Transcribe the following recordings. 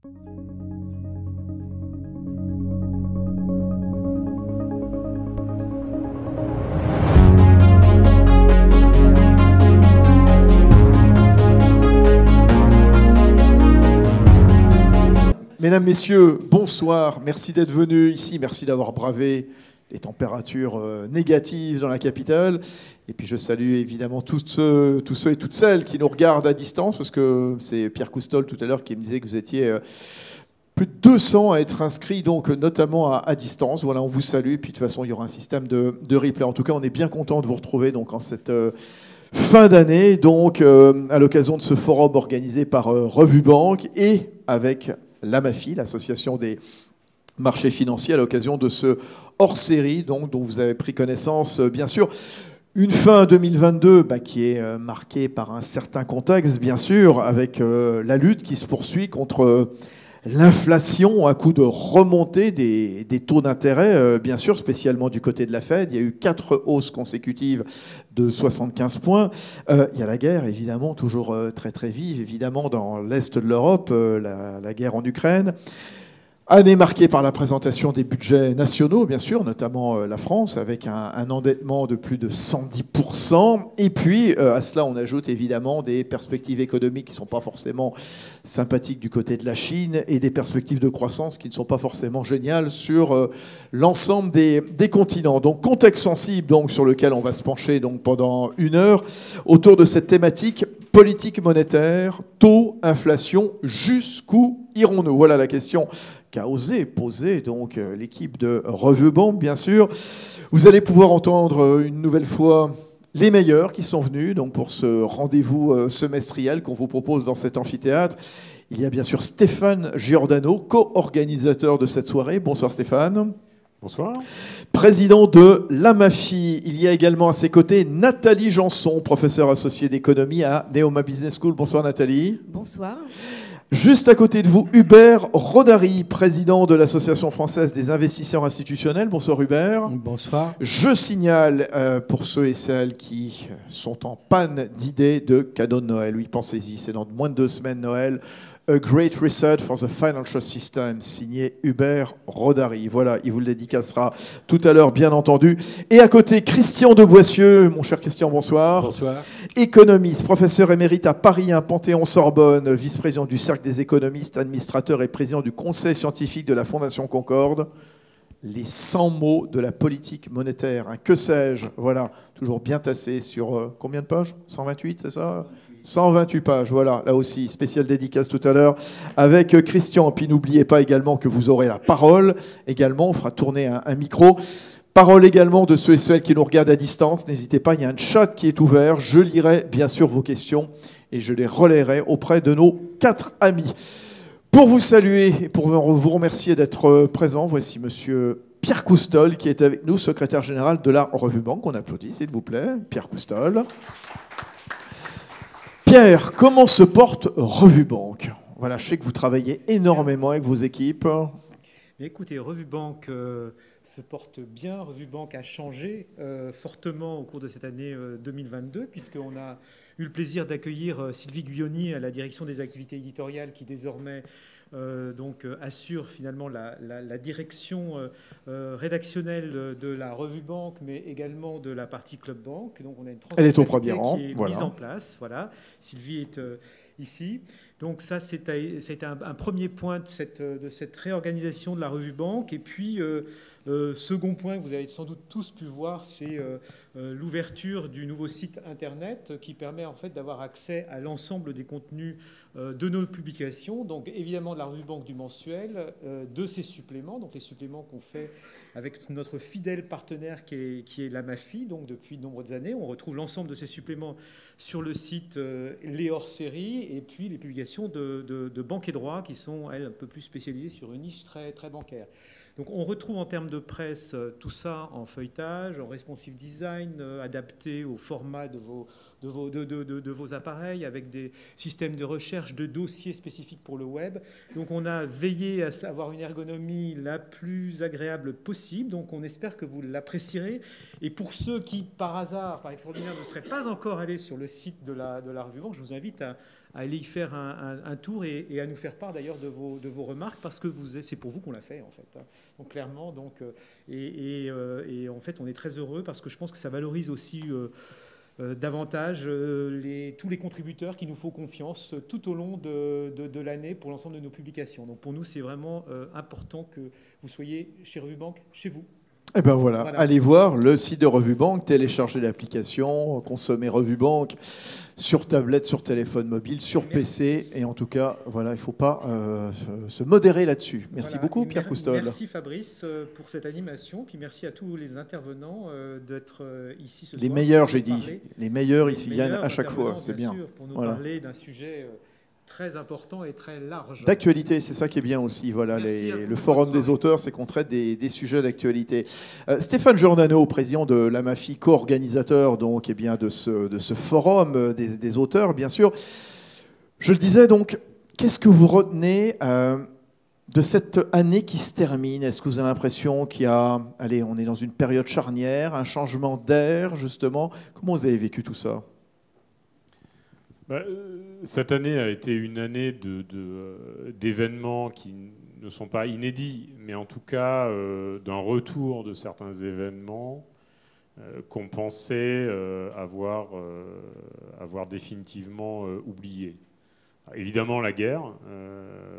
Mesdames, Messieurs, bonsoir. Merci d'être venus ici. Merci d'avoir bravé les températures négatives dans la capitale. Et puis je salue évidemment tous ceux et toutes celles qui nous regardent à distance, parce que c'est Pierre Coustol tout à l'heure qui me disait que vous étiez plus de 200 à être inscrits, donc notamment à distance. Voilà, on vous salue. Puis de toute façon, il y aura un système de replay. En tout cas, on est bien content de vous retrouver donc en cette fin d'année, donc à l'occasion de ce forum organisé par Revue Banque et avec l'AMAFI, l'association des marchés financiers, à l'occasion de ce hors-série dont vous avez pris connaissance, bien sûr. Une fin 2022 qui est marquée par un certain contexte, bien sûr, avec la lutte qui se poursuit contre l'inflation à coup de remontée des taux d'intérêt, bien sûr, spécialement du côté de la Fed. Il y a eu 4 hausses consécutives de 75 points. Il y a la guerre, évidemment, toujours très très vive, évidemment, dans l'Est de l'Europe, la guerre en Ukraine. Année marquée par la présentation des budgets nationaux, bien sûr, notamment la France, avec un endettement de plus de 110%. Et puis, à cela, on ajoute évidemment des perspectives économiques qui ne sont pas forcément sympathiques du côté de la Chine et des perspectives de croissance qui ne sont pas forcément géniales sur l'ensemble des continents. Donc, contexte sensible donc, sur lequel on va se pencher donc, pendant 1 heure autour de cette thématique politique monétaire, taux, inflation, jusqu'où irons-nous? Voilà la question qu'a osé poser donc l'équipe de Revue Banque, bien sûr. Vous allez pouvoir entendre une nouvelle fois les meilleurs qui sont venus donc pour ce rendez-vous semestriel qu'on vous propose dans cet amphithéâtre. Il y a bien sûr Stéphane Giordano, co-organisateur de cette soirée. Bonsoir Stéphane. Bonsoir. Président de l'AMAFI. Il y a également à ses côtés Nathalie Janson, professeure associée d'économie à Neoma Business School. Bonsoir Nathalie. Bonsoir. Juste à côté de vous, Hubert Rodari, président de l'Association française des investisseurs institutionnels. Bonsoir Hubert. Bonsoir. Je signale pour ceux et celles qui sont en panne d'idées de cadeaux de Noël. Oui, pensez-y, c'est dans moins de 2 semaines Noël. A Great Reset for the Financial System, signé Hubert Rodari. Voilà, il vous le dédicacera tout à l'heure, bien entendu. Et à côté, Christian de Boissieu. Mon cher Christian, bonsoir. Bonsoir. Économiste, professeur émérite à Paris 1, Panthéon-Sorbonne, vice-président du Cercle des économistes, administrateur et président du Conseil scientifique de la Fondation Concorde. Les 100 mots de la politique monétaire. Hein. Que sais-je? Voilà, toujours bien tassé sur combien de pages? 128, c'est ça? 128 pages, voilà, là aussi, spéciale dédicace tout à l'heure avec Christian. Puis n'oubliez pas également que vous aurez la parole. Également, on fera tourner un micro. Parole également de ceux et celles qui nous regardent à distance. N'hésitez pas, il y a un chat qui est ouvert. Je lirai bien sûr vos questions et je les relayerai auprès de nos 4 amis. Pour vous saluer et pour vous remercier d'être présent, voici monsieur Pierre Coustol qui est avec nous, secrétaire général de la Revue Banque. On applaudit, s'il vous plaît. Pierre Coustol. Pierre, comment se porte Revue Banque? Voilà, je sais que vous travaillez énormément avec vos équipes. Écoutez, Revue Banque se porte bien. Revue Banque a changé fortement au cours de cette année 2022, puisqu'on a eu le plaisir d'accueillir Sylvie Guyoni à la direction des activités éditoriales, qui désormais assure finalement la direction rédactionnelle de la Revue Banque, mais également de la partie Club Banque. Donc on a une Elle est au premier rang, qui est mise en place. Voilà. Sylvie est ici. Donc ça, c'était un premier point de cette réorganisation de la Revue Banque. Et puis, second point que vous avez sans doute tous pu voir, c'est l'ouverture du nouveau site Internet qui permet en fait d'avoir accès à l'ensemble des contenus de nos publications. Donc évidemment de la Revue Banque du mensuel, de ses suppléments, donc les suppléments qu'on fait avec notre fidèle partenaire qui est l'AMAFI, donc depuis de nombreuses années. On retrouve l'ensemble de ces suppléments sur le site les hors-séries et puis les publications de banque et droit qui sont, elles, un peu plus spécialisées sur une niche très, très bancaire. Donc on retrouve en termes de presse tout ça en feuilletage, en responsive design, adapté au format de de vos appareils, avec des systèmes de recherche, de dossiers spécifiques pour le web. Donc on a veillé à avoir une ergonomie la plus agréable possible. Donc on espère que vous l'apprécierez. Et pour ceux qui, par hasard, par extraordinaire, ne seraient pas encore allés sur le site de la Revue Banque, je vous invite à aller y faire un tour et à nous faire part d'ailleurs de vos remarques, parce que c'est pour vous qu'on l'a fait en fait. Donc clairement, et en fait on est très heureux parce que je pense que ça valorise aussi davantage tous les contributeurs qui nous font confiance tout au long de l'année pour l'ensemble de nos publications. Donc pour nous, c'est vraiment important que vous soyez chez Revue Banque, chez vous. Et ben voilà, allez voir le site de Revue Banque, téléchargez l'application, consommez Revue Banque sur tablette, sur téléphone mobile, sur PC. Et en tout cas, voilà, il ne faut pas se modérer là-dessus. Merci beaucoup, Pierre Coustol. Merci Fabrice pour cette animation. Puis merci à tous les intervenants d'être ici ce soir. Les meilleurs, j'ai dit. Les meilleurs, ils viennent à chaque fois. C'est bien. Pour nous parler d'un sujet très important et très large. D'actualité, c'est ça qui est bien aussi. Voilà, le forum des auteurs, c'est qu'on traite des sujets d'actualité. Stéphane Giordano, président de l'AMAFI, co-organisateur donc, eh bien, de ce forum des auteurs, bien sûr. Je le disais donc, qu'est-ce que vous retenez de cette année qui se termine? Est-ce que vous avez l'impression qu'il y a, allez, on est dans une période charnière, un changement d'air, justement? Comment vous avez vécu tout ça? Cette année a été une année d'événements qui ne sont pas inédits, mais en tout cas d'un retour de certains événements qu'on pensait avoir définitivement oubliés. Évidemment, la guerre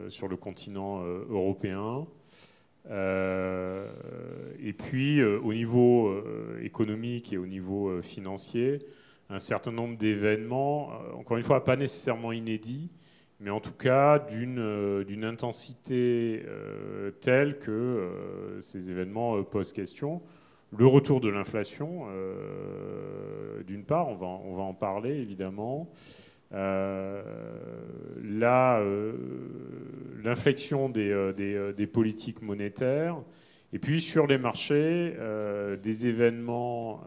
sur le continent européen. Et puis, au niveau économique et au niveau financier, un certain nombre d'événements, encore une fois, pas nécessairement inédits, mais en tout cas d'une intensité telle que ces événements posent question. Le retour de l'inflation, d'une part, on va en parler évidemment. L'inflexion des politiques monétaires. Et puis sur les marchés, des événements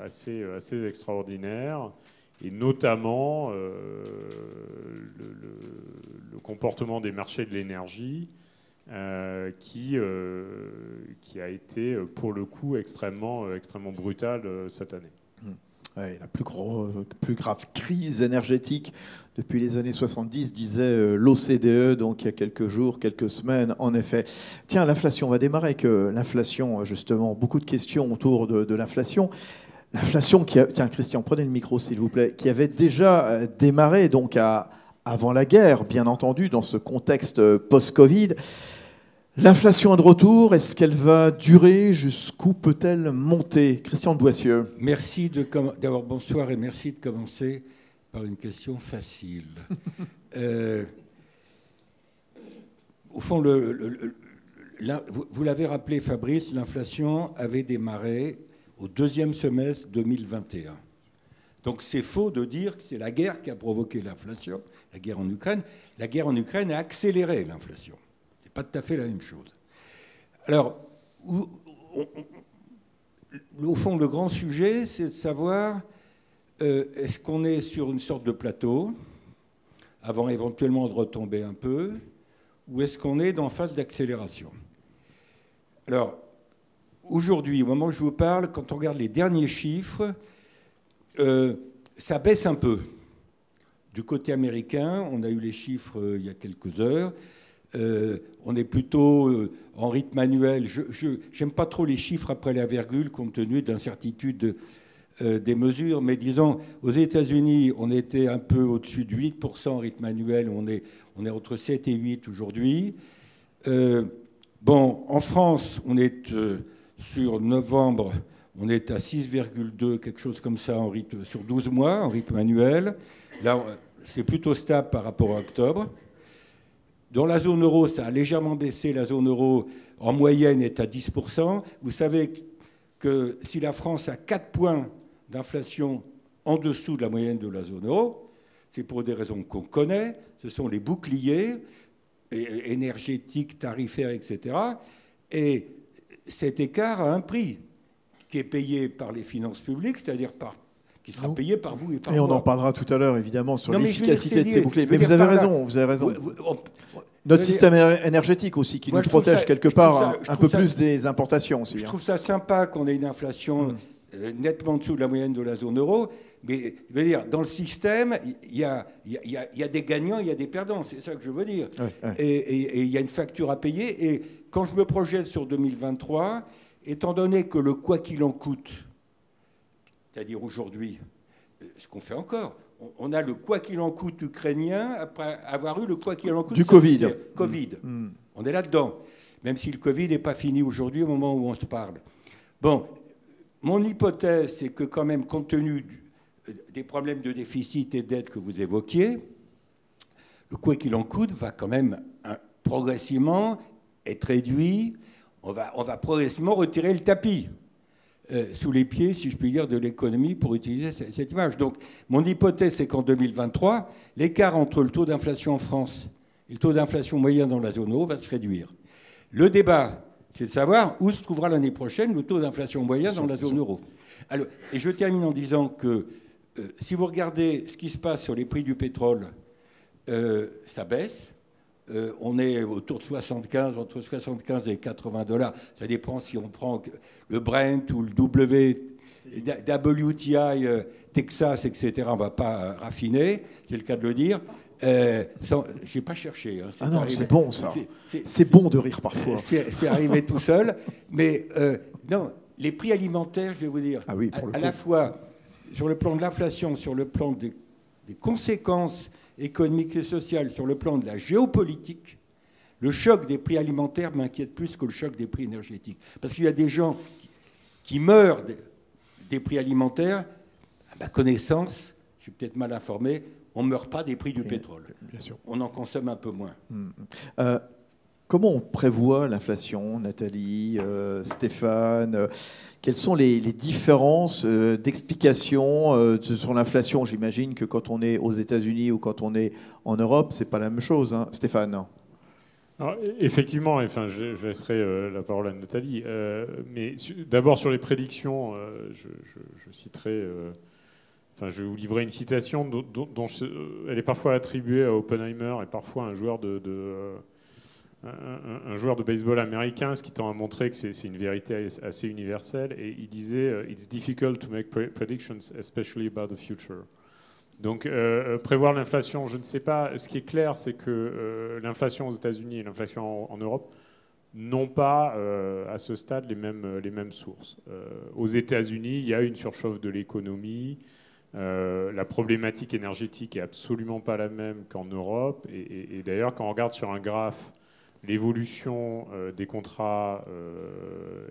assez extraordinaires, et notamment le comportement des marchés de l'énergie, qui a été pour le coup extrêmement brutal cette année. Ouais, la plus grave crise énergétique depuis les années 70, disait l'OCDE, donc il y a quelques jours, quelques semaines, en effet. Tiens, l'inflation, on va démarrer avec l'inflation, justement. Beaucoup de questions autour de l'inflation. L'inflation, tiens, Christian, prenez le micro, s'il vous plaît, qui avait déjà démarré donc avant la guerre, bien entendu, dans ce contexte post-Covid. L'inflation est de retour, est-ce qu'elle va durer? Jusqu'où peut-elle monter? Christian de Boissieu. Merci d'abord bonsoir et merci de commencer par une question facile. Au fond, vous l'avez rappelé Fabrice, l'inflation avait démarré au deuxième semestre 2021. Donc c'est faux de dire que c'est la guerre qui a provoqué l'inflation, la guerre en Ukraine. La guerre en Ukraine a accéléré l'inflation. Pas tout à fait la même chose. Alors, au fond, le grand sujet, c'est de savoir est-ce qu'on est sur une sorte de plateau, avant éventuellement de retomber un peu, ou est-ce qu'on est dans phase d'accélération? Alors, aujourd'hui, au moment où je vous parle, quand on regarde les derniers chiffres, ça baisse un peu. Du côté américain, on a eu les chiffres il y a quelques heures. On est plutôt en rythme annuel. Je n'aime pas trop les chiffres après la virgule, compte tenu de l'incertitude des mesures. Mais disons, aux États-Unis, on était un peu au-dessus de 8% en rythme annuel. On est entre 7 et 8 aujourd'hui. En France, on est sur novembre, on est à 6,2, quelque chose comme ça, sur 12 mois, en rythme annuel. Là, c'est plutôt stable par rapport à octobre. Dans la zone euro, ça a légèrement baissé. La zone euro, en moyenne, est à 10%. Vous savez que si la France a 4 points d'inflation en dessous de la moyenne de la zone euro, c'est pour des raisons qu'on connaît. Ce sont les boucliers énergétiques, tarifaires, etc. Et cet écart a un prix qui est payé par les finances publiques, c'est-à-dire par qui sera payé par vous et par moi. Et on en parlera tout à l'heure, évidemment, sur l'efficacité de ces boucliers. Mais vous avez raison, vous avez raison. Notre système énergétique aussi, qui nous protège quelque part un peu plus des importations aussi. Je trouve ça sympa qu'on ait une inflation nettement en dessous de la moyenne de la zone euro. Mais je veux dire, dans le système, il y a des gagnants, il y a des perdants. C'est ça que je veux dire. Et il y a une facture à payer. Et quand je me projette sur 2023, étant donné que le quoi qu'il en coûte, c'est-à-dire aujourd'hui, ce qu'on fait encore, on a le quoi qu'il en coûte ukrainien après avoir eu le quoi qu'il en coûte du Covid. On est là-dedans, même si le Covid n'est pas fini aujourd'hui au moment où on se parle. Bon, mon hypothèse, c'est que quand même, compte tenu des problèmes de déficit et de dette que vous évoquiez, le quoi qu'il en coûte va quand même progressivement être réduit. On va progressivement retirer le tapis sous les pieds, si je puis dire, de l'économie pour utiliser cette image. Donc, mon hypothèse, c'est qu'en 2023, l'écart entre le taux d'inflation en France et le taux d'inflation moyen dans la zone euro va se réduire. Le débat, c'est de savoir où se trouvera l'année prochaine le taux d'inflation moyen dans la zone euro. Alors, et je termine en disant que si vous regardez ce qui se passe sur les prix du pétrole, ça baisse. On est autour de 75, entre 75 et 80 $. Ça dépend si on prend le Brent ou le WTI, Texas, etc. On ne va pas raffiner, c'est le cas de le dire. Je n'ai pas cherché. Ah non, c'est bon ça. C'est bon de rire parfois. C'est arrivé tout seul. Mais non, les prix alimentaires, je vais vous dire, à la fois sur le plan de l'inflation, sur le plan des conséquences économique et sociale, sur le plan de la géopolitique, le choc des prix alimentaires m'inquiète plus que le choc des prix énergétiques. Parce qu'il y a des gens qui meurent des prix alimentaires. À ma connaissance, je suis peut-être mal informé, on ne meurt pas des prix du pétrole. Bien sûr. On en consomme un peu moins. Comment on prévoit l'inflation, Nathalie, Stéphane quelles sont les différences d'explication sur l'inflation? J'imagine que quand on est aux États-Unis ou quand on est en Europe, c'est pas la même chose, hein, Stéphane. Alors, effectivement, enfin, je laisserai la parole à Nathalie. Mais d'abord sur les prédictions, je citerai. Enfin, je vais vous livrer une citation dont elle est parfois attribuée à Oppenheimer et parfois à un joueur un joueur de baseball américain, ce qui tend à montrer que c'est une vérité assez universelle. Et il disait « It's difficult to make predictions, especially about the future ». Donc, prévoir l'inflation, je ne sais pas. Ce qui est clair, c'est que l'inflation aux États-Unis et l'inflation en Europe n'ont pas, à ce stade, les mêmes sources. Aux États-Unis, il y a une surchauffe de l'économie. La problématique énergétique est absolument pas la même qu'en Europe. Et d'ailleurs, quand on regarde sur un graphe l'évolution des contrats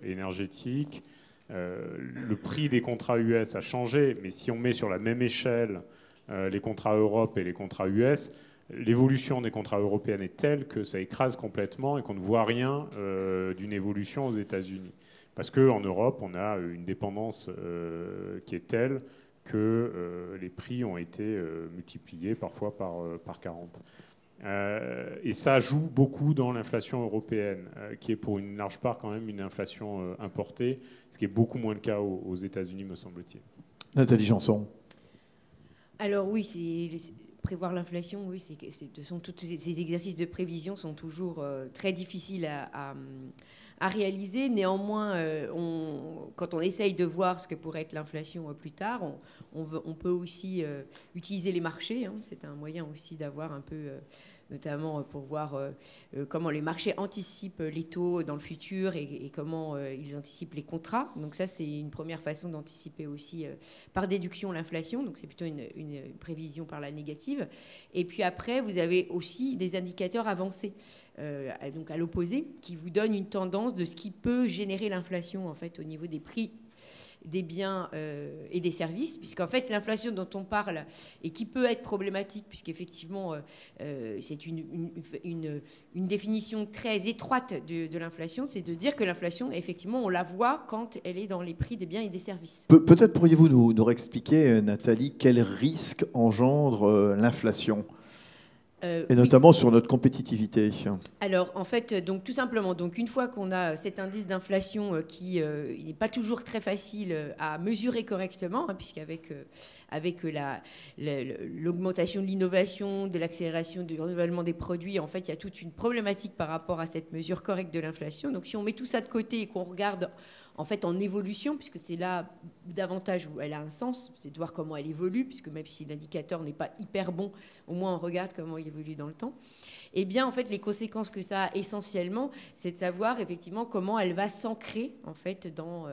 énergétiques, le prix des contrats US a changé, mais si on met sur la même échelle les contrats Europe et les contrats US, l'évolution des contrats européens est telle que ça écrase complètement et qu'on ne voit rien d'une évolution aux États-Unis. Parce qu'en Europe, on a une dépendance qui est telle que les prix ont été multipliés parfois par 40. Et ça joue beaucoup dans l'inflation européenne, qui est pour une large part quand même une inflation importée, ce qui est beaucoup moins le cas aux États-Unis, me semble-t-il. Nathalie Janson. Alors oui, prévoir l'inflation, oui, tous ces exercices de prévision sont toujours très difficiles à réaliser. Néanmoins, quand on essaye de voir ce que pourrait être l'inflation plus tard, on peut aussi utiliser les marchés. Hein. C'est un moyen aussi d'avoir un peu, notamment pour voir comment les marchés anticipent les taux dans le futur et comment ils anticipent les contrats. Donc ça, c'est une première façon d'anticiper aussi par déduction l'inflation. Donc c'est plutôt une prévision par la négative. Et puis après, vous avez aussi des indicateurs avancés. Donc à l'opposé, qui vous donne une tendance de ce qui peut générer l'inflation en fait au niveau des prix des biens et des services, puisqu'en fait l'inflation dont on parle et qui peut être problématique, puisqu'effectivement c'est une définition très étroite de l'inflation, c'est de dire que l'inflation, effectivement, on la voit quand elle est dans les prix des biens et des services. Peut-être pourriez-vous nous réexpliquer, Nathalie, quel risque engendre l'inflation ? Et notamment sur notre compétitivité. Alors, en fait, donc, tout simplement, donc, une fois qu'on a cet indice d'inflation qui n'est pas toujours très facile à mesurer correctement, hein, puisqu'avec avec l'augmentation de l'innovation, de l'accélération du renouvellement des produits, en fait, il y a toute une problématique par rapport à cette mesure correcte de l'inflation. Donc, si on met tout ça de côté et qu'on regarde en fait en évolution, puisque c'est là davantage où elle a un sens, c'est de voir comment elle évolue, puisque même si l'indicateur n'est pas hyper bon, au moins on regarde comment il évolue dans le temps. Eh bien, en fait, les conséquences que ça a essentiellement, c'est de savoir effectivement comment elle va s'ancrer en fait dans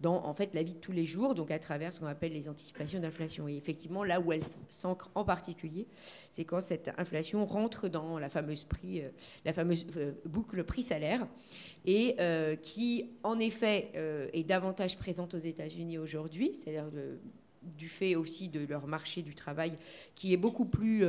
en fait la vie de tous les jours, donc à travers ce qu'on appelle les anticipations d'inflation. Et effectivement, là où elle s'ancre en particulier, c'est quand cette inflation rentre dans la fameuse boucle prix-salaire, et qui en effet est davantage présente aux États-Unis aujourd'hui, c'est-à-dire du fait aussi de leur marché du travail qui est beaucoup plus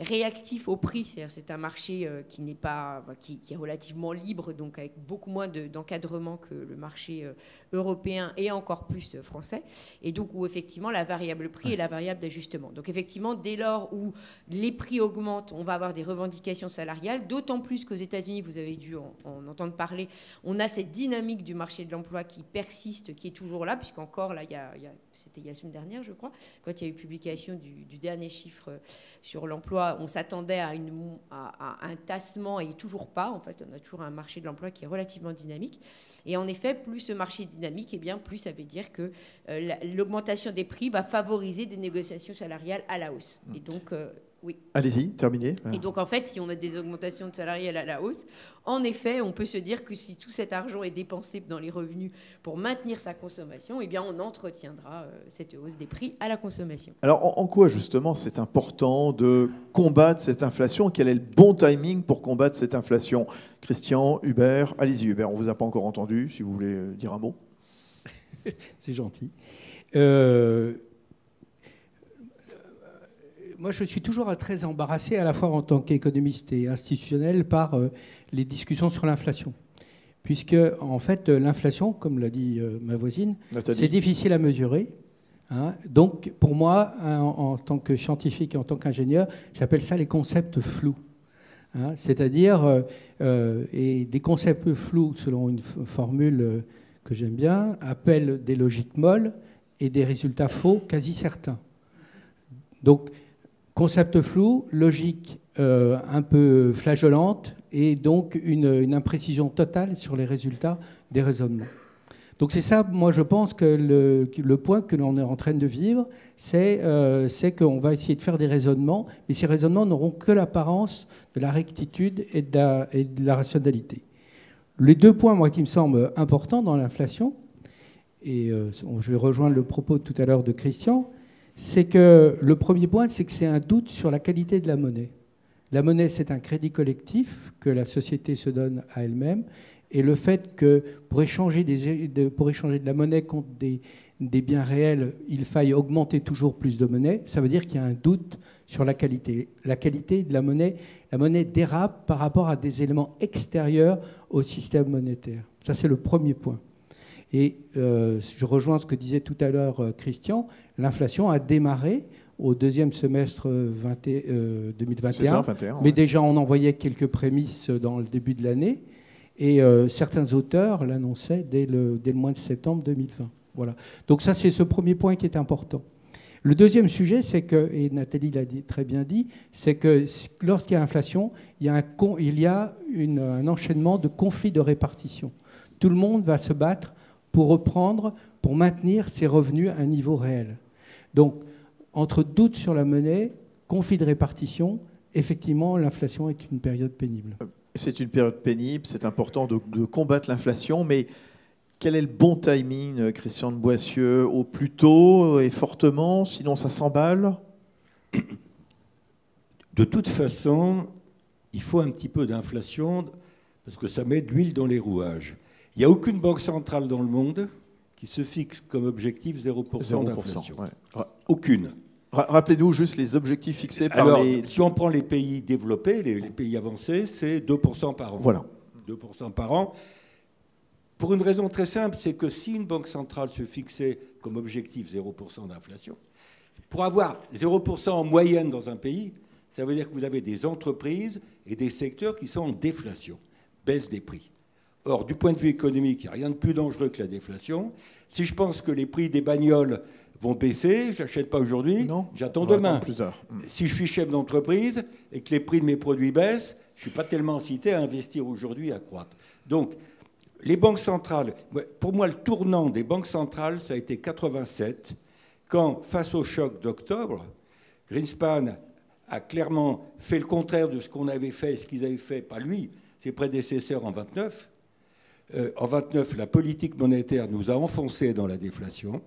réactif au prix. C'est un marché qui est relativement libre, donc avec beaucoup moins d'encadrement que le marché européen et encore plus français, et donc où effectivement la variable prix est la variable d'ajustement. Donc effectivement, dès lors où les prix augmentent, on va avoir des revendications salariales, d'autant plus qu'aux États-Unis, vous avez dû en entendre parler, on a cette dynamique du marché de l'emploi qui persiste, qui est toujours là, puisqu'encore là, c'était il y a la semaine dernière, je crois, quand il y a eu publication du dernier chiffre sur l'emploi, on s'attendait à un tassement, et toujours pas. En fait, on a toujours un marché de l'emploi qui est relativement dynamique. Et en effet, plus ce marché est dynamique, et bien plus ça veut dire que l'augmentation des prix va favoriser des négociations salariales à la hausse. Et donc, oui. Allez-y, terminez. Et donc, en fait, si on a des augmentations de salariales à la hausse, en effet, on peut se dire que si tout cet argent est dépensé dans les revenus pour maintenir sa consommation, eh bien, on entretiendra cette hausse des prix à la consommation. Alors, en quoi, justement, c'est important de combattre cette inflation? Quel est le bon timing pour combattre cette inflation? Christian, Hubert, allez-y, Hubert, on ne vous a pas encore entendu, si vous voulez dire un mot. C'est gentil. Moi, je suis toujours très embarrassé, à la fois en tant qu'économiste et institutionnel, par les discussions sur l'inflation. Puisque, en fait, l'inflation, comme l'a dit ma voisine, c'est difficile à mesurer. Hein. Donc, pour moi, en tant que scientifique et en tant qu'ingénieur, j'appelle ça les concepts flous. Hein. C'est-à-dire, et des concepts flous, selon une formule que j'aime bien, appellent des logiques molles et des résultats faux quasi certains. Donc, concept flou, logique un peu flageolante, et donc une imprécision totale sur les résultats des raisonnements. Donc c'est ça, moi je pense que le point que l'on est en train de vivre, c'est qu'on va essayer de faire des raisonnements, mais ces raisonnements n'auront que l'apparence de la rectitude et de la rationalité. Les deux points, moi, qui me semblent importants dans l'inflation, et je vais rejoindre le propos tout à l'heure de Christian, c'est que le premier point, c'est que c'est un doute sur la qualité de la monnaie. La monnaie, c'est un crédit collectif que la société se donne à elle-même. Et le fait que pour échanger de la monnaie contre des biens réels, il faille augmenter toujours plus de monnaie, ça veut dire qu'il y a un doute sur la qualité. La qualité de la monnaie dérape par rapport à des éléments extérieurs au système monétaire. Ça, c'est le premier point. Et je rejoins ce que disait tout à l'heure Christian, l'inflation a démarré au deuxième semestre 2021, c'est ça, 21, mais déjà on en voyait quelques prémices dans le début de l'année, et certains auteurs l'annonçaient dès le mois de septembre 2020. Voilà. Donc ça, c'est ce premier point qui est important. Le deuxième sujet, c'est que, et Nathalie l'a très bien dit, c'est que lorsqu'il y a inflation, il y a un enchaînement de conflits de répartition. Tout le monde va se battre pour maintenir ses revenus à un niveau réel. Donc, entre doute sur la monnaie, conflit de répartition, effectivement, l'inflation est une période pénible. C'est une période pénible, c'est important de combattre l'inflation, mais quel est le bon timing, Christian de Boissieu? Au plus tôt et fortement, sinon ça s'emballe? De toute façon, il faut un petit peu d'inflation, parce que ça met de l'huile dans les rouages. Il n'y a aucune banque centrale dans le monde qui se fixe comme objectif 0% d'inflation. Ouais. Aucune. Rappelez-nous juste les objectifs fixés par Alors, si on prend les pays développés, les pays avancés, c'est 2% par an. Voilà. 2% par an. Pour une raison très simple, c'est que si une banque centrale se fixait comme objectif 0% d'inflation, pour avoir 0% en moyenne dans un pays, ça veut dire que vous avez des entreprises et des secteurs qui sont en déflation, baisse des prix. Or, du point de vue économique, il n'y a rien de plus dangereux que la déflation. Si je pense que les prix des bagnoles vont baisser, je n'achète pas aujourd'hui, j'attends demain. Plus tard. Si je suis chef d'entreprise et que les prix de mes produits baissent, je ne suis pas tellement incité à investir aujourd'hui et à croître. Donc, les banques centrales, pour moi, le tournant des banques centrales, ça a été 87, quand, face au choc d'octobre, Greenspan a clairement fait le contraire de ce qu'on avait fait, ce qu'ils avaient fait, pas lui, ses prédécesseurs en 29. En 29, la politique monétaire nous a enfoncés dans la déflation.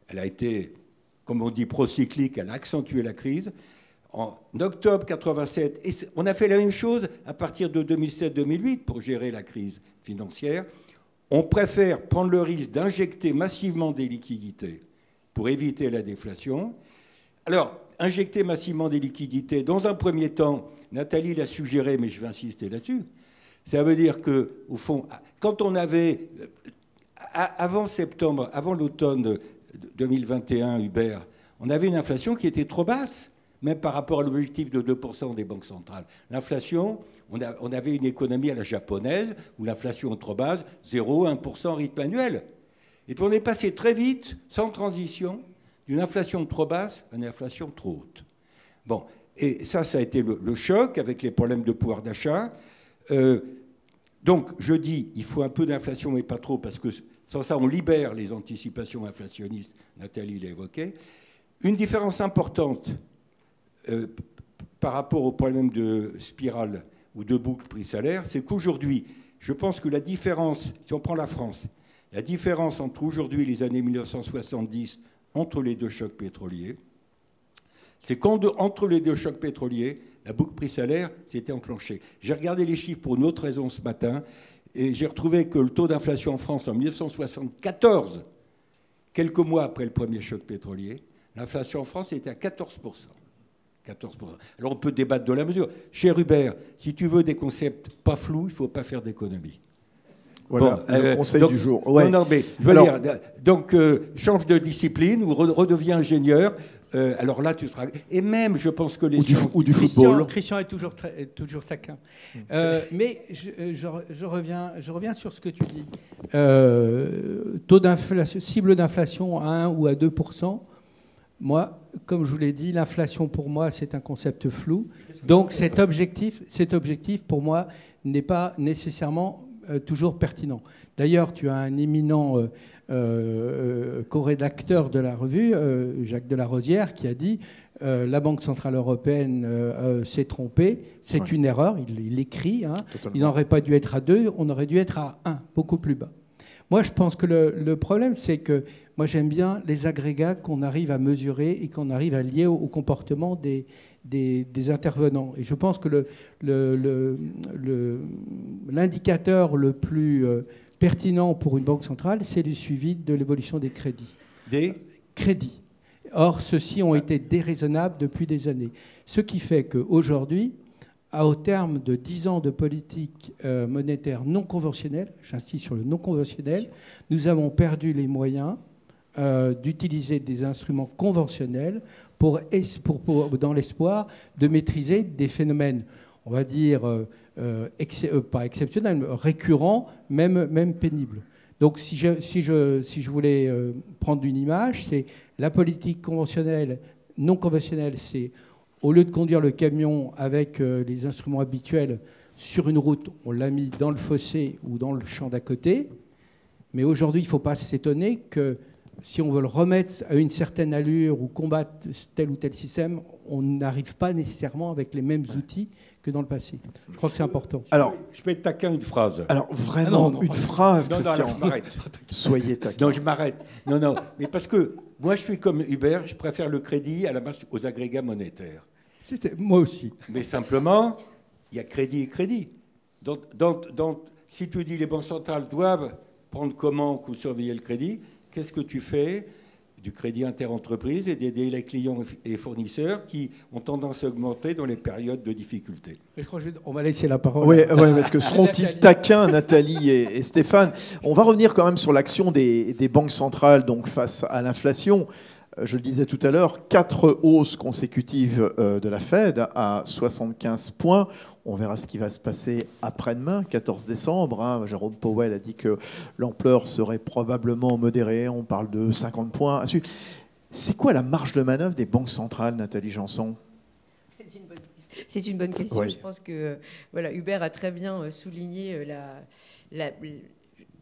Elle a été, comme on dit, procyclique, elle a accentué la crise. En octobre 87, et on a fait la même chose à partir de 2007-2008 pour gérer la crise financière. On préfère prendre le risque d'injecter massivement des liquidités pour éviter la déflation. Alors, injecter massivement des liquidités, dans un premier temps, Nathalie l'a suggéré, mais je vais insister là-dessus, ça veut dire qu'au fond, quand on avait, avant septembre, avant l'automne 2021, Hubert, on avait une inflation qui était trop basse, même par rapport à l'objectif de 2% des banques centrales. L'inflation, on avait une économie à la japonaise, où l'inflation est trop basse, 0,1% rythme annuel. Et puis on est passé très vite, sans transition, d'une inflation trop basse à une inflation trop haute. Bon, et ça a été le choc avec les problèmes de pouvoir d'achat. Donc, je dis, il faut un peu d'inflation, mais pas trop, parce que sans ça, on libère les anticipations inflationnistes. Nathalie l'a évoqué. Une différence importante par rapport au problème de spirale ou de boucle prix-salaire, c'est qu'aujourd'hui, je pense que la différence, si on prend la France, la différence entre aujourd'hui et les années 1970, entre les deux chocs pétroliers, c'est qu'entre les deux chocs pétroliers, la boucle prix-salaire s'était enclenchée. J'ai regardé les chiffres pour une autre raison ce matin, et j'ai retrouvé que le taux d'inflation en France en 1974, quelques mois après le premier choc pétrolier, l'inflation en France était à 14%. 14%. Alors on peut débattre de la mesure. Cher Hubert, si tu veux des concepts pas flous, il ne faut pas faire d'économie. Voilà, bon, le conseil du jour. Ouais. Non, mais je veux dire, donc change de discipline ou redeviens ingénieur. Alors là, tu seras... Et même, je pense que les... Ou du football. Christian est toujours taquin. Mais je reviens sur ce que tu dis. Taux d'inflation, cible d'inflation à 1 ou à 2%. Moi, comme je vous l'ai dit, l'inflation, pour moi, c'est un concept flou. Donc cet objectif, pour moi, n'est pas nécessairement toujours pertinent. D'ailleurs, tu as un éminent co-rédacteur de la revue, Jacques Delarosière, qui a dit la Banque Centrale Européenne s'est trompée, c'est une erreur, il l'écrit, hein. Il n'aurait pas dû être à 2, on aurait dû être à 1, beaucoup plus bas. Moi, je pense que le problème, c'est que moi, j'aime bien les agrégats qu'on arrive à mesurer et qu'on arrive à lier au comportement des intervenants. Et je pense que l'indicateur le plus pertinent pour une banque centrale, c'est le suivi de l'évolution des crédits. Des crédits. Or, ceux-ci ont été déraisonnables depuis des années. Ce qui fait qu'aujourd'hui, au terme de 10 ans de politique monétaire non conventionnelle, j'insiste sur le non conventionnel, nous avons perdu les moyens d'utiliser des instruments conventionnels dans l'espoir de maîtriser des phénomènes, on va dire, pas exceptionnels, récurrents, même pénibles. Donc si je voulais prendre une image, c'est la politique conventionnelle, non conventionnelle, c'est au lieu de conduire le camion avec les instruments habituels sur une route, on l'a mis dans le fossé ou dans le champ d'à côté. Mais aujourd'hui, il ne faut pas s'étonner que si on veut le remettre à une certaine allure ou combattre tel ou tel système, on n'arrive pas nécessairement avec les mêmes outils que dans le passé. Je crois que c'est important. Alors, je peux être taquin une phrase. Alors, vraiment, une phrase, Christian. Non, je m'arrête. Soyez taquin. Non, je m'arrête. Non, mais parce que moi, je suis comme Hubert, je préfère le crédit à la masse aux agrégats monétaires. Moi aussi. Mais simplement, il y a crédit et crédit. Donc, si tu dis les banques centrales doivent prendre comment ou surveiller le crédit, qu'est-ce que tu fais du crédit interentreprise et d'aider les clients et fournisseurs qui ont tendance à augmenter dans les périodes de difficulté? Je crois on va laisser la parole. Oui, parce que seront-ils taquins, Nathalie et Stéphane? On va revenir quand même sur l'action des banques centrales donc face à l'inflation. Je le disais tout à l'heure, 4 hausses consécutives de la Fed à 75 points. On verra ce qui va se passer après-demain, 14 décembre. Jérôme Powell a dit que l'ampleur serait probablement modérée. On parle de 50 points. C'est quoi la marge de manœuvre des banques centrales, Nathalie Janson ? C'est une bonne question. Oui. Je pense que Hubert a très bien souligné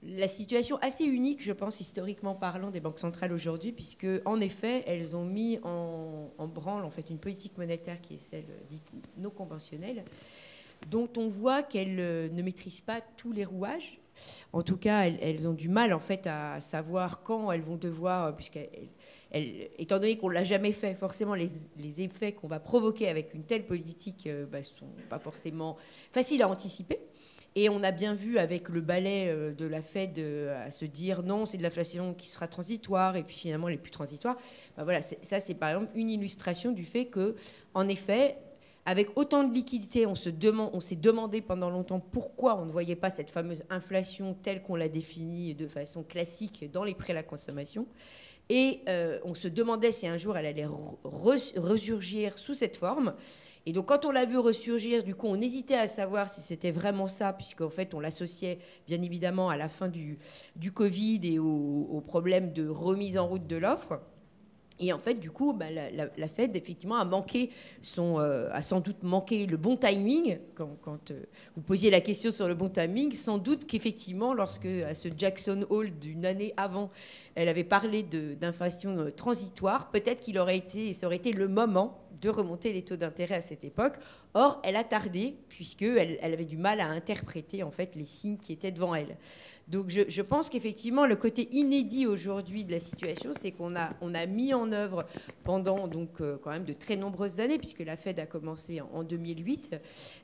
la situation assez unique, je pense, historiquement parlant, des banques centrales aujourd'hui, puisque, en effet, elles ont mis en branle en fait, une politique monétaire qui est celle dite non conventionnelle, dont on voit qu'elles ne maîtrisent pas tous les rouages. En tout cas, elles ont du mal en fait, à savoir quand elles vont devoir, étant donné qu'on ne l'a jamais fait, forcément, les effets qu'on va provoquer avec une telle politique ne sont pas forcément faciles à anticiper. Et on a bien vu avec le balai de la Fed à se dire non, c'est de l'inflation qui sera transitoire, et puis finalement, elle n'est plus transitoire. Ça, c'est par exemple une illustration du fait que, en effet, avec autant de liquidités, on s'est demandé pendant longtemps pourquoi on ne voyait pas cette fameuse inflation telle qu'on l'a définie de façon classique dans les prêts à la consommation. Et on se demandait si un jour elle allait ressurgir sous cette forme. Et donc, quand on l'a vu ressurgir, du coup, on hésitait à savoir si c'était vraiment ça, puisqu'en fait, on l'associait bien évidemment à la fin du Covid et au problème de remise en route de l'offre. Et en fait, du coup, la Fed, effectivement, a sans doute manqué le bon timing. Quand vous posiez la question sur le bon timing, sans doute qu'effectivement, lorsque, à ce Jackson Hole d'une année avant, elle avait parlé d'inflation transitoire, peut-être qu'il aurait été, ça aurait été le moment de remonter les taux d'intérêt à cette époque. Or, elle a tardé, puisqu'elle avait du mal à interpréter en fait, les signes qui étaient devant elle. Donc je pense qu'effectivement, le côté inédit aujourd'hui de la situation, c'est qu'on a mis en œuvre pendant quand même de très nombreuses années, puisque la Fed a commencé en 2008,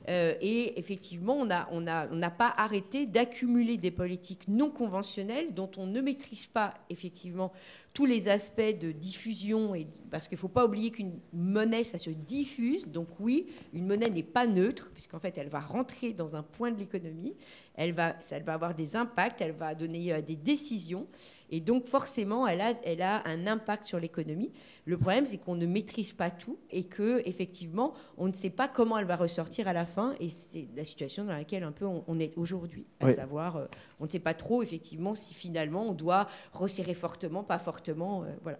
et effectivement, on n'a pas arrêté d'accumuler des politiques non conventionnelles dont on ne maîtrise pas effectivement tous les aspects de diffusion, parce qu'il ne faut pas oublier qu'une monnaie, ça se diffuse. Donc oui, une monnaie n'est pas neutre, puisqu'en fait, elle va rentrer dans un point de l'économie, elle va avoir des impacts, elle va donner des décisions, et donc forcément, elle a un impact sur l'économie. Le problème, c'est qu'on ne maîtrise pas tout, et qu'effectivement, on ne sait pas comment elle va ressortir à la fin, et c'est la situation dans laquelle un peu on est aujourd'hui, à savoir, on ne sait pas trop, effectivement, si finalement, on doit resserrer fortement, pas fortement, voilà.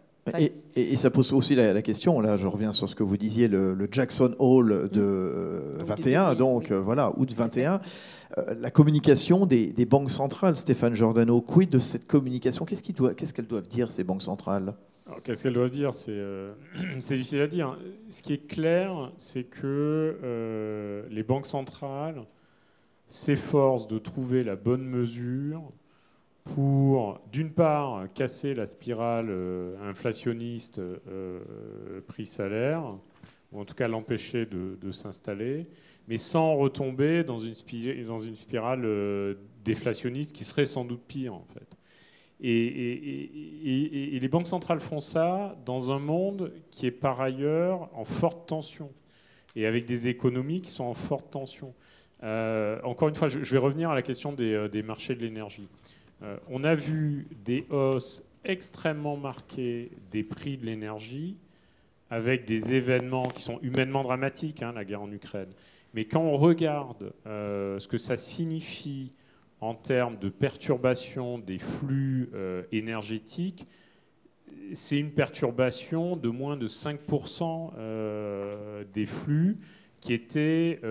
Et ça pose aussi la question, là je reviens sur ce que vous disiez, le Jackson Hole de 21, donc voilà, août 21, la communication des banques centrales, Stéphane Giordano, quid de cette communication? Qu'est-ce qu'elles doivent dire, ces banques centrales? Alors, qu'est-ce qu'elles doivent dire? C'est difficile à dire. Ce qui est clair, c'est que les banques centrales s'efforcent de trouver la bonne mesure pour, d'une part, casser la spirale inflationniste prix-salaire, ou en tout cas l'empêcher de s'installer, mais sans retomber dans une spirale déflationniste qui serait sans doute pire, en fait. Et les banques centrales font ça dans un monde qui est par ailleurs en forte tension, et avec des économies qui sont en forte tension. Encore une fois, je vais revenir à la question des marchés de l'énergie. On a vu des hausses extrêmement marquées des prix de l'énergie avec des événements qui sont humainement dramatiques, la guerre en Ukraine. Mais quand on regarde ce que ça signifie en termes de perturbation des flux énergétiques, c'est une perturbation de moins de 5% des flux qui étaient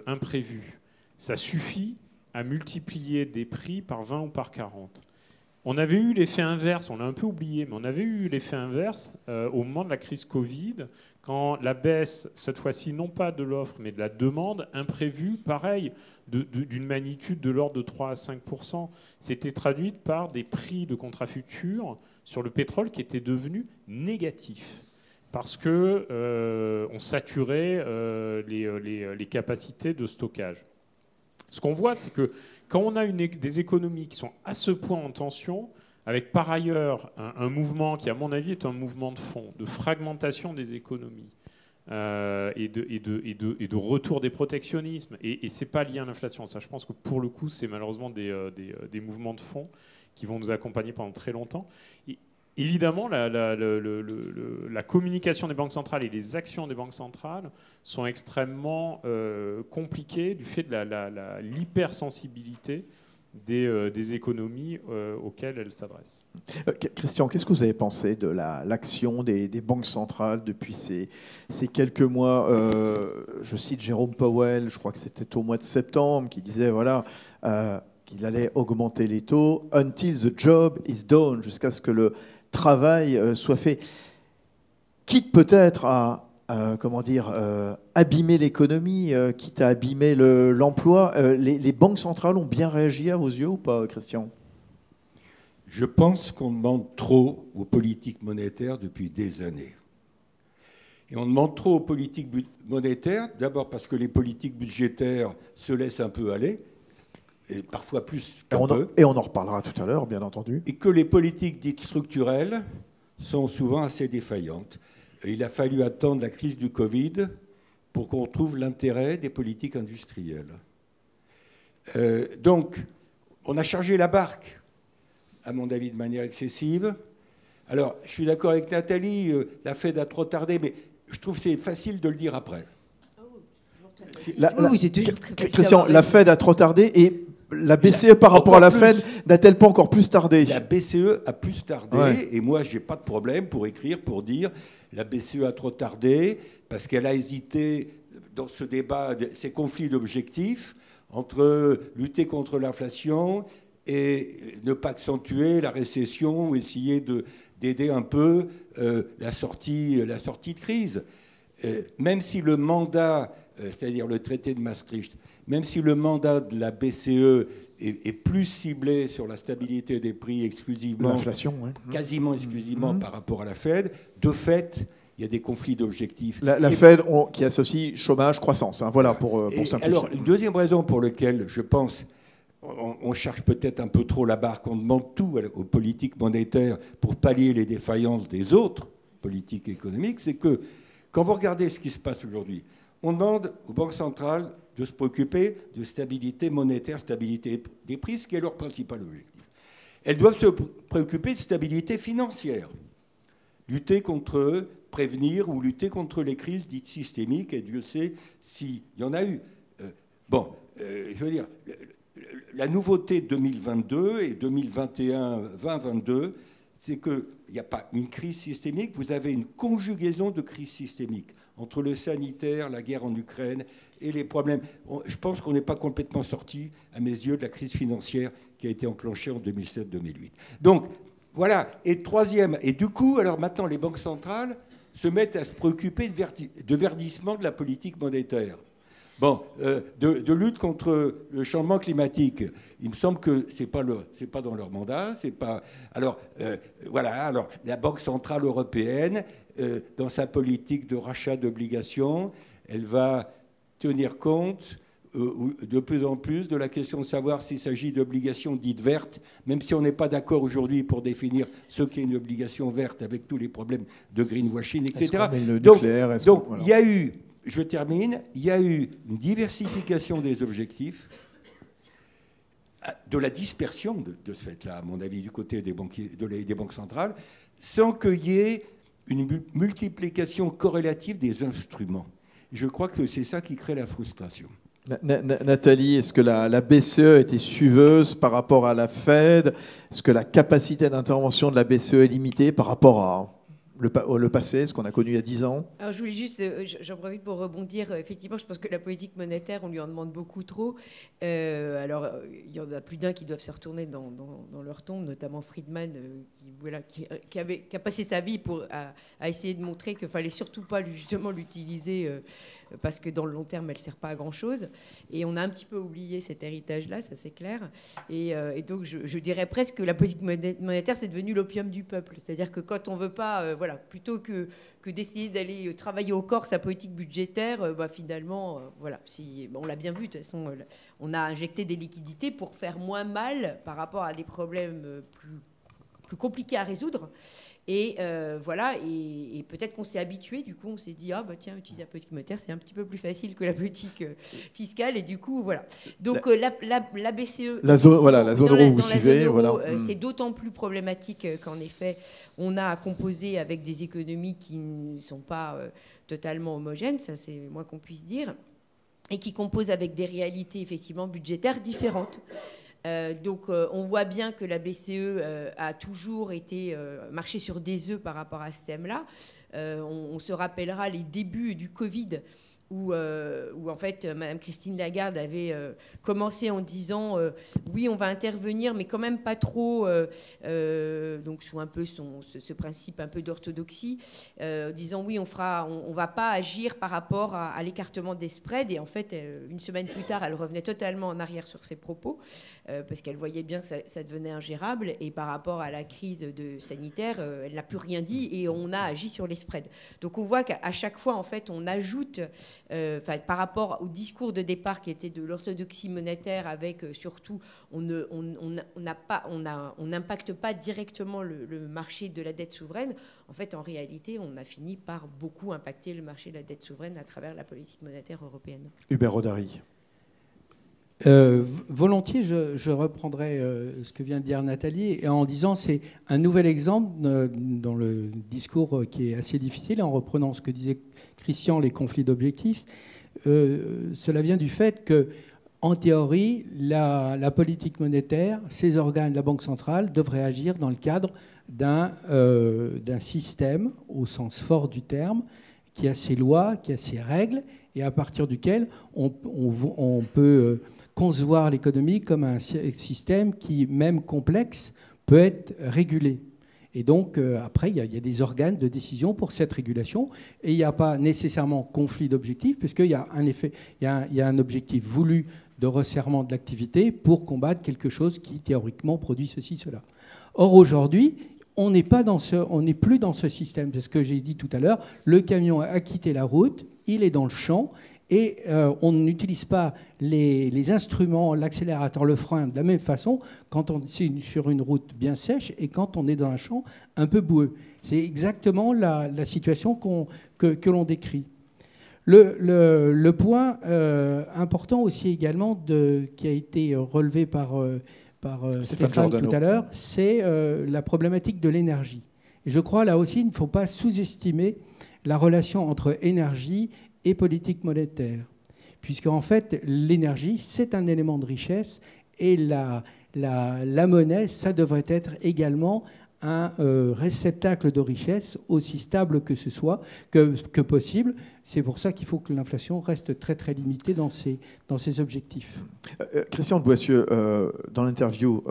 imprévus. Ça suffit à multiplier des prix par 20 ou par 40. On avait eu l'effet inverse, on l'a un peu oublié, mais on avait eu l'effet inverse au moment de la crise Covid, quand la baisse, cette fois-ci, non pas de l'offre, mais de la demande, imprévue, pareil, d'une magnitude de l'ordre de 3 à 5%, s'était traduite par des prix de contrats futurs sur le pétrole qui étaient devenus négatifs, parce qu'on saturait les capacités de stockage. Ce qu'on voit, c'est que quand on a des économies qui sont à ce point en tension, avec par ailleurs un mouvement qui, à mon avis, est un mouvement de fond, de fragmentation des économies et de retour des protectionnismes, et ce n'est pas lié à l'inflation. Ça, je pense que pour le coup, c'est malheureusement des mouvements de fond qui vont nous accompagner pendant très longtemps. Évidemment, la communication des banques centrales et les actions des banques centrales sont extrêmement compliquées du fait de l'hypersensibilité des économies auxquelles elles s'adressent. Christian, qu'est-ce que vous avez pensé de l'action des banques centrales depuis ces quelques mois? Je cite Jérôme Powell, je crois que c'était au mois de septembre, qui disait voilà, qu'il allait augmenter les taux « until the job is done », jusqu'à ce que le travail soit fait. Quitte peut-être à abîmer l'économie, quitte à abîmer l'emploi. Les banques centrales ont bien réagi à vos yeux ou pas, Christian? Je pense qu'on demande trop aux politiques monétaires depuis des années. Et on demande trop aux politiques monétaires, d'abord parce que les politiques budgétaires se laissent un peu aller, et parfois plus qu'un peu. Et on en reparlera tout à l'heure, bien entendu. Et que les politiques dites structurelles sont souvent assez défaillantes. Il a fallu attendre la crise du Covid pour qu'on trouve l'intérêt des politiques industrielles. Donc, on a chargé la barque, à mon avis, de manière excessive. Alors, je suis d'accord avec Nathalie, la Fed a trop tardé, mais je trouve que c'est facile de le dire après. Oui, c'est toujours très facile. Christian, la Fed a trop tardé et la BCE par rapport à la Fed n'a-t-elle pas encore plus tardé? La BCE a plus tardé, ouais. Et moi, je n'ai pas de problème pour écrire, pour dire la BCE a trop tardé parce qu'elle a hésité dans ce débat, ces conflits d'objectifs entre lutter contre l'inflation et ne pas accentuer la récession ou essayer d'aider un peu la sortie de crise. Même si le mandat, c'est-à-dire le traité de Maastricht, même si le mandat de la BCE est plus ciblé sur la stabilité des prix exclusivement, l'inflation, ouais. Quasiment exclusivement par rapport à la Fed, de fait, il y a des conflits d'objectifs. La Fed qui associe chômage, croissance, hein, voilà, pour simplifier. Alors, une deuxième raison pour laquelle je pense on cherche peut-être un peu trop la barque, on demande tout aux politiques monétaires pour pallier les défaillances des autres politiques économiques, c'est que quand vous regardez ce qui se passe aujourd'hui, on demande aux banques centrales de se préoccuper de stabilité monétaire, stabilité des prix, ce qui est leur principal objectif. Elles doivent se préoccuper de stabilité financière, lutter contre, prévenir ou lutter contre les crises dites systémiques, et Dieu sait s'il y en a eu. Je veux dire, la nouveauté 2022 et 2021-2022, c'est qu'il n'y a pas une crise systémique, vous avez une conjugaison de crises systémiques entre le sanitaire, la guerre en Ukraine et les problèmes. Je pense qu'on n'est pas complètement sorti, à mes yeux, de la crise financière qui a été enclenchée en 2007-2008. Donc, voilà. Et troisième, et du coup, alors maintenant, les banques centrales se mettent à se préoccuper de verdissement de la politique monétaire. Bon, de lutte contre le changement climatique. Il me semble que c'est pas dans leur mandat. C'est pas. Alors voilà. Alors la Banque centrale européenne, dans sa politique de rachat d'obligations, elle va tenir compte de plus en plus de la question de savoir s'il s'agit d'obligations dites vertes, même si on n'est pas d'accord aujourd'hui pour définir ce qu'est une obligation verte avec tous les problèmes de greenwashing, etc. Donc il y a eu. Je termine. Il y a eu une diversification des objectifs, de la dispersion de ce fait-là, à mon avis, du côté des banques centrales, sans qu'il y ait une multiplication corrélative des instruments. Je crois que c'est ça qui crée la frustration. Nathalie, est-ce que la BCE était suiveuse par rapport à la Fed? Est-ce que la capacité d'intervention de la BCE est limitée par rapport à le passé, ce qu'on a connu il y a 10 ans? Alors, je voulais juste, j'en profite pour rebondir. Effectivement, je pense que la politique monétaire, on lui en demande beaucoup trop. Alors, il y en a plus d'un qui doivent se retourner dans leur tombe, notamment Friedman, qui a passé sa vie à essayer de montrer qu'il ne fallait surtout pas justement l'utiliser parce que dans le long terme, elle ne sert pas à grand-chose. Et on a un petit peu oublié cet héritage-là, ça c'est clair. Et donc, je dirais presque que la politique monétaire, c'est devenu l'opium du peuple. C'est-à-dire que quand on ne veut pas, plutôt que d'essayer d'aller travailler au corps sa politique budgétaire, finalement, on l'a bien vu, de toute façon, on a injecté des liquidités pour faire moins mal par rapport à des problèmes plus compliqué à résoudre. Et voilà, et peut-être qu'on s'est habitué, du coup on s'est dit, ah bah tiens, utiliser la politique monétaire, c'est un petit peu plus facile que la politique fiscale, et du coup, voilà. Donc la BCE... La zone euro, vous suivez, voilà. C'est d'autant plus problématique qu'en effet, on a à composer avec des économies qui ne sont pas totalement homogènes, ça c'est moins qu'on puisse dire, et qui composent avec des réalités effectivement budgétaires différentes. Donc on voit bien que la BCE a toujours été marché sur des œufs par rapport à ce thème-là. On se rappellera les débuts du Covid où en fait Mme Christine Lagarde avait commencé en disant oui, on va intervenir, mais quand même pas trop, donc sous un peu ce principe un peu d'orthodoxie, disant oui, on va pas agir par rapport à l'écartement des spreads. Et en fait, une semaine plus tard, elle revenait totalement en arrière sur ses propos parce qu'elle voyait bien que ça devenait ingérable. Et par rapport à la crise sanitaire, elle n'a plus rien dit et on a agi sur les spreads. Donc on voit qu'à chaque fois, en fait, on ajoute par rapport au discours de départ qui était de l'orthodoxie monétaire, avec surtout on n'impacte pas directement le marché de la dette souveraine. En fait, en réalité, on a fini par beaucoup impacter le marché de la dette souveraine à travers la politique monétaire européenne. Hubert Rodari. Volontiers, je reprendrai ce que vient de dire Nathalie en disant c'est un nouvel exemple dans le discours qui est assez difficile, en reprenant ce que disait Christian, les conflits d'objectifs. Cela vient du fait que, en théorie, la politique monétaire, ses organes, la Banque centrale, devraient agir dans le cadre d'un système, au sens fort du terme, qui a ses lois, qui a ses règles, et à partir duquel on peut concevoir l'économie comme un système qui, même complexe, peut être régulé. Et donc, après, il y a des organes de décision pour cette régulation. Et il n'y a pas nécessairement conflit d'objectifs, puisqu'il y a un objectif voulu de resserrement de l'activité pour combattre quelque chose qui, théoriquement, produit ceci, cela. Or, aujourd'hui, on n'est plus dans ce système. C'est ce que j'ai dit tout à l'heure. Le camion a quitté la route, il est dans le champ, et on n'utilise pas les instruments, l'accélérateur, le frein de la même façon quand on est sur une route bien sèche et quand on est dans un champ un peu boueux. C'est exactement la situation que l'on décrit. Le point important aussi également qui a été relevé par Stéphane tout à l'heure, c'est la problématique de l'énergie. Et je crois là aussi il ne faut pas sous-estimer la relation entre énergie et politique monétaire, puisque en fait l'énergie c'est un élément de richesse et la monnaie ça devrait être également un réceptacle de richesse aussi stable que ce soit que possible. C'est pour ça qu'il faut que l'inflation reste très très limitée dans ses objectifs. Christian de Boissieu, dans l'interview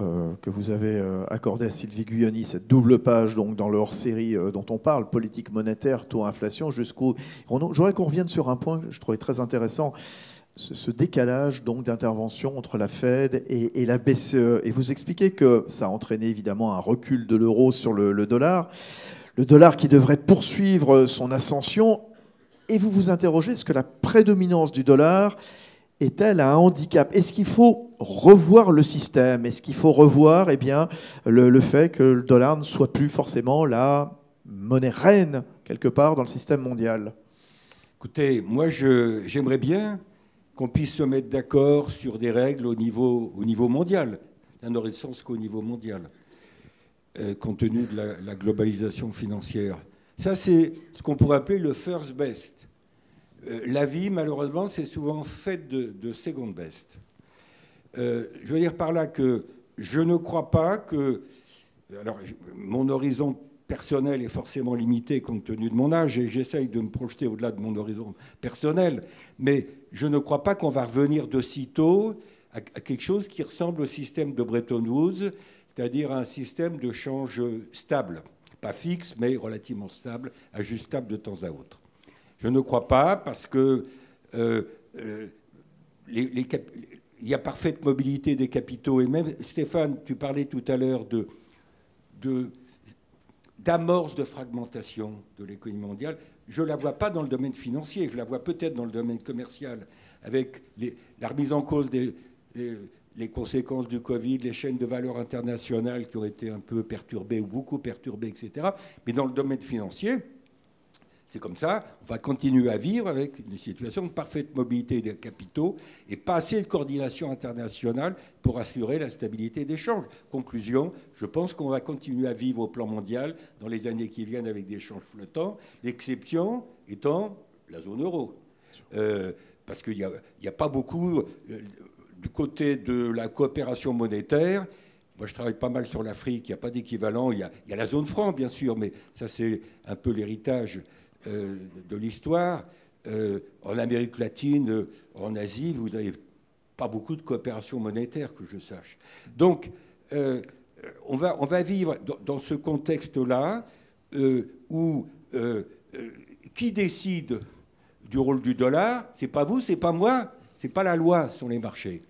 que vous avez accordée à Sylvie Guyoni, cette double page donc dans le hors-série dont on parle, politique monétaire, taux inflation, jusqu'au... J'aurais qu'on revienne sur un point que je trouvais très intéressant, ce décalage donc d'intervention entre la Fed et la BCE. Et vous expliquez que ça a entraîné évidemment un recul de l'euro sur le dollar qui devrait poursuivre son ascension. Et vous vous interrogez, est-ce que la prédominance du dollar est-elle un handicap? Est-ce qu'il faut revoir le système? Est-ce qu'il faut revoir le fait que le dollar ne soit plus forcément la monnaie reine quelque part dans le système mondial? Écoutez, moi j'aimerais bien qu'on puisse se mettre d'accord sur des règles au niveau mondial. Ça n'aurait de sens qu'au niveau mondial, compte tenu de la globalisation financière. Ça, c'est ce qu'on pourrait appeler le first best. La vie, malheureusement, c'est souvent faite de second best. Je veux dire par là que je ne crois pas que... Alors, mon horizon personnel est forcément limité compte tenu de mon âge et j'essaye de me projeter au-delà de mon horizon personnel, mais je ne crois pas qu'on va revenir de sitôt à quelque chose qui ressemble au système de Bretton Woods, c'est-à-dire un système de change stable, pas fixe, mais relativement stable, ajustable de temps à autre. Je ne crois pas parce que il y a parfaite mobilité des capitaux. Et même, Stéphane, tu parlais tout à l'heure d'amorce de fragmentation de l'économie mondiale. Je ne la vois pas dans le domaine financier, je la vois peut-être dans le domaine commercial, avec la remise en cause les conséquences du Covid, les chaînes de valeur internationales qui ont été un peu perturbées ou beaucoup perturbées, etc. Mais dans le domaine financier, c'est comme ça, on va continuer à vivre avec une situation de parfaite mobilité des capitaux et pas assez de coordination internationale pour assurer la stabilité des changes. Conclusion, je pense qu'on va continuer à vivre au plan mondial dans les années qui viennent avec des changes flottants, l'exception étant la zone euro. Parce qu'il n'y a pas beaucoup, du côté de la coopération monétaire. Moi, je travaille pas mal sur l'Afrique, il n'y a pas d'équivalent. Il y a la zone franc, bien sûr, mais ça, c'est un peu l'héritage de l'histoire. En Amérique latine, en Asie, vous n'avez pas beaucoup de coopération monétaire, que je sache. Donc, on va vivre dans ce contexte-là où qui décide du rôle du dollar? C'est pas vous, c'est pas moi, c'est pas la loi, ce sont les marchés.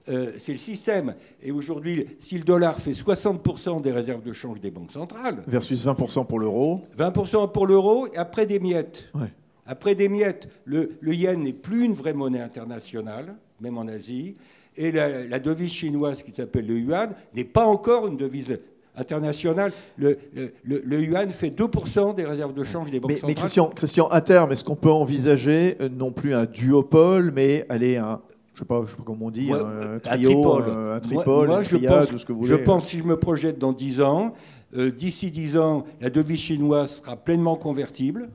C'est le système. Et aujourd'hui, si le dollar fait 60% des réserves de change des banques centrales... Versus 20% pour l'euro. 20% pour l'euro, et après des miettes. Ouais. Après des miettes, le yen n'est plus une vraie monnaie internationale, même en Asie. Et la devise chinoise qui s'appelle le yuan n'est pas encore une devise internationale. Le yuan fait 2% des réserves de change des banques centrales. Mais Christian, à terme, est-ce qu'on peut envisager non plus un duopole, mais aller à un... Je sais pas comment on dit, un trio, un tripole, une triade, ou ce que vous voulez. Je pense, si je me projette dans 10 ans, d'ici 10 ans, la devise chinoise sera pleinement convertible.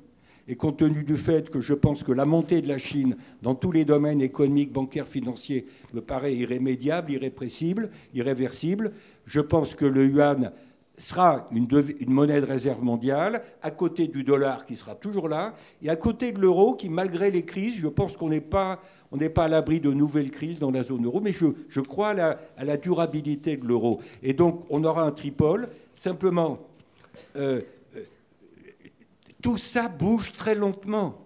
Et compte tenu du fait que je pense que la montée de la Chine dans tous les domaines économiques, bancaires, financiers me paraît irrémédiable, irrépressible, irréversible, je pense que le yuan sera une monnaie de réserve mondiale, à côté du dollar qui sera toujours là, et à côté de l'euro qui, malgré les crises, je pense qu'on n'est pas à l'abri de nouvelles crises dans la zone euro, mais je crois à la durabilité de l'euro. Et donc, on aura un tripole. Simplement, tout ça bouge très lentement.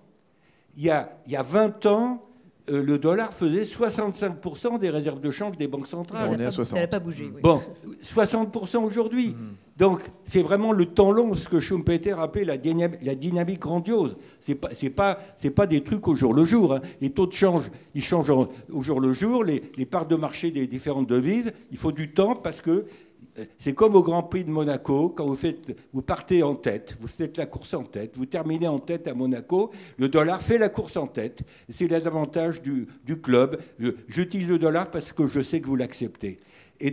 Il y a 20 ans, le dollar faisait 65% des réserves de change des banques centrales. On est à 60. Ça n'a pas bougé. Oui. Bon, 60% aujourd'hui. Donc, c'est vraiment le temps long, ce que Schumpeter appelait la dynamique grandiose. C'est pas des trucs au jour le jour. Hein. Les taux de change, ils changent au jour le jour. Les parts de marché des différentes devises, il faut du temps parce que c'est comme au Grand Prix de Monaco, quand vous partez en tête, vous faites la course en tête, vous terminez en tête à Monaco, le dollar fait la course en tête. C'est les avantages du club. J'utilise le dollar parce que je sais que vous l'acceptez. Et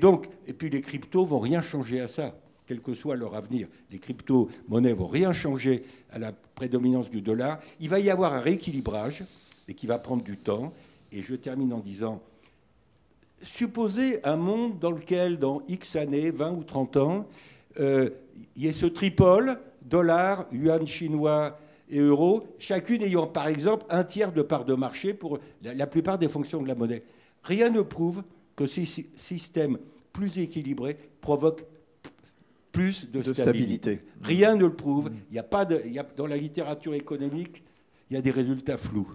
puis les cryptos vont rien changer à ça, quel que soit leur avenir. Les crypto-monnaies vont rien changer à la prédominance du dollar. Il va y avoir un rééquilibrage, et qui va prendre du temps. Et je termine en disant... Supposez un monde dans lequel, dans X années, 20 ou 30 ans, il y ait ce tripole, dollar, yuan chinois et euro, chacune ayant par exemple un tiers de part de marché pour la plupart des fonctions de la monnaie. Rien ne prouve que ces systèmes plus équilibrés provoquent plus de stabilité. Rien ne le prouve. Dans la littérature économique, il y a des résultats flous.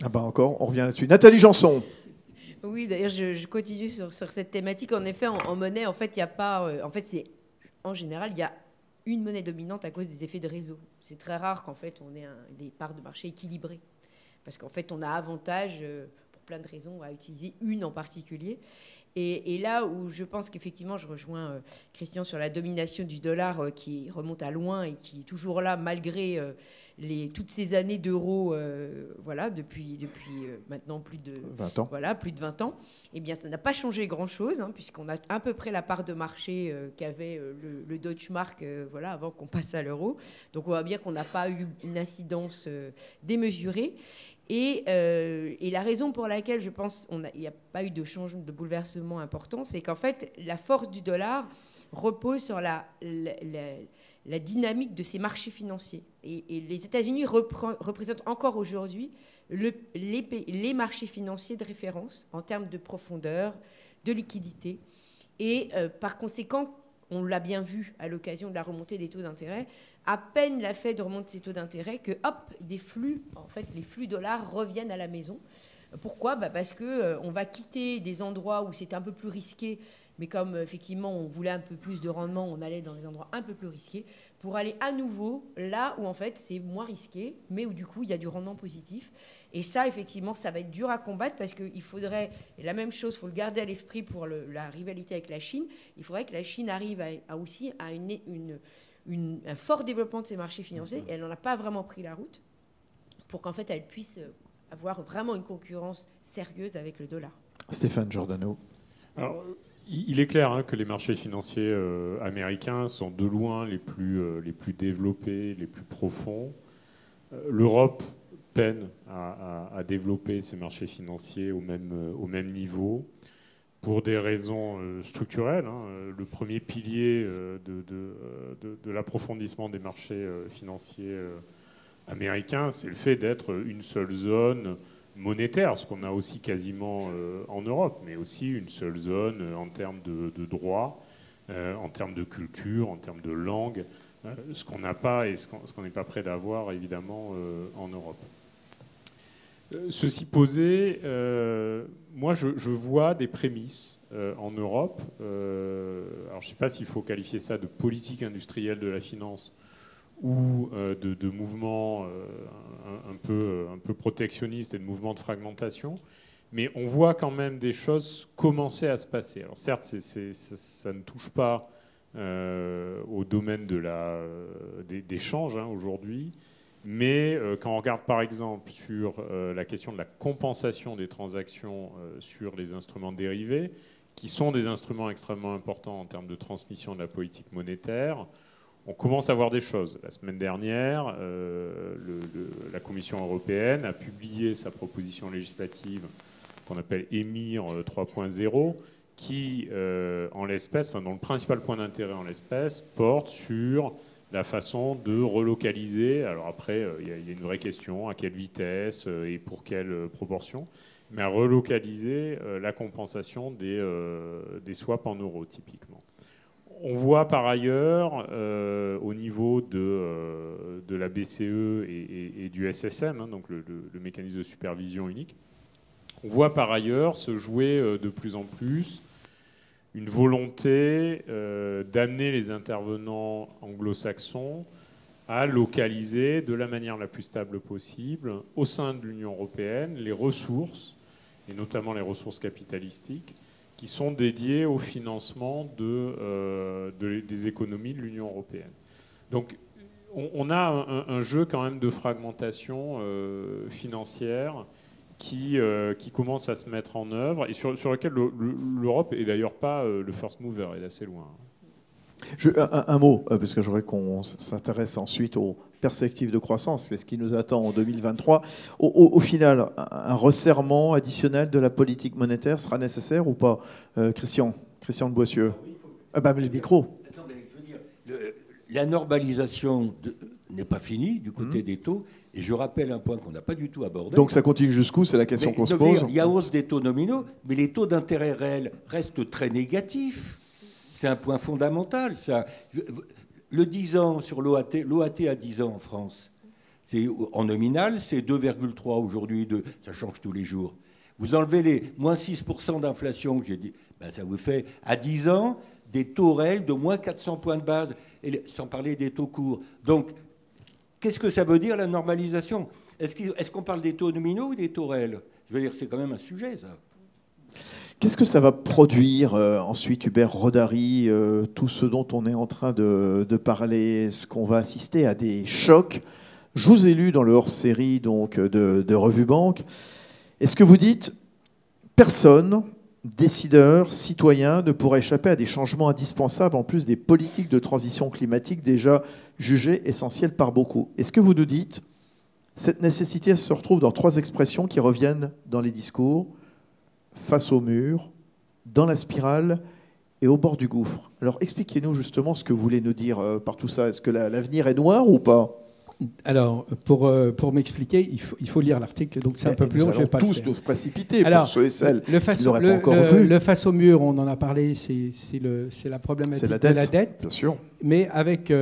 Ah ben encore, on revient là-dessus. Nathalie Janson. Oui, d'ailleurs, je continue sur cette thématique. En effet, en monnaie, en fait, il n'y a pas... en général, il y a une monnaie dominante à cause des effets de réseau. C'est très rare qu'en fait, on ait des parts de marché équilibrées. Parce qu'en fait, on a avantage, pour plein de raisons, à utiliser une en particulier. Et là où je pense qu'effectivement, je rejoins Christian sur la domination du dollar qui remonte à loin et qui est toujours là malgré toutes ces années d'euros, depuis maintenant plus de 20 ans. Voilà, plus de 20 ans. Eh bien, ça n'a pas changé grand-chose, hein, puisqu'on a à peu près la part de marché qu'avait le Deutsche Mark avant qu'on passe à l'euro. Donc, on voit bien qu'on n'a pas eu une incidence démesurée. Et la raison pour laquelle je pense qu'il n'y a pas eu de changement, de bouleversement important, c'est qu'en fait, la force du dollar repose sur la dynamique de ces marchés financiers. Et les États-Unis représentent encore aujourd'hui les marchés financiers de référence en termes de profondeur, de liquidité. Et par conséquent, on l'a bien vu à l'occasion de la remontée des taux d'intérêt, à peine la Fed remonte ses taux d'intérêt que, hop, les flux dollars reviennent à la maison. Pourquoi ? Parce qu'on va quitter des endroits où c'est un peu plus risqué, mais comme effectivement on voulait un peu plus de rendement, on allait dans des endroits un peu plus risqués, pour aller à nouveau là où en fait c'est moins risqué, mais où du coup il y a du rendement positif. Et ça, effectivement, ça va être dur à combattre parce qu'il faudrait, et la même chose, il faut le garder à l'esprit pour la rivalité avec la Chine, il faudrait que la Chine arrive aussi à un fort développement de ses marchés financiers, et elle n'en a pas vraiment pris la route, pour qu'en fait, elle puisse avoir vraiment une concurrence sérieuse avec le dollar. Stéphane Giordano. Alors, il est clair que les marchés financiers américains sont de loin les plus développés, les plus profonds. L'Europe peine à développer ces marchés financiers au même niveau pour des raisons structurelles. Le premier pilier de l'approfondissement des marchés financiers américains, c'est le fait d'être une seule zone monétaire, ce qu'on a aussi quasiment en Europe, mais aussi une seule zone en termes de droit, en termes de culture, en termes de langue, ce qu'on n'a pas et ce qu'on n'est pas prêt d'avoir évidemment en Europe. Ceci posé, moi je vois des prémices en Europe. Alors je ne sais pas s'il faut qualifier ça de politique industrielle de la finance ou de mouvements un peu protectionnistes et de mouvements de fragmentation, mais on voit quand même des choses commencer à se passer. Alors certes, ça ne touche pas au domaine des changes aujourd'hui, mais quand on regarde par exemple sur la question de la compensation des transactions sur les instruments dérivés, qui sont des instruments extrêmement importants en termes de transmission de la politique monétaire, on commence à voir des choses. La semaine dernière, la Commission européenne a publié sa proposition législative qu'on appelle EMIR 3.0, qui, en l'espèce, dont le principal point d'intérêt en l'espèce, porte sur la façon de relocaliser. Alors après, il y a une vraie question, à quelle vitesse et pour quelle proportion, mais à relocaliser la compensation des swaps en euros, typiquement. On voit par ailleurs, au niveau de la BCE et du SSM, donc le mécanisme de supervision unique, on voit par ailleurs se jouer de plus en plus une volonté d'amener les intervenants anglo-saxons à localiser de la manière la plus stable possible au sein de l'Union européenne les ressources, et notamment les ressources capitalistiques, qui sont dédiées au financement des économies de l'Union européenne. Donc on a un jeu quand même de fragmentation financière qui commence à se mettre en œuvre et sur lequel l'Europe est d'ailleurs pas le first mover, elle est assez loin. Un mot, parce que j'aurais qu'on s'intéresse ensuite aux perspectives de croissance, c'est ce qui nous attend en 2023. Au final, un resserrement additionnel de la politique monétaire sera nécessaire ou pas, Christian de Boissieu? Mais le micro. Non, mais je veux dire, la normalisation n'est pas finie du côté des taux. Et je rappelle un point qu'on n'a pas du tout abordé. Donc ça continue jusqu'où? C'est la question qu'on se pose. Il y a hausse des taux nominaux, mais les taux d'intérêt réels restent très négatifs. C'est un point fondamental. Ça. Le 10 ans sur l'OAT à 10 ans en France, en nominal, c'est 2,3 aujourd'hui. Ça change tous les jours. Vous enlevez les moins 6% d'inflation que j'ai dit, ça vous fait à 10 ans des taux réels de moins 400 points de base, sans parler des taux courts. Donc, qu'est-ce que ça veut dire, la normalisation? Est-ce qu'on parle des taux nominaux ou des taux réels? Je veux dire, c'est quand même un sujet, ça. Qu'est-ce que ça va produire ensuite, Hubert Rodari, tout ce dont on est en train de parler? Est-ce qu'on va assister à des chocs? Je vous ai lu dans le hors-série donc, de Revue Banque. Est-ce que vous dites personne, décideur, citoyen, ne pourra échapper à des changements indispensables en plus des politiques de transition climatique déjà jugées essentielles par beaucoup? Est-ce que vous nous dites cette nécessité se retrouve dans 3 expressions qui reviennent dans les discours: face au mur, dans la spirale et au bord du gouffre? Alors expliquez-nous justement ce que vous voulez nous dire par tout ça. Est-ce que l'avenir est noir ou pas? Alors, pour m'expliquer, il faut lire l'article, donc c'est un peu plus long, je ne vais pas le faire. Tous nous précipiter pour ceux et celles qui ne l'auraient pas encore vu. Le face au mur, on en a parlé, c'est la problématique de la dette, bien sûr. Mais avec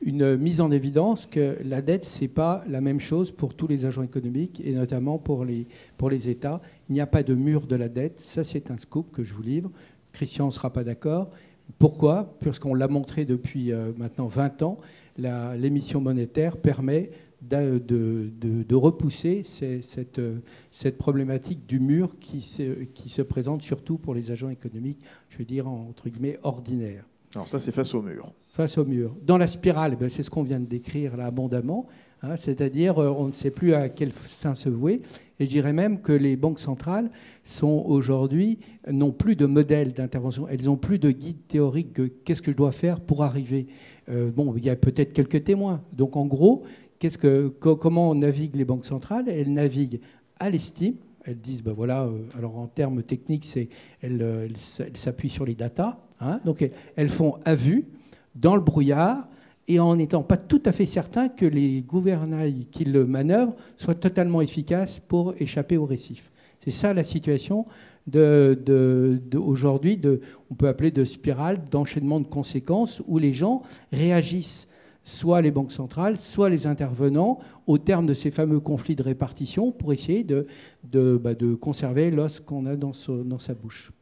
une mise en évidence que la dette, ce n'est pas la même chose pour tous les agents économiques, et notamment pour les États. Il n'y a pas de mur de la dette. Ça, c'est un scoop que je vous livre. Christian ne sera pas d'accord. Pourquoi? Parce qu'on l'a montré depuis maintenant 20 ans. L'émission monétaire permet de repousser cette problématique du mur qui se présente surtout pour les agents économiques, je vais dire entre guillemets ordinaires. Alors ça, c'est face au mur. Face au mur. Dans la spirale, c'est ce qu'on vient de décrire là abondamment, hein, c'est-à-dire on ne sait plus à quel sein se vouer. Et je dirais même que les banques centrales sont aujourd'hui, n'ont plus de modèle d'intervention, elles n'ont plus de guide théorique que qu'est-ce que je dois faire pour arriver. Il y a peut-être quelques témoins. Donc en gros, comment naviguent les banques centrales? Elles naviguent à l'estime. Elles disent, alors en termes techniques, elles s'appuient sur les datas. Hein, donc elles font à vue, dans le brouillard, et en n'étant pas tout à fait certain que les gouvernails qui le manœuvrent soient totalement efficaces pour échapper au récif. C'est ça la situation aujourd'hui, on peut appeler de spirale, d'enchaînement de conséquences, où les gens réagissent, soit les banques centrales, soit les intervenants, au terme de ces fameux conflits de répartition, pour essayer de conserver l'os qu'on a dans sa bouche.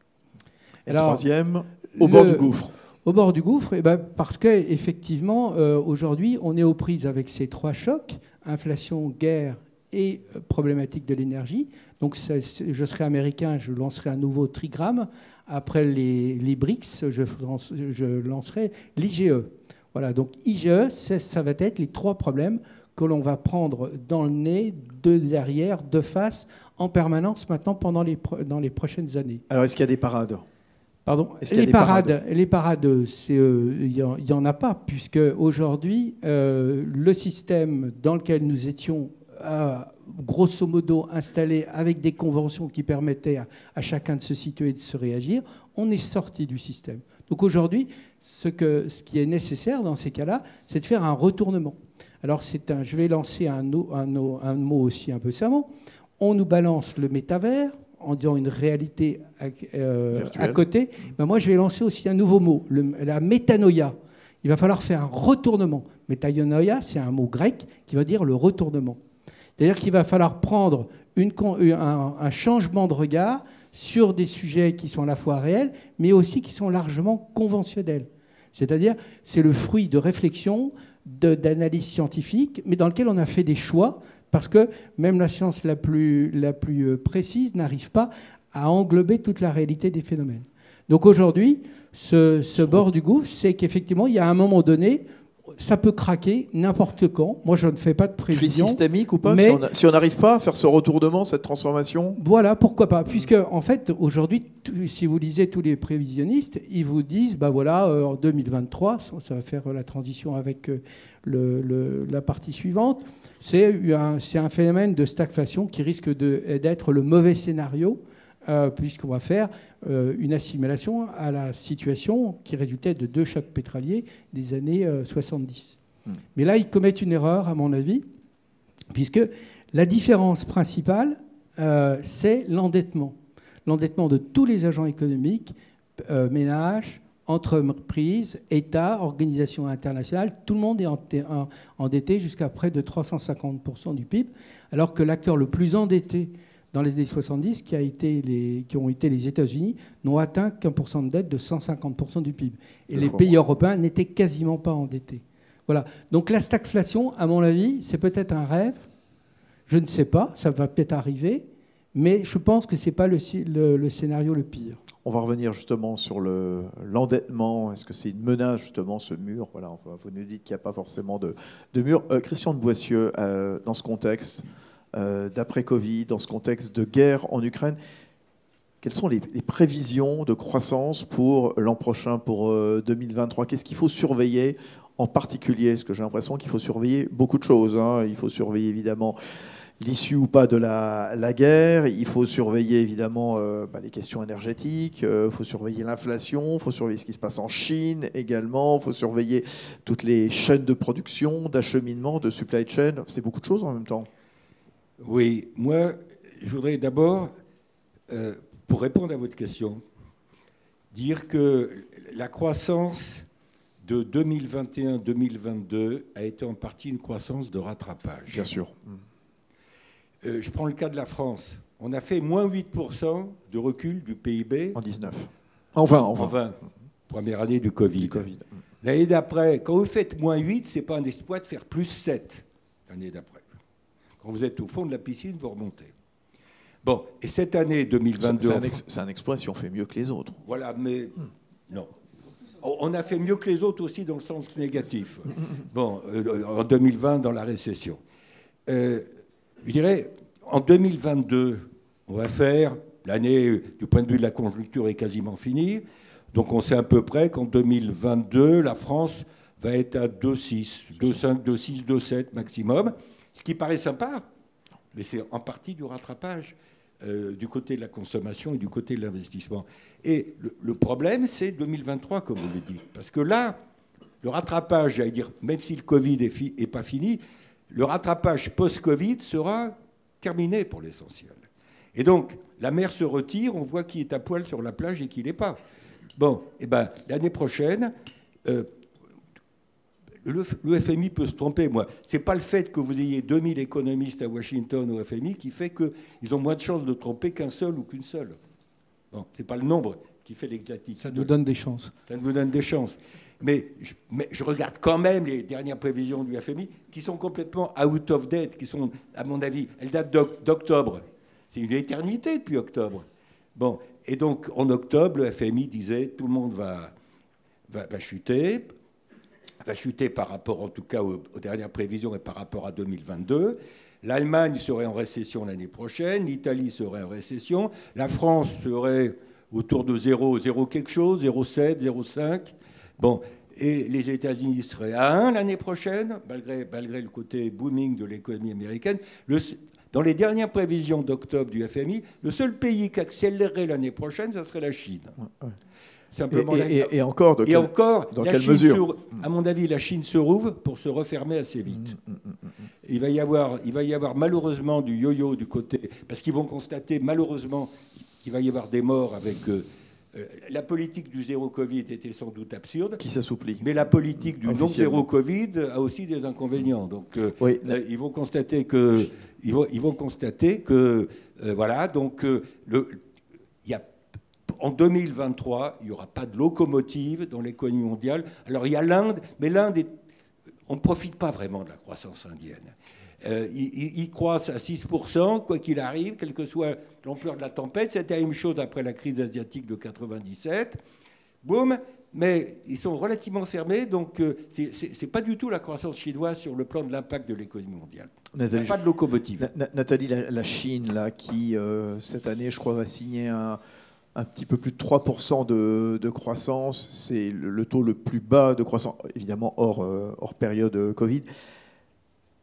Et alors, troisième, au bord du gouffre. Au bord du gouffre, parce qu'effectivement, aujourd'hui, on est aux prises avec ces trois chocs, inflation, guerre et problématique de l'énergie. Donc, je serai américain, je lancerai un nouveau trigramme. Après les BRICS, je lancerai l'IGE. Voilà, donc IGE, ça va être les trois problèmes que l'on va prendre dans le nez, de derrière, de face, en permanence maintenant dans les prochaines années. Alors, est-ce qu'il y a des parades ? Pardon. Les parades, il n'y en a pas, puisque aujourd'hui, le système dans lequel nous étions grosso modo installé avec des conventions qui permettaient à chacun de se situer et de se réagir, on est sorti du système. Donc aujourd'hui, ce qui est nécessaire dans ces cas-là, c'est de faire un retournement. Alors je vais lancer un mot aussi un peu savant. On nous balance le métavers en disant une réalité à côté. Moi, je vais lancer aussi un nouveau mot, la métanoïa. Il va falloir faire un retournement. Métanoïa, c'est un mot grec qui va dire le retournement. C'est-à-dire qu'il va falloir prendre un changement de regard sur des sujets qui sont à la fois réels, mais aussi qui sont largement conventionnels. C'est-à-dire, c'est le fruit de réflexions, d'analyses scientifiques, mais dans lequel on a fait des choix, parce que même la science la plus précise n'arrive pas à englober toute la réalité des phénomènes. Donc aujourd'hui, ce bord du gouffre, c'est qu'effectivement, il y a un moment donné, ça peut craquer n'importe quand. Moi, je ne fais pas de prévision. Crise systémique ou pas, mais si on n'arrive pas à faire ce retournement, cette transformation? Voilà, pourquoi pas. Puisque, en fait, aujourd'hui, si vous lisez tous les prévisionnistes, ils vous disent, en 2023, ça va faire la transition avec la partie suivante, c'est un phénomène de stagflation qui risque d'être le mauvais scénario, puisqu'on va faire une assimilation à la situation qui résultait de 2 chocs pétroliers des années 70. Mais là, ils commettent une erreur, à mon avis, puisque la différence principale, c'est l'endettement. L'endettement de tous les agents économiques, ménages, entreprises, États, organisations internationales, tout le monde est endetté jusqu'à près de 350% du PIB, alors que l'acteur le plus endetté dans les années 70, qui ont été les États-Unis, n'ont atteint qu'un pourcent de dette de 150% du PIB. Et les pays européens n'étaient quasiment pas endettés. Voilà. Donc la stagflation, à mon avis, c'est peut-être un rêve. Je ne sais pas, ça va peut-être arriver, mais je pense que ce n'est pas le scénario le pire. On va revenir justement sur l'endettement. Est-ce que c'est une menace, justement, ce mur? Voilà, vous nous dites qu'il n'y a pas forcément de mur. Christian de Boissieu, dans ce contexte d'après-Covid, dans ce contexte de guerre en Ukraine, quelles sont les prévisions de croissance pour l'an prochain, pour 2023? Qu'est-ce qu'il faut surveiller en particulier? Parce que j'ai l'impression qu'il faut surveiller beaucoup de choses. Il faut surveiller évidemment l'issue ou pas de la guerre, il faut surveiller évidemment les questions énergétiques, il faut surveiller l'inflation, il faut surveiller ce qui se passe en Chine également, il faut surveiller toutes les chaînes de production, d'acheminement, de supply chain. C'est beaucoup de choses en même temps. Oui, moi, je voudrais d'abord, pour répondre à votre question, dire que la croissance de 2021-2022 a été en partie une croissance de rattrapage. Bien sûr. Je prends le cas de la France. On a fait moins 8% de recul du PIB. En 19. En 20. Première année du Covid. L'année d'après, quand vous faites moins 8, ce n'est pas un exploit de faire plus 7. l'année d'après. Quand vous êtes au fond de la piscine, vous remontez. Bon, et cette année 2022... C'est un exploit si on fait mieux que les autres. Voilà, mais non. On a fait mieux que les autres aussi dans le sens négatif. Bon, en 2020, dans la récession. Je dirais, en 2022, on va faire... L'année, du point de vue de la conjoncture, est quasiment finie. Donc on sait à peu près qu'en 2022, la France va être à 2,6, 2,5, 2,6, 2,7 maximum. Ce qui paraît sympa, mais c'est en partie du rattrapage du côté de la consommation et du côté de l'investissement. Et le problème, c'est 2023, comme vous le dites. Parce que là, le rattrapage, j'allais dire, même si le Covid n'est pas fini, le rattrapage post-Covid sera terminé pour l'essentiel. Et donc, la mer se retire, on voit qui est à poil sur la plage et qui ne l'est pas. Bon, et ben, l'année prochaine, le FMI peut se tromper, moi. Ce n'est pas le fait que vous ayez 2000 économistes à Washington au FMI qui fait qu'ils ont moins de chances de tromper qu'un seul ou qu'une seule. Bon, ce n'est pas le nombre qui fait l'exactitude. Ça nous donne des chances. Ça nous donne des chances. Mais je regarde quand même les dernières prévisions du FMI qui sont complètement out of date, qui sont, à mon avis, elles datent d'octobre. C'est une éternité depuis octobre. Bon, et donc, en octobre, le FMI disait tout le monde va chuter. Va chuter par rapport, en tout cas, aux dernières prévisions et par rapport à 2022. L'Allemagne serait en récession l'année prochaine. L'Italie serait en récession. La France serait autour de 0 quelque chose, 0,7, 0,5. Bon, et les États-Unis seraient à 1 l'année prochaine, malgré le côté booming de l'économie américaine. Dans les dernières prévisions d'octobre du FMI, le seul pays qui accélérerait l'année prochaine, ça serait la Chine. Ouais. Simplement et encore, dans quelle mesure À mon avis, la Chine se rouvre pour se refermer assez vite. Il va y avoir malheureusement du yo-yo du côté... Parce qu'ils vont constater malheureusement qu'il va y avoir des morts avec... la politique du zéro Covid était sans doute absurde. Qui s'assouplit. Mais la politique du non-zéro Covid a aussi des inconvénients. Donc, ils vont constater que... voilà, donc... En 2023, il n'y aura pas de locomotive dans l'économie mondiale. Alors, il y a l'Inde, mais l'Inde, on ne profite pas vraiment de la croissance indienne. Ils croissent à 6%, quoi qu'il arrive, quelle que soit l'ampleur de la tempête. C'était la même chose après la crise asiatique de 97. Boum, mais ils sont relativement fermés, donc ce n'est pas du tout la croissance chinoise sur le plan de l'impact de l'économie mondiale. Nathalie, il n'y a pas de locomotive. Nathalie, la Chine, là, qui, cette année, je crois, va signer un petit peu plus de 3% de croissance. C'est le taux le plus bas de croissance, évidemment hors période Covid.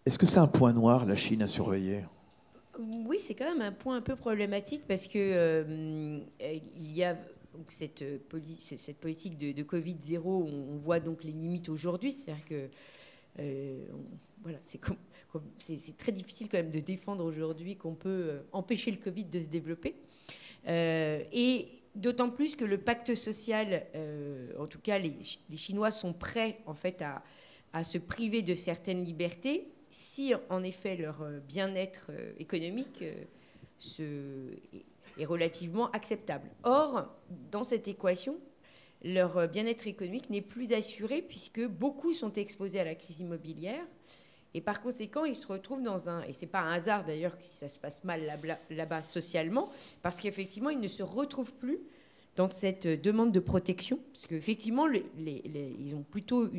Est-ce que c'est un point noir, la Chine, à surveiller ? Oui, c'est quand même un point un peu problématique parce que il y a donc cette politique de Covid 0. On voit donc les limites aujourd'hui. C'est-à-dire que voilà, c'est très difficile quand même de défendre aujourd'hui qu'on peut empêcher le Covid de se développer. Et d'autant plus que le pacte social, en tout cas les Chinois sont prêts en fait à se priver de certaines libertés si en effet leur bien-être économique est relativement acceptable. Or, dans cette équation, leur bien-être économique n'est plus assuré puisque beaucoup sont exposés à la crise immobilière. Et par conséquent, ils se retrouvent dans un... Et ce n'est pas un hasard d'ailleurs que ça se passe mal là-bas socialement, parce qu'effectivement, ils ne se retrouvent plus dans cette demande de protection. Parce qu'effectivement, ils ont plutôt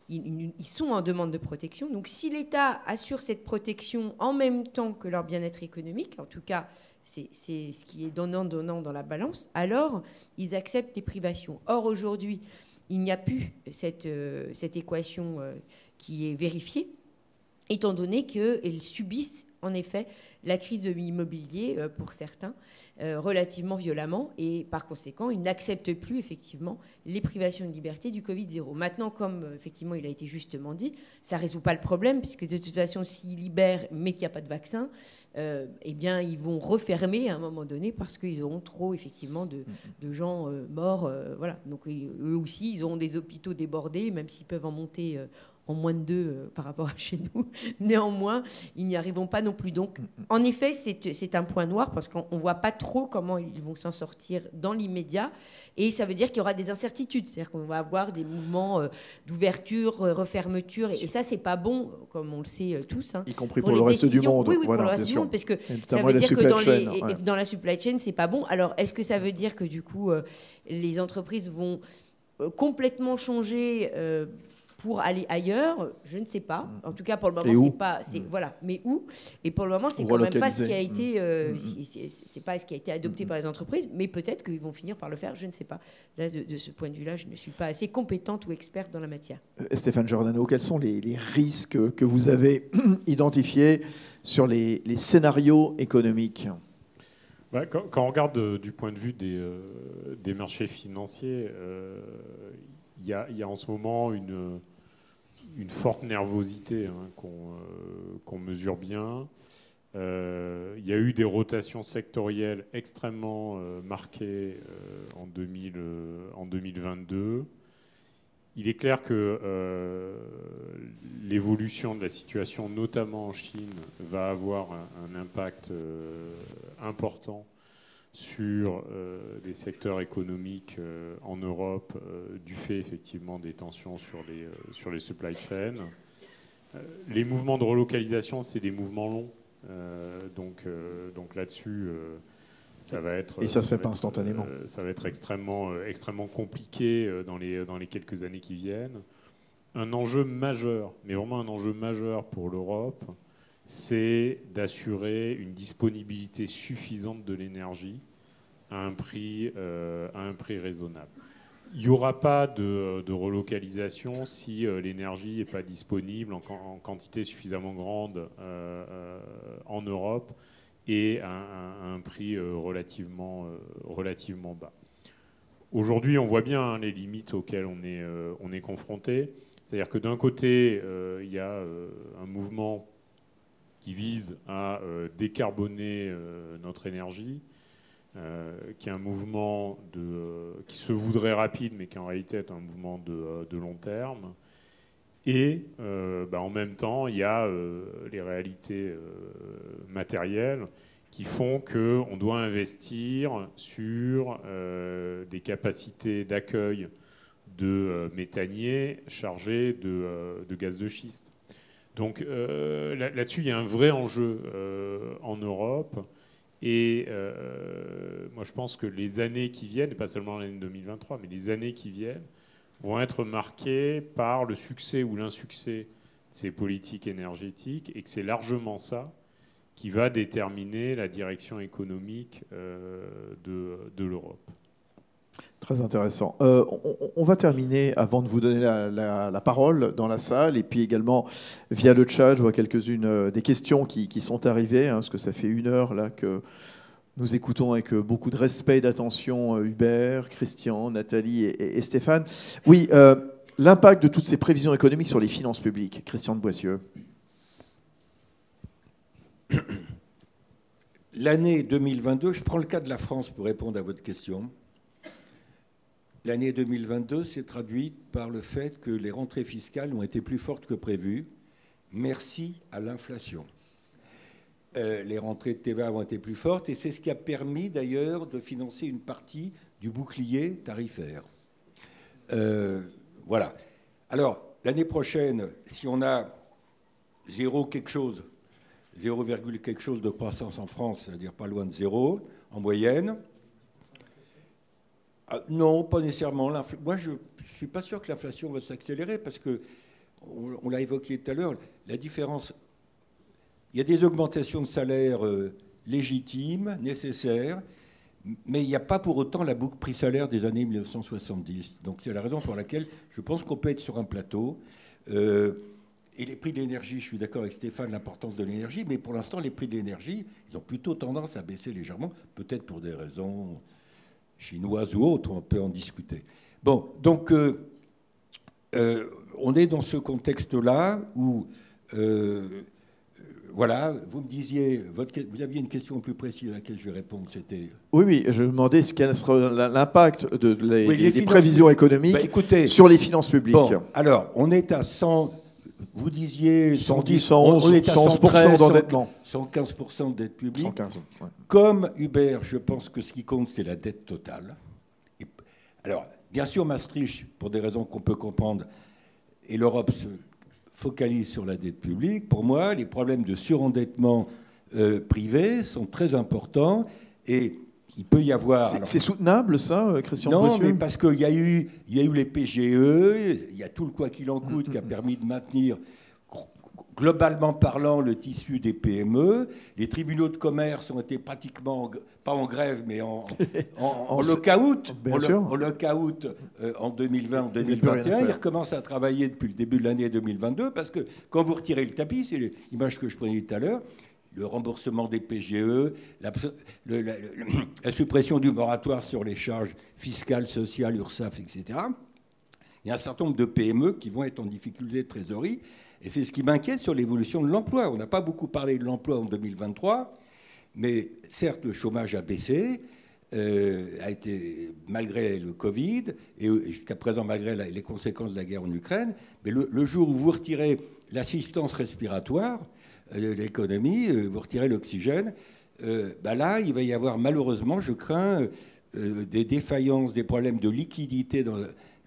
ils sont en demande de protection. Donc si l'État assure cette protection en même temps que leur bien-être économique, en tout cas, c'est ce qui est donnant-donnant dans la balance, alors ils acceptent les privations. Or, aujourd'hui, il n'y a plus cette équation qui est vérifiée, étant donné qu'ils subissent en effet la crise de l'immobilier pour certains relativement violemment et par conséquent ils n'acceptent plus effectivement les privations de liberté du Covid-0. Maintenant, comme effectivement il a été justement dit, ça ne résout pas le problème puisque de toute façon s'ils libèrent mais qu'il n'y a pas de vaccin, eh bien, ils vont refermer à un moment donné parce qu'ils auront trop, effectivement, de gens morts. Voilà. Donc, eux aussi, ils auront des hôpitaux débordés, même s'ils peuvent en monter en moins de 2 par rapport à chez nous. Néanmoins, ils n'y arriveront pas non plus. Donc, en effet, c'est un point noir parce qu'on ne voit pas trop comment ils vont s'en sortir dans l'immédiat. Et ça veut dire qu'il y aura des incertitudes. C'est-à-dire qu'on va avoir des mouvements d'ouverture, refermeture. Et ça, ce n'est pas bon, comme on le sait tous. Hein, y compris pour le reste du monde. Oui, voilà, pour le reste du monde. Parce que ça veut dire que dans la supply chain, ce n'est pas bon. Alors, est-ce que ça veut dire que, du coup, les entreprises vont complètement changer pour aller ailleurs? Je ne sais pas. En tout cas, pour le moment, c'est pas. Voilà. Mais où? Et pour le moment, c'est quand même pas ce qui a été. C'est pas ce qui a été adopté par les entreprises, mais peut-être qu'ils vont finir par le faire. Je ne sais pas. Là, de ce point de vue-là, je ne suis pas assez compétente ou experte dans la matière. Stéphane Giordano, quels sont les risques que vous avez identifiés sur les scénarios économiques? Quand on regarde du point de vue des marchés financiers, il y a en ce moment une forte nervosité qu'on mesure bien. Il y a eu des rotations sectorielles extrêmement marquées en 2022. Il est clair que l'évolution de la situation, notamment en Chine, va avoir un impact important sur des secteurs économiques en Europe, du fait effectivement des tensions sur les supply chains. Les mouvements de relocalisation, c'est des mouvements longs. Donc là-dessus, ça va être... Et ça ne se fait pas instantanément. Ça va être extrêmement compliqué dans les quelques années qui viennent. Un enjeu majeur, mais vraiment un enjeu majeur pour l'Europe, c'est d'assurer une disponibilité suffisante de l'énergie à un prix raisonnable. Il n'y aura pas de relocalisation si l'énergie n'est pas disponible en quantité suffisamment grande en Europe et à un prix relativement bas. Aujourd'hui, on voit bien les limites auxquelles on est confronté. C'est-à-dire que d'un côté, il y a un mouvement qui vise à décarboner notre énergie, qui est un mouvement qui se voudrait rapide, mais qui en réalité est un mouvement de long terme. Et en même temps, il y a les réalités matérielles qui font qu'on doit investir sur des capacités d'accueil de méthaniers chargés de gaz de schiste. Donc là-dessus, il y a un vrai enjeu en Europe. Et moi, je pense que les années qui viennent, et pas seulement l'année 2023, mais les années qui viennent, vont être marquées par le succès ou l'insuccès de ces politiques énergétiques, et que c'est largement ça qui va déterminer la direction économique de l'Europe. Très intéressant. On va terminer, avant de vous donner la parole dans la salle, et puis également via le chat, je vois quelques-unes des questions qui sont arrivées, parce que ça fait 1 heure là, que nous écoutons avec beaucoup de respect et d'attention Hubert, Christian, Nathalie et Stéphane. Oui, l'impact de toutes ces prévisions économiques sur les finances publiques. Christian de Boissieu. L'année 2022, je prends le cas de la France pour répondre à votre question. L'année 2022 s'est traduite par le fait que les rentrées fiscales ont été plus fortes que prévues, merci à l'inflation. Les rentrées de TVA ont été plus fortes et c'est ce qui a permis d'ailleurs de financer une partie du bouclier tarifaire. Voilà. Alors, l'année prochaine, si on a 0 quelque chose de croissance en France, c'est-à-dire pas loin de 0 en moyenne, non, pas nécessairement. Moi, je ne suis pas sûr que l'inflation va s'accélérer parce que, on l'a évoqué tout à l'heure, la différence, il y a des augmentations de salaire légitimes, nécessaires, mais il n'y a pas pour autant la boucle prix-salaire des années 1970. Donc c'est la raison pour laquelle je pense qu'on peut être sur un plateau. Et les prix de l'énergie, je suis d'accord avec Stéphane, l'importance de l'énergie, mais pour l'instant, les prix de l'énergie, ils ont plutôt tendance à baisser légèrement, peut-être pour des raisons chinoises ou autres, on peut en discuter. Bon, donc, on est dans ce contexte-là où, voilà, vous me disiez, vous aviez une question plus précise à laquelle je vais répondre, c'était... Oui, je me demandais quel sera l'impact des finances, prévisions économiques écoutez, sur les finances publiques. Bon, alors, on est à 100, vous disiez... 110, 111, 111% d'endettement. 115% de dette publique. 115, ouais. Comme Hubert, je pense que ce qui compte, c'est la dette totale. Alors, bien sûr, Maastricht, pour des raisons qu'on peut comprendre, et l'Europe se focalise sur la dette publique. Pour moi, les problèmes de surendettement privé sont très importants et il peut y avoir... C'est soutenable, ça, Christian Non, mais parce qu'il y a eu les PGE, il y a tout le quoi qu'il en coûte qui a permis de maintenir, globalement parlant, le tissu des PME. Les tribunaux de commerce ont été pratiquement, pas en grève, mais en lock-out. En lock-out en 2020, en 2021. Ils recommencent à travailler depuis le début de l'année 2022 parce que quand vous retirez le tapis, c'est l'image que je prenais tout à l'heure, le remboursement des PGE, la suppression du moratoire sur les charges fiscales, sociales, URSSAF, etc. Il y a un certain nombre de PME qui vont être en difficulté de trésorerie. Et c'est ce qui m'inquiète sur l'évolution de l'emploi. On n'a pas beaucoup parlé de l'emploi en 2023, mais certes, le chômage a baissé, a été malgré le Covid, et jusqu'à présent malgré les conséquences de la guerre en Ukraine. Mais le jour où vous retirez l'assistance respiratoire de l'économie, vous retirez l'oxygène, là, il va y avoir malheureusement, je crains, des défaillances, des problèmes de liquidité dans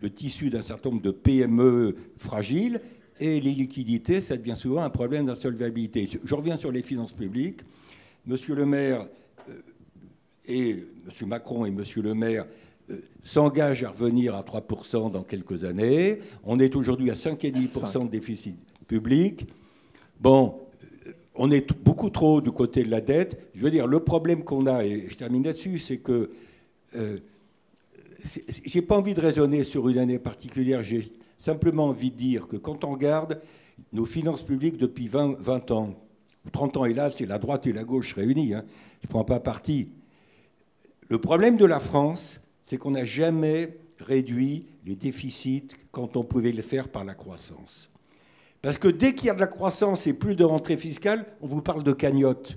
le tissu d'un certain nombre de PME fragiles. Et les liquidités, ça devient souvent un problème d'insolvabilité. Je reviens sur les finances publiques. Monsieur le maire et Monsieur Macron et Monsieur le maire s'engagent à revenir à 3% dans quelques années. On est aujourd'hui à 5,5% de déficit public. Bon, on est beaucoup trop du côté de la dette. Je veux dire, le problème qu'on a, et je termine là-dessus, c'est que j'ai pas envie de raisonner sur une année particulière. J'ai simplement envie de dire que quand on regarde nos finances publiques depuis 20 ans, 30 ans, et là, c'est la droite et la gauche réunies, hein, je ne prends pas parti. Le problème de la France, c'est qu'on n'a jamais réduit les déficits quand on pouvait le faire par la croissance. Parce que dès qu'il y a de la croissance et plus de rentrée fiscale, on vous parle de cagnotte,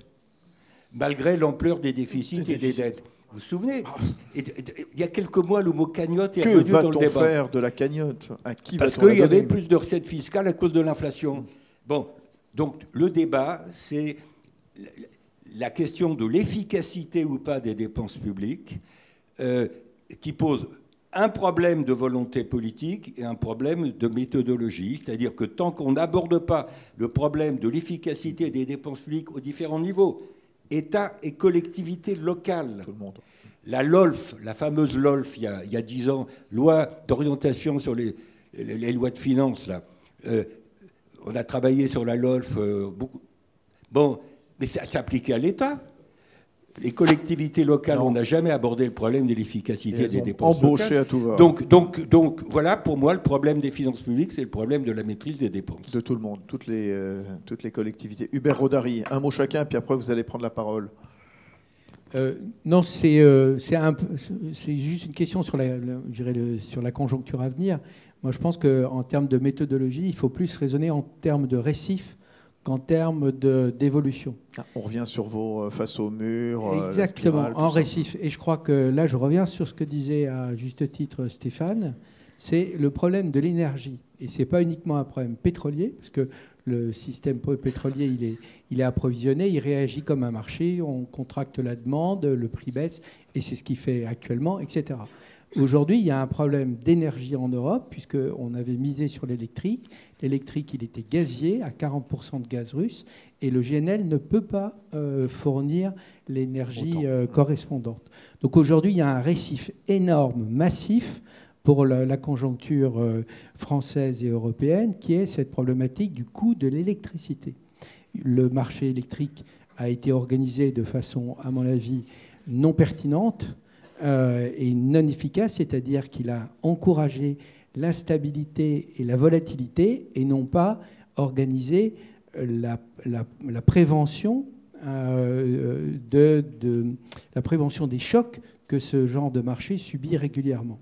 malgré l'ampleur des déficits et des dettes. Vous vous souvenez? Il y a quelques mois, le mot cagnotte est revenu dans le débat. Que va-t-on faire de la cagnotte? À qui Parce qu'il y avait plus de recettes fiscales à cause de l'inflation. Bon, donc le débat, c'est la question de l'efficacité ou pas des dépenses publiques, qui pose un problème de volonté politique et un problème de méthodologie. C'est-à-dire que tant qu'on n'aborde pas le problème de l'efficacité des dépenses publiques aux différents niveaux, État et collectivités locales. Tout le monde. La LOLF, la fameuse LOLF, il y a 10 ans, loi d'orientation sur les lois de finances, là. On a travaillé sur la LOLF beaucoup. Bon, mais ça s'appliquait à l'État. Les collectivités locales, on n'a jamais abordé le problème de l'efficacité des dépenses embauché locales. À tout va. Donc, voilà, pour moi, le problème des finances publiques, c'est le problème de la maîtrise des dépenses. De tout le monde, toutes les collectivités. Hubert Rodari, un mot chacun, puis après vous allez prendre la parole. Non, c'est juste une question sur sur la conjoncture à venir. Moi, je pense qu'en termes de méthodologie, il faut plus raisonner en termes de récifs qu'en termes d'évolution. On revient sur vos face au mur. Exactement, en récif. Et je crois que là, je reviens sur ce que disait à juste titre Stéphane, c'est le problème de l'énergie. Et ce n'est pas uniquement un problème pétrolier, parce que le système pétrolier, il est approvisionné, il réagit comme un marché, on contracte la demande, le prix baisse, et c'est ce qu'il fait actuellement, etc. Aujourd'hui, il y a un problème d'énergie en Europe, puisqu'on avait misé sur l'électrique. L'électrique, il était gazier, à 40% de gaz russe, et le GNL ne peut pas fournir l'énergie correspondante. Donc aujourd'hui, il y a un récif énorme, massif, pour la conjoncture française et européenne, qui est cette problématique du coût de l'électricité. Le marché électrique a été organisé de façon, à mon avis, non pertinente, et non efficace, c'est-à-dire qu'il a encouragé l'instabilité et la volatilité et non pas organisé la prévention la prévention des chocs que ce genre de marché subit régulièrement.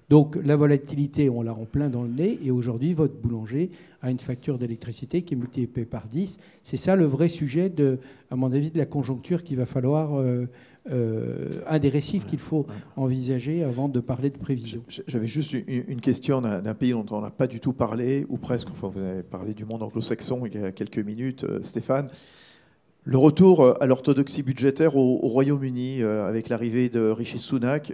Donc la volatilité, on l'a en plein dans le nez. Et aujourd'hui, votre boulanger a une facture d'électricité qui est multipliée par 10. C'est ça le vrai sujet, à mon avis, de la conjoncture qu'il va falloir... un des récifs qu'il faut envisager avant de parler de prévision. J'avais juste une question d'un pays dont on n'a pas du tout parlé, ou presque. Enfin, vous avez parlé du monde anglo-saxon il y a quelques minutes, Stéphane. Le retour à l'orthodoxie budgétaire au Royaume-Uni avec l'arrivée de Rishi Sunak.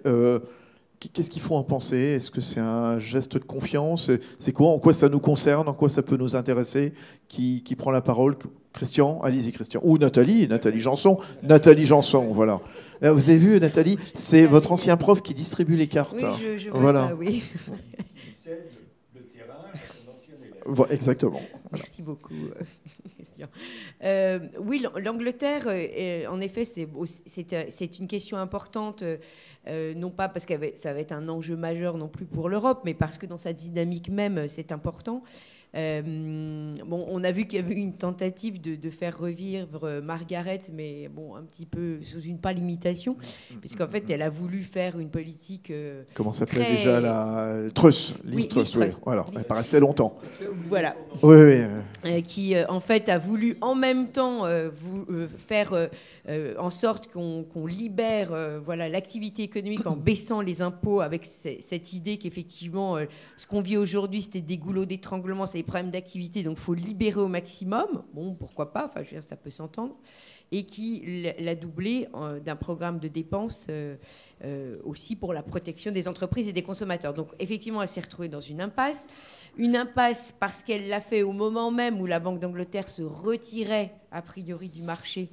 Qu'est-ce qu'il faut en penser? Est-ce que c'est un geste de confiance? C'est quoi? En quoi ça nous concerne? En quoi ça peut nous intéresser? Qui prend la parole? Christian? Allez-y, Christian. Ou Nathalie Janson. Nathalie Janson, voilà. Vous avez vu, Nathalie, c'est votre ancien prof qui distribue les cartes. Oui, je vois ça, oui. Voilà, exactement. Merci beaucoup, Christian. Oui, l'Angleterre, en effet, c'est une question importante, non pas parce que ça va être un enjeu majeur non plus pour l'Europe, mais parce que dans sa dynamique même, c'est important. Bon, on a vu qu'il y avait une tentative de faire revivre Margaret, mais bon, un petit peu sous une pâle imitation, puisqu'en fait, elle a voulu faire une politique. Comment ça s'appelait déjà la Truss, Liz Truss, oui. Voilà, elle n'est pas restée longtemps. Voilà. Oui. Qui, en fait, a voulu en même temps faire en sorte qu'on libère voilà, l'activité économique en baissant les impôts, avec cette idée qu'effectivement, ce qu'on vit aujourd'hui, c'était des goulots d'étranglement, c'est des problèmes d'activité, donc il faut libérer au maximum. Bon, pourquoi pas, enfin, je veux dire, ça peut s'entendre. Et qui l'a doublé d'un programme de dépenses aussi pour la protection des entreprises et des consommateurs. Donc effectivement, elle s'est retrouvée dans une impasse. Une impasse parce qu'elle l'a fait au moment même où la Banque d'Angleterre se retirait a priori du marché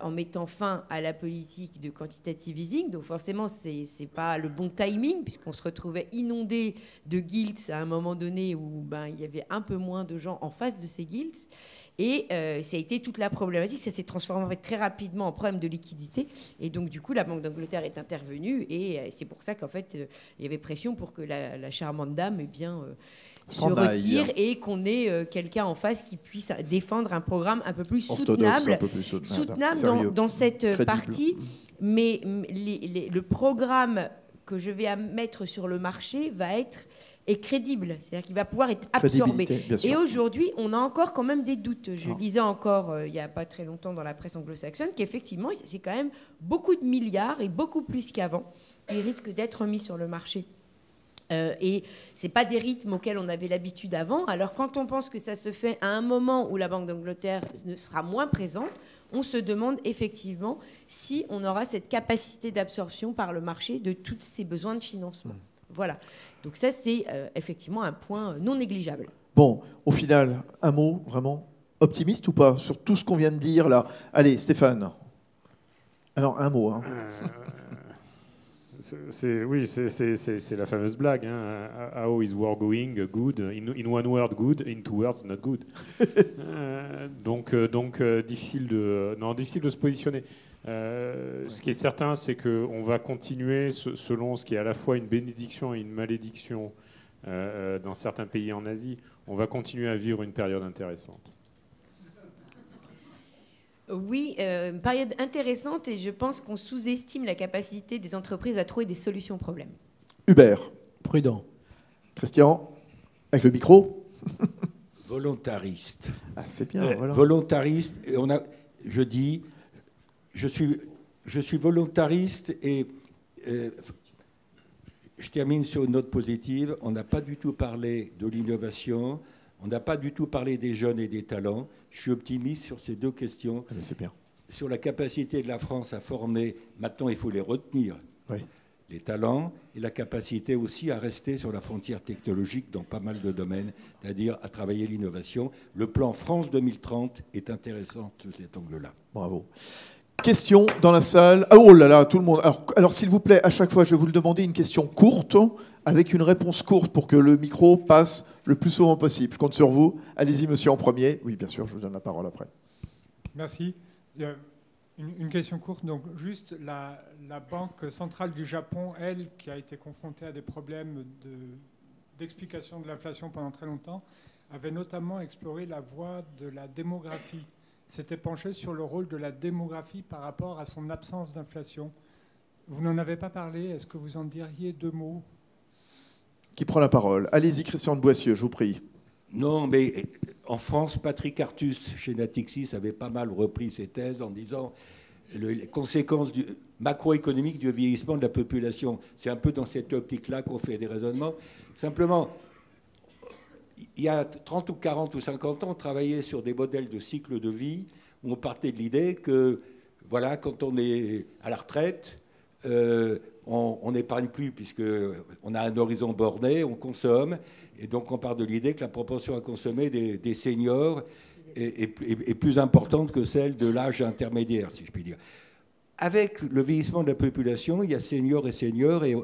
en mettant fin à la politique de quantitative easing. Donc forcément, c'est pas le bon timing, puisqu'on se retrouvait inondé de gilts à un moment donné où il y avait un peu moins de gens en face de ces gilts. Et ça a été toute la problématique. Ça s'est transformé en fait, très rapidement en problème de liquidité. Et donc, du coup, la Banque d'Angleterre est intervenue. Et c'est pour ça qu'en fait, il y avait pression pour que la charmante dame se retire et qu'on ait quelqu'un en face qui puisse défendre un programme un peu plus soutenable, dans cette partie. Mais le programme que je vais mettre sur le marché est crédible, c'est-à-dire qu'il va pouvoir être absorbé. Et aujourd'hui, on a encore quand même des doutes. Je lisais encore, il n'y a pas très longtemps dans la presse anglo-saxonne, qu'effectivement, c'est quand même beaucoup de milliards et beaucoup plus qu'avant qui risquent d'être mis sur le marché. Et ce n'est pas des rythmes auxquels on avait l'habitude avant. Alors quand on pense que ça se fait à un moment où la Banque d'Angleterre ne sera moins présente, on se demande effectivement si on aura cette capacité d'absorption par le marché de tous ces besoins de financement. Voilà. Donc ça, c'est effectivement un point non négligeable. Bon, au final, un mot vraiment optimiste ou pas sur tout ce qu'on vient de dire là? Allez, Stéphane. Alors, un mot. Oui, c'est la fameuse blague. Hein. How is war going? Good. In one word, good. In two words, not good. Donc difficile de se positionner. Ce qui est certain, c'est qu'on va continuer, selon ce qui est à la fois une bénédiction et une malédiction dans certains pays en Asie, on va continuer à vivre une période intéressante. Oui, une période intéressante, et je pense qu'on sous-estime la capacité des entreprises à trouver des solutions aux problèmes. Hubert. Prudent. Christian, avec le micro. Volontariste. Ah, c'est bien. Voilà. Volontariste. Et je suis volontariste et je termine sur une note positive. On n'a pas du tout parlé de l'innovation. On n'a pas du tout parlé des jeunes et des talents. Je suis optimiste sur ces deux questions. Mais c'est bien. Sur la capacité de la France à former, maintenant il faut les retenir, les talents, et la capacité aussi à rester sur la frontière technologique dans pas mal de domaines, c'est-à-dire à travailler l'innovation. Le plan France 2030 est intéressant sous cet angle-là. Bravo. Question dans la salle. Oh là là, tout le monde. Alors s'il vous plaît, à chaque fois, je vais vous le demander une question courte, avec une réponse courte pour que le micro passe le plus souvent possible. Je compte sur vous. Allez-y, monsieur, en premier. Oui, bien sûr, je vous donne la parole après. Merci. Une question courte. Donc, juste la Banque centrale du Japon, elle, qui a été confrontée à des problèmes d'explication de l'inflation pendant très longtemps, avait notamment exploré la voie de la démographie. S'était penchée sur le rôle de la démographie par rapport à son absence d'inflation. Vous n'en avez pas parlé. Est-ce que vous en diriez deux mots ? qui prend la parole. Allez-y, Christian de Boissieu, je vous prie. Non, mais en France, Patrick Artus, chez Natixis, avait pas mal repris ses thèses en disant les conséquences macroéconomiques du vieillissement de la population. C'est un peu dans cette optique-là qu'on fait des raisonnements. Simplement, il y a 30 ou 40 ou 50 ans, on travaillait sur des modèles de cycle de vie où on partait de l'idée que, voilà, quand on est à la retraite, on n'épargne plus puisqu'on a un horizon borné, on consomme. Et donc, on part de l'idée que la proportion à consommer des seniors est plus importante que celle de l'âge intermédiaire, si je puis dire. Avec le vieillissement de la population, il y a seniors et seniors, et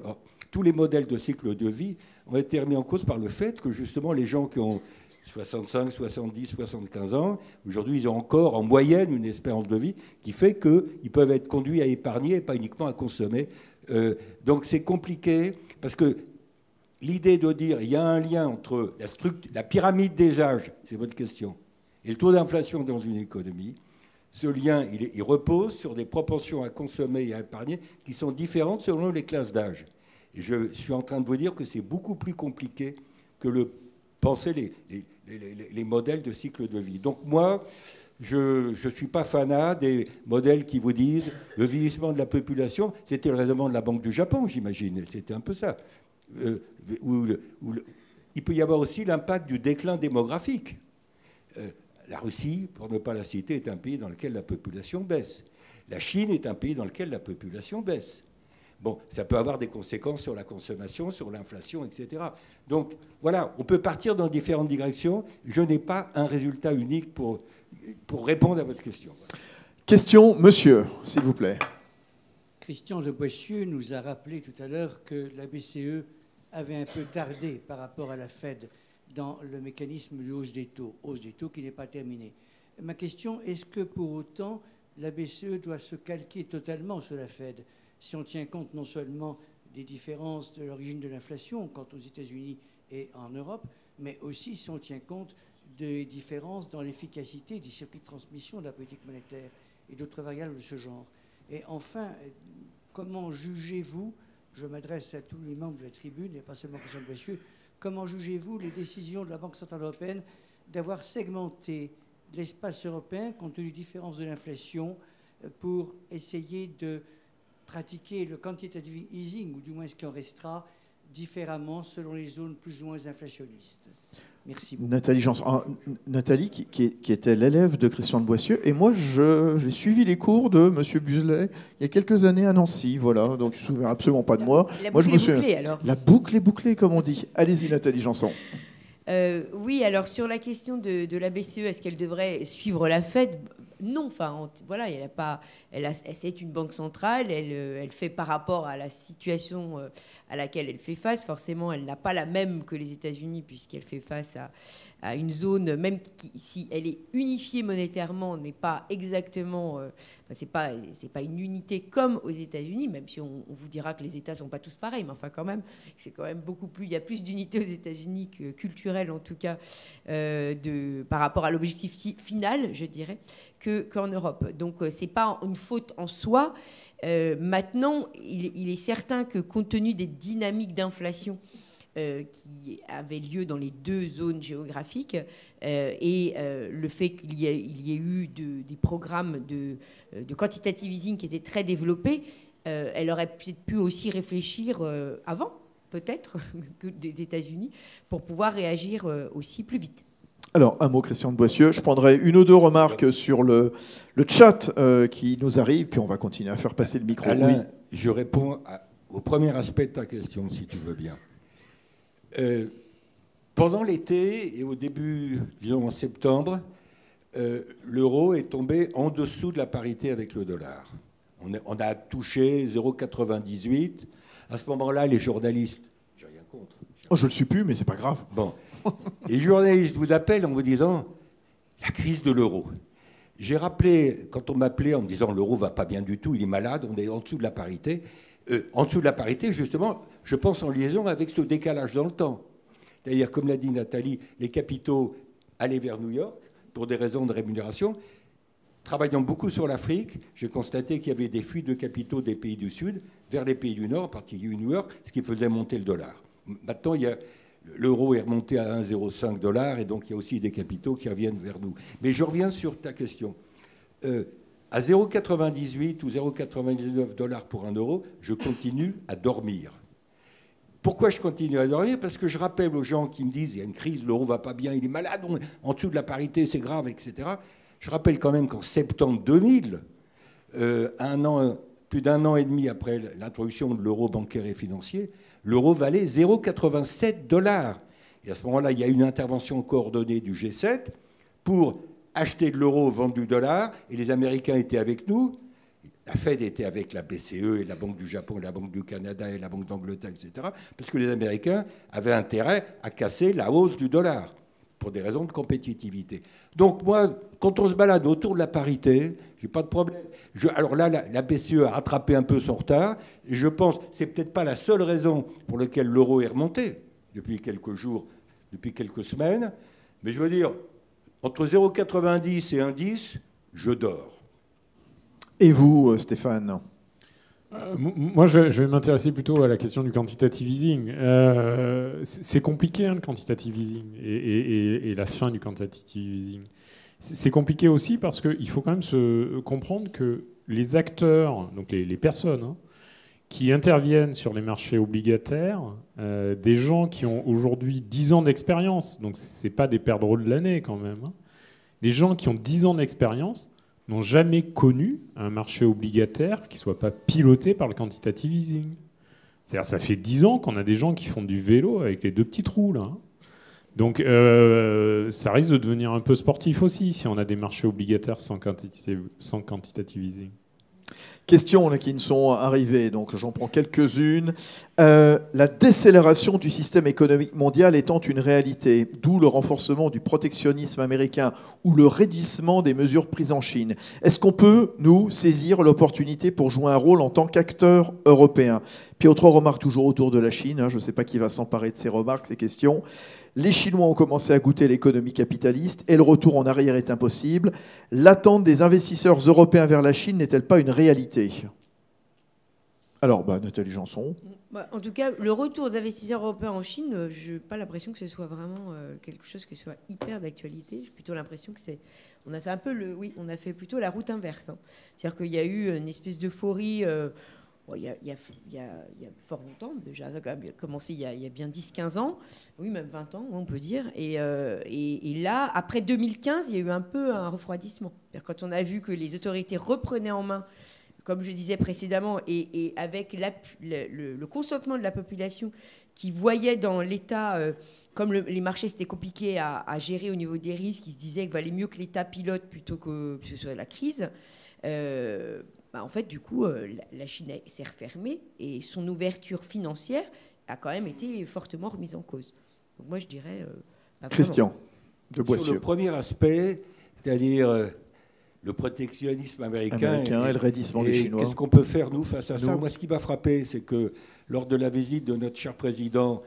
tous les modèles de cycle de vie ont été remis en cause par le fait que, justement, les gens qui ont 65, 70, 75 ans, aujourd'hui, ils ont encore, en moyenne, une espérance de vie qui fait qu'ils peuvent être conduits à épargner et pas uniquement à consommer. Donc, c'est compliqué, parce que l'idée de dire il y a un lien entre la pyramide des âges, c'est votre question, et le taux d'inflation dans une économie, ce lien, il repose sur des proportions à consommer et à épargner qui sont différentes selon les classes d'âge. Et je suis en train de vous dire que c'est beaucoup plus compliqué que penser les modèles de cycle de vie. Donc moi, je ne suis pas fanat des modèles qui vous disent le vieillissement de la population, c'était le raisonnement de la Banque du Japon, j'imagine, c'était un peu ça. Il peut y avoir aussi l'impact du déclin démographique. La Russie, pour ne pas la citer, est un pays dans lequel la population baisse. La Chine est un pays dans lequel la population baisse. Bon, ça peut avoir des conséquences sur la consommation, sur l'inflation, etc. Donc, voilà, on peut partir dans différentes directions. Je n'ai pas un résultat unique pour répondre à votre question. Question, monsieur, s'il vous plaît. Christian de Boissieu nous a rappelé tout à l'heure que la BCE avait un peu tardé par rapport à la Fed dans le mécanisme de hausse des taux qui n'est pas terminé. Ma question, est-ce que pour autant la BCE doit se calquer totalement sur la Fed si on tient compte non seulement des différences de l'origine de l'inflation quant aux États-Unis et en Europe, mais aussi si on tient compte des différences dans l'efficacité des circuits de transmission de la politique monétaire et d'autres variables de ce genre. Et enfin, comment jugez-vous, je m'adresse à tous les membres de la tribune et pas seulement à Christian de Boissieu, comment jugez-vous les décisions de la Banque centrale européenne d'avoir segmenté l'espace européen compte tenu des différences de l'inflation pour essayer de pratiquer le quantitative easing, ou du moins ce qui en restera, différemment selon les zones plus ou moins inflationnistes? Merci beaucoup. Nathalie Janson. Nathalie, qui était l'élève de Christian de Boissieu, et moi, j'ai suivi les cours de M. Buzelet il y a quelques années à Nancy, voilà, donc je ne me souviens absolument pas de moi. La boucle est bouclée, alors. La boucle est bouclée, comme on dit. Allez-y, Nathalie Janson. Oui, alors sur la question de la BCE, est-ce qu'elle devrait suivre la Fed? Non, enfin, voilà, c'est une banque centrale, elle fait par rapport à la situation à laquelle elle fait face. Forcément, elle n'a pas la même que les États-Unis, puisqu'elle fait face à une zone, même si elle est unifiée monétairement, n'est pas exactement... c'est pas une unité comme aux États-Unis, même si on vous dira que les États ne sont pas tous pareils, mais enfin quand même, c'est quand même beaucoup plus... Il y a plus d'unité aux États-Unis, culturelle en tout cas, par rapport à l'objectif final, je dirais, qu'en Europe. Donc, ce n'est pas une faute en soi. Maintenant, il est certain que compte tenu des dynamiques d'inflation qui avaient lieu dans les deux zones géographiques et le fait qu'il y ait eu des programmes de quantitative easing qui étaient très développés, elle aurait peut-être pu aussi réfléchir avant, peut-être, que des États-Unis, pour pouvoir réagir aussi plus vite. Alors, un mot, Christian de Boissieu. Je prendrai une ou deux remarques sur le chat qui nous arrive, puis on va continuer à faire passer le micro. Alain, oui. Je réponds au premier aspect de ta question, si tu veux bien. Pendant l'été et au début, disons en septembre, l'euro est tombé en dessous de la parité avec le dollar. On a touché 0,98. À ce moment-là, les journalistes... J'ai rien contre. Oh, je ne le suis plus, mais c'est pas grave. Bon. Les journalistes vous appellent en vous disant « la crise de l'euro ». J'ai rappelé, quand on m'appelait en me disant « l'euro ne va pas bien du tout, il est malade, on est en dessous de la parité ». En dessous de la parité, justement, je pense en liaison avec ce décalage dans le temps. C'est-à-dire, comme l'a dit Nathalie, les capitaux allaient vers New York pour des raisons de rémunération. Travaillant beaucoup sur l'Afrique, j'ai constaté qu'il y avait des fuites de capitaux des pays du Sud vers les pays du Nord, en particulier New York, ce qui faisait monter le dollar. maintenant, l'euro est remonté à 1,05 $, et donc il y a aussi des capitaux qui reviennent vers nous. Mais je reviens sur ta question. À 0,98 ou 0,99 $ pour un euro, je continue à dormir. Pourquoi je continue à dormir? Parce que je rappelle aux gens qui me disent il y a une crise, l'euro va pas bien, il est malade, en dessous de la parité, c'est grave, etc. Je rappelle quand même qu'en septembre 2000, plus d'un an et demi après l'introduction de l'euro bancaire et financier, l'euro valait 0,87 $. Et à ce moment-là, il y a eu une intervention coordonnée du G7 pour acheter de l'euro, vendre du dollar, et les Américains étaient avec nous. La Fed était avec la BCE et la Banque du Japon, et la Banque du Canada et la Banque d'Angleterre, etc. Parce que les Américains avaient intérêt à casser la hausse du dollar pour des raisons de compétitivité. Donc moi, quand on se balade autour de la parité, j'ai pas de problème. Alors là, la BCE a rattrapé un peu son retard. Et je pense que c'est peut-être pas la seule raison pour laquelle l'euro est remonté depuis quelques jours, depuis quelques semaines. Mais je veux dire, entre 0,90 et 1,10, je dors. Et vous, Stéphane? Moi, je vais m'intéresser plutôt à la question du quantitative easing. C'est compliqué, le quantitative easing, et la fin du quantitative easing. C'est compliqué aussi parce qu'il faut quand même se comprendre que les acteurs, donc les personnes qui interviennent sur les marchés obligataires, des gens qui ont aujourd'hui 10 ans d'expérience, donc ce n'est pas des perdreaux de l'année quand même, des gens qui ont 10 ans d'expérience n'ont jamais connu un marché obligataire qui ne soit pas piloté par le quantitative easing. C'est-à-dire ça fait 10 ans qu'on a des gens qui font du vélo avec les 2 petits trous, là. Donc ça risque de devenir un peu sportif aussi si on a des marchés obligataires sans quantitative easing. Questions là, qui nous sont arrivées, donc j'en prends quelques-unes. La décélération du système économique mondial étant une réalité, d'où le renforcement du protectionnisme américain ou le raidissement des mesures prises en Chine. Est-ce qu'on peut, nous, saisir l'opportunité pour jouer un rôle en tant qu'acteur européen? Puis autre remarque toujours autour de la Chine, je ne sais pas qui va s'emparer de ces remarques, ces questions. Les Chinois ont commencé à goûter l'économie capitaliste et le retour en arrière est impossible. L'attente des investisseurs européens vers la Chine n'est-elle pas une réalité? Alors, Nathalie Janson. En tout cas, le retour des investisseurs européens en Chine, je n'ai pas l'impression que ce soit vraiment quelque chose qui soit hyper d'actualité. J'ai plutôt l'impression que on a fait un peu on a fait plutôt la route inverse. C'est-à-dire qu'il y a eu une espèce d'euphorie. Il y a fort longtemps déjà, ça a quand même commencé il y a bien 10-15 ans, oui, même 20 ans, on peut dire. Et là, après 2015, il y a eu un peu un refroidissement. Quand on a vu que les autorités reprenaient en main, comme je disais précédemment, et avec le consentement de la population qui voyait dans l'État, comme les marchés c'était compliqué à gérer au niveau des risques, il se disait qu'il valait mieux que l'État pilote plutôt que ce soit la crise. En fait, du coup, la Chine s'est refermée et son ouverture financière a quand même été fortement remise en cause. Donc moi, je dirais... Christian de Boissieu. Sur le premier aspect, c'est-à-dire le protectionnisme américain et le raidissement des Chinois. Qu'est-ce qu'on peut faire, nous, face à ça? Moi, ce qui m'a frappé, c'est que lors de la visite de notre cher président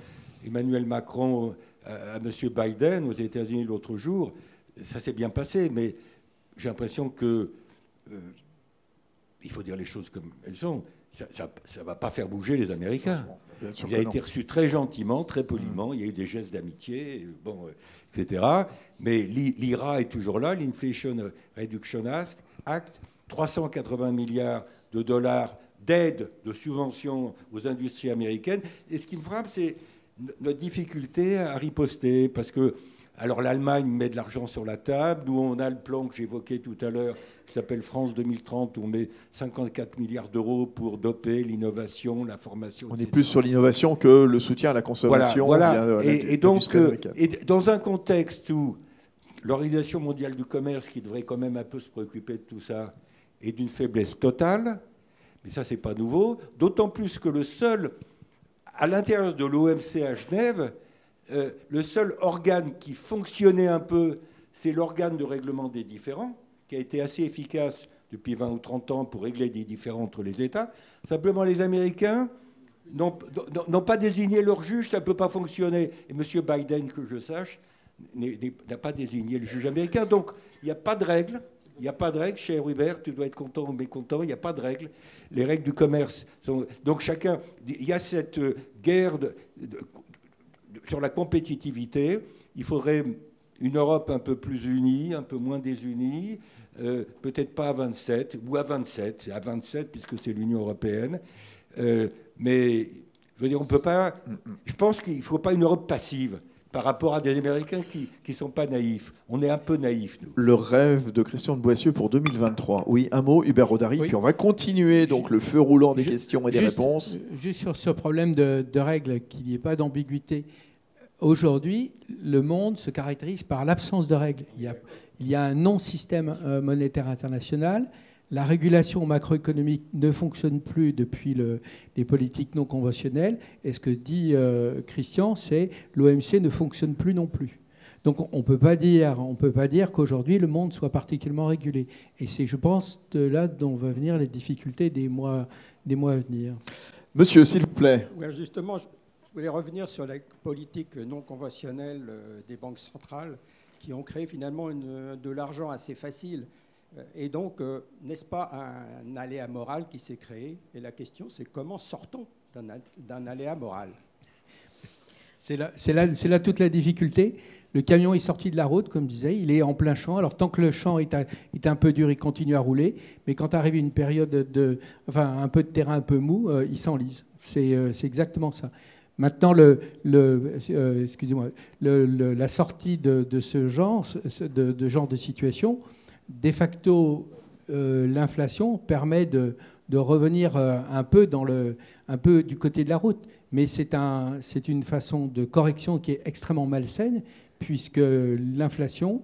Emmanuel Macron à M. Biden aux États-Unis l'autre jour, ça s'est bien passé, mais j'ai l'impression que... il faut dire les choses comme elles sont. Ça ne va pas faire bouger les Américains. Il a été reçu très gentiment, très poliment. Il y a eu des gestes d'amitié, etc. Mais l'IRA est toujours là, l'Inflation Reduction Act, 380 milliards de dollars d'aide, de subventions aux industries américaines. Et ce qui me frappe, c'est notre difficulté à riposter. Parce que, alors l'Allemagne met de l'argent sur la table. Nous, on a le plan que j'évoquais tout à l'heure, qui s'appelle France 2030, où on met 54 milliards d'euros pour doper l'innovation, la formation. On est plus sur l'innovation que le soutien à la consommation. Voilà. Et donc, dans un contexte où l'Organisation mondiale du commerce, qui devrait quand même un peu se préoccuper de tout ça, est d'une faiblesse totale, mais ça, c'est pas nouveau, d'autant plus que à l'intérieur de l'OMC à Genève, le seul organe qui fonctionnait un peu, c'est l'organe de règlement des différends, qui a été assez efficace depuis 20 ou 30 ans pour régler des différends entre les États. Simplement, les Américains n'ont pas désigné leur juge, ça ne peut pas fonctionner. Et M. Biden, que je sache, n'a pas désigné le juge américain. Donc, il n'y a pas de règles. Il n'y a pas de règles, cher Hubert, tu dois être content ou mécontent, il n'y a pas de règles. Les règles du commerce sont... Donc, il y a cette guerre sur la compétitivité, il faudrait une Europe un peu plus unie, un peu moins désunie, peut-être pas à 27, ou à 27, à 27 puisque c'est l'Union européenne. Mais je veux dire, on peut pas. Je pense qu'il ne faut pas une Europe passive par rapport à des Américains qui ne sont pas naïfs. On est un peu naïfs, nous. Le rêve de Christian de Boissieu pour 2023. Oui, un mot, Hubert Rodari, oui. Puis on va continuer donc le feu roulant des questions et des réponses. Juste sur ce problème de règles, qu'il n'y ait pas d'ambiguïté. Aujourd'hui, le monde se caractérise par l'absence de règles. Il y a un non-système monétaire international. La régulation macroéconomique ne fonctionne plus depuis les politiques non conventionnelles. Et ce que dit Christian, c'est l'OMC ne fonctionne plus non plus. Donc on ne peut pas dire qu'aujourd'hui le monde soit particulièrement régulé. Et c'est, je pense, de là dont vont venir les difficultés des mois à venir. Monsieur, s'il vous plaît. Ouais, justement, je voulais revenir sur la politique non conventionnelle des banques centrales qui ont créé finalement de l'argent assez facile. Et donc, n'est-ce pas un aléa moral qui s'est créé? Et la question, c'est comment sort-on d'un aléa moral? C'est là toute la difficulté. Le camion est sorti de la route, comme je disais, il est en plein champ. Alors, tant que le champ est un peu dur, il continue à rouler. Mais quand arrive une période un peu de terrain un peu mou, il s'enlise. C'est exactement ça. Maintenant, excusez-moi, la sortie de ce genre, de situation, de facto, l'inflation permet de revenir un peu du côté de la route. Mais c'est une façon de correction qui est extrêmement malsaine, puisque l'inflation,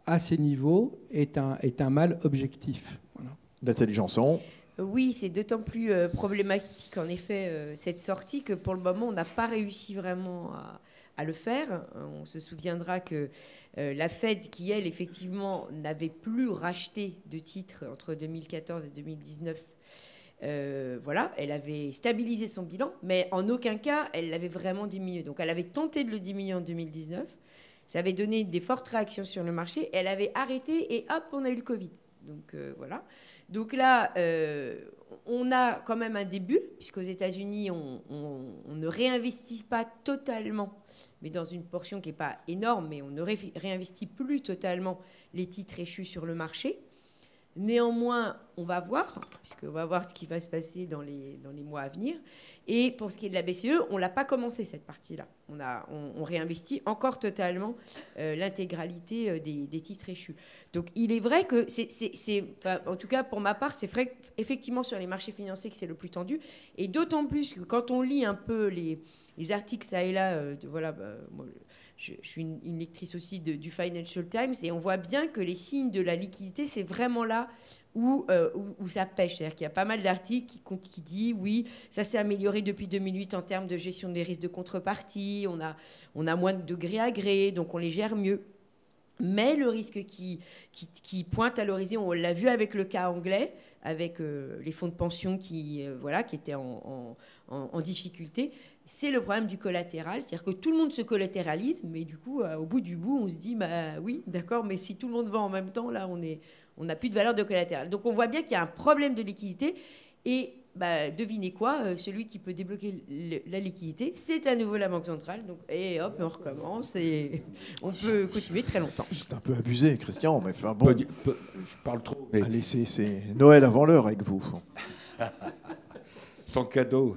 à ces niveaux, est un mal objectif. Voilà. Nathalie Janson. Oui, c'est d'autant plus problématique, en effet, cette sortie, que pour le moment, on n'a pas réussi vraiment à le faire. On se souviendra que la Fed, qui, elle, effectivement, n'avait plus racheté de titres entre 2014 et 2019, voilà, elle avait stabilisé son bilan, mais en aucun cas, elle l'avait vraiment diminué. Donc, elle avait tenté de le diminuer en 2019. Ça avait donné des fortes réactions sur le marché. Elle avait arrêté et hop, on a eu le Covid. Donc, voilà. Donc là, on a quand même un début, puisqu'aux États-Unis, on ne réinvestit pas totalement, mais dans une portion qui n'est pas énorme, mais on ne réinvestit plus totalement les titres échus sur le marché. Néanmoins, on va voir, puisqu'on va voir ce qui va se passer dans les mois à venir. Et pour ce qui est de la BCE, on ne l'a pas commencé, cette partie-là. On réinvestit encore totalement l'intégralité des titres échus. Donc, il est vrai que en tout cas, pour ma part, c'est vrai qu'effectivement, sur les marchés financiers, que c'est le plus tendu. Et d'autant plus que quand on lit un peu les articles ça et là, moi, je suis une lectrice aussi du Financial Times, et on voit bien que les signes de la liquidité, c'est vraiment là où ça pêche. C'est-à-dire qu'il y a pas mal d'articles qui disent oui, ça s'est amélioré depuis 2008 en termes de gestion des risques de contrepartie, on a moins de gré à gré, donc on les gère mieux. Mais le risque qui pointe à l'horizon, on l'a vu avec le cas anglais, avec les fonds de pension qui étaient en difficulté, c'est le problème du collatéral. C'est-à-dire que tout le monde se collatéralise, mais du coup, au bout du bout, on se dit, oui, d'accord, mais si tout le monde vend en même temps, là, on n'a plus de valeur de collatéral. Donc, on voit bien qu'il y a un problème de liquidité. Et devinez quoi, celui qui peut débloquer la liquidité, c'est à nouveau la Banque centrale. Donc, et hop, on recommence et on peut continuer très longtemps. C'est un peu abusé, Christian, mais enfin bon. Je parle trop. Mais... Allez, c'est Noël avant l'heure avec vous. Sans cadeau.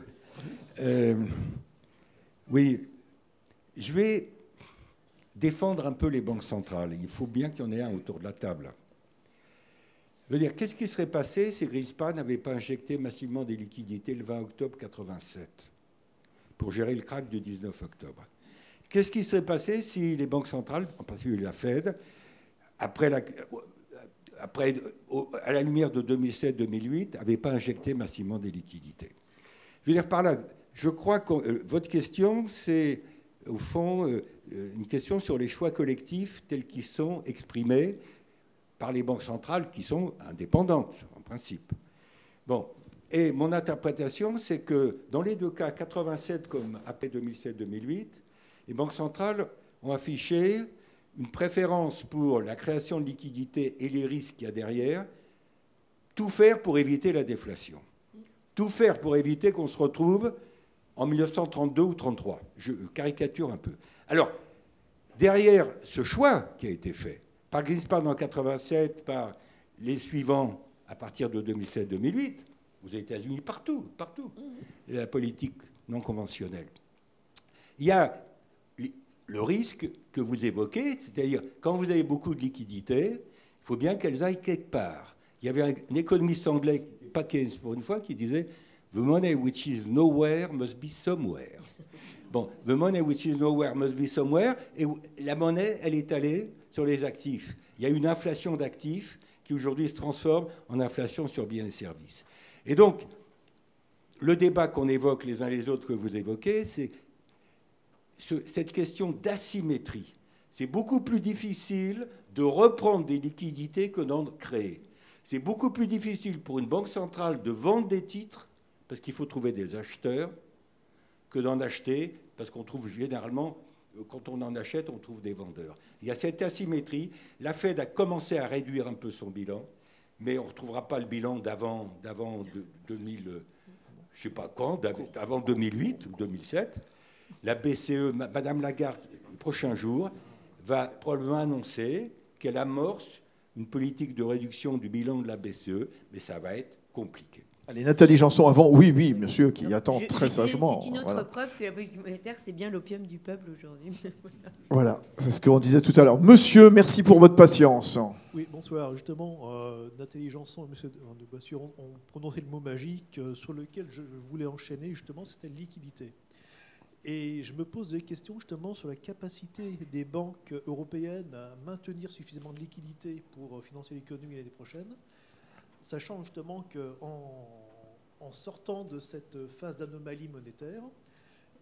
Oui, je vais défendre un peu les banques centrales. Il faut bien qu'il y en ait un autour de la table. Je veux dire, qu'est-ce qui serait passé si Greenspan n'avait pas injecté massivement des liquidités le 20 octobre 1987 pour gérer le krach du 19 octobre? Qu'est-ce qui serait passé si les banques centrales, en particulier la Fed, à la lumière de 2007-2008, n'avaient pas injecté massivement des liquidités? Je veux dire par là, je crois que votre question, c'est au fond une question sur les choix collectifs tels qu'ils sont exprimés par les banques centrales qui sont indépendantes, en principe. Bon, et mon interprétation, c'est que dans les deux cas, 87 comme après 2007-2008, les banques centrales ont affiché une préférence pour la création de liquidités et les risques qu'il y a derrière, tout faire pour éviter la déflation. Tout faire pour éviter qu'on se retrouve en 1932 ou 1933. Je caricature un peu. Alors, derrière ce choix qui a été fait par Greenspan en 1987, par les suivants à partir de 2007-2008, aux États-Unis, partout, la politique non conventionnelle, il y a le risque que vous évoquez, c'est-à-dire quand vous avez beaucoup de liquidités, il faut bien qu'elles aillent quelque part. Il y avait un économiste anglais, pas Keynes pour une fois, qui disait « The money which is nowhere must be somewhere ». Bon, « The money which is nowhere must be somewhere », et la monnaie, elle est allée sur les actifs. Il y a une inflation d'actifs qui aujourd'hui se transforme en inflation sur biens et services. Et donc, le débat qu'on évoque les uns les autres, que vous évoquez, c'est cette question d'asymétrie. C'est beaucoup plus difficile de reprendre des liquidités que d'en créer. C'est beaucoup plus difficile pour une banque centrale de vendre des titres, parce qu'il faut trouver des acheteurs, que d'en acheter, parce qu'on trouve généralement, quand on en achète, on trouve des vendeurs. Il y a cette asymétrie. La Fed a commencé à réduire un peu son bilan, mais on ne retrouvera pas le bilan d'avant 2000, je ne sais pas quand, avant 2008 ou 2007. La BCE, Madame Lagarde, les prochains jours, va probablement annoncer qu'elle amorce une politique de réduction du bilan de la BCE, mais ça va être compliqué. Allez, Nathalie Janson, avant. Oui, monsieur, qui attend très sagement. C'est une autre preuve que la politique monétaire, c'est bien l'opium du peuple aujourd'hui. Voilà, c'est ce qu'on disait tout à l'heure. Monsieur, merci pour votre patience. Oui, bonsoir. Justement, Nathalie Janson et monsieur de Boissieu ont prononcé le mot magique sur lequel je voulais enchaîner, justement, c'était liquidité. Et je me pose des questions justement sur la capacité des banques européennes à maintenir suffisamment de liquidités pour financer l'économie l'année prochaine, sachant justement qu'en sortant de cette phase d'anomalie monétaire,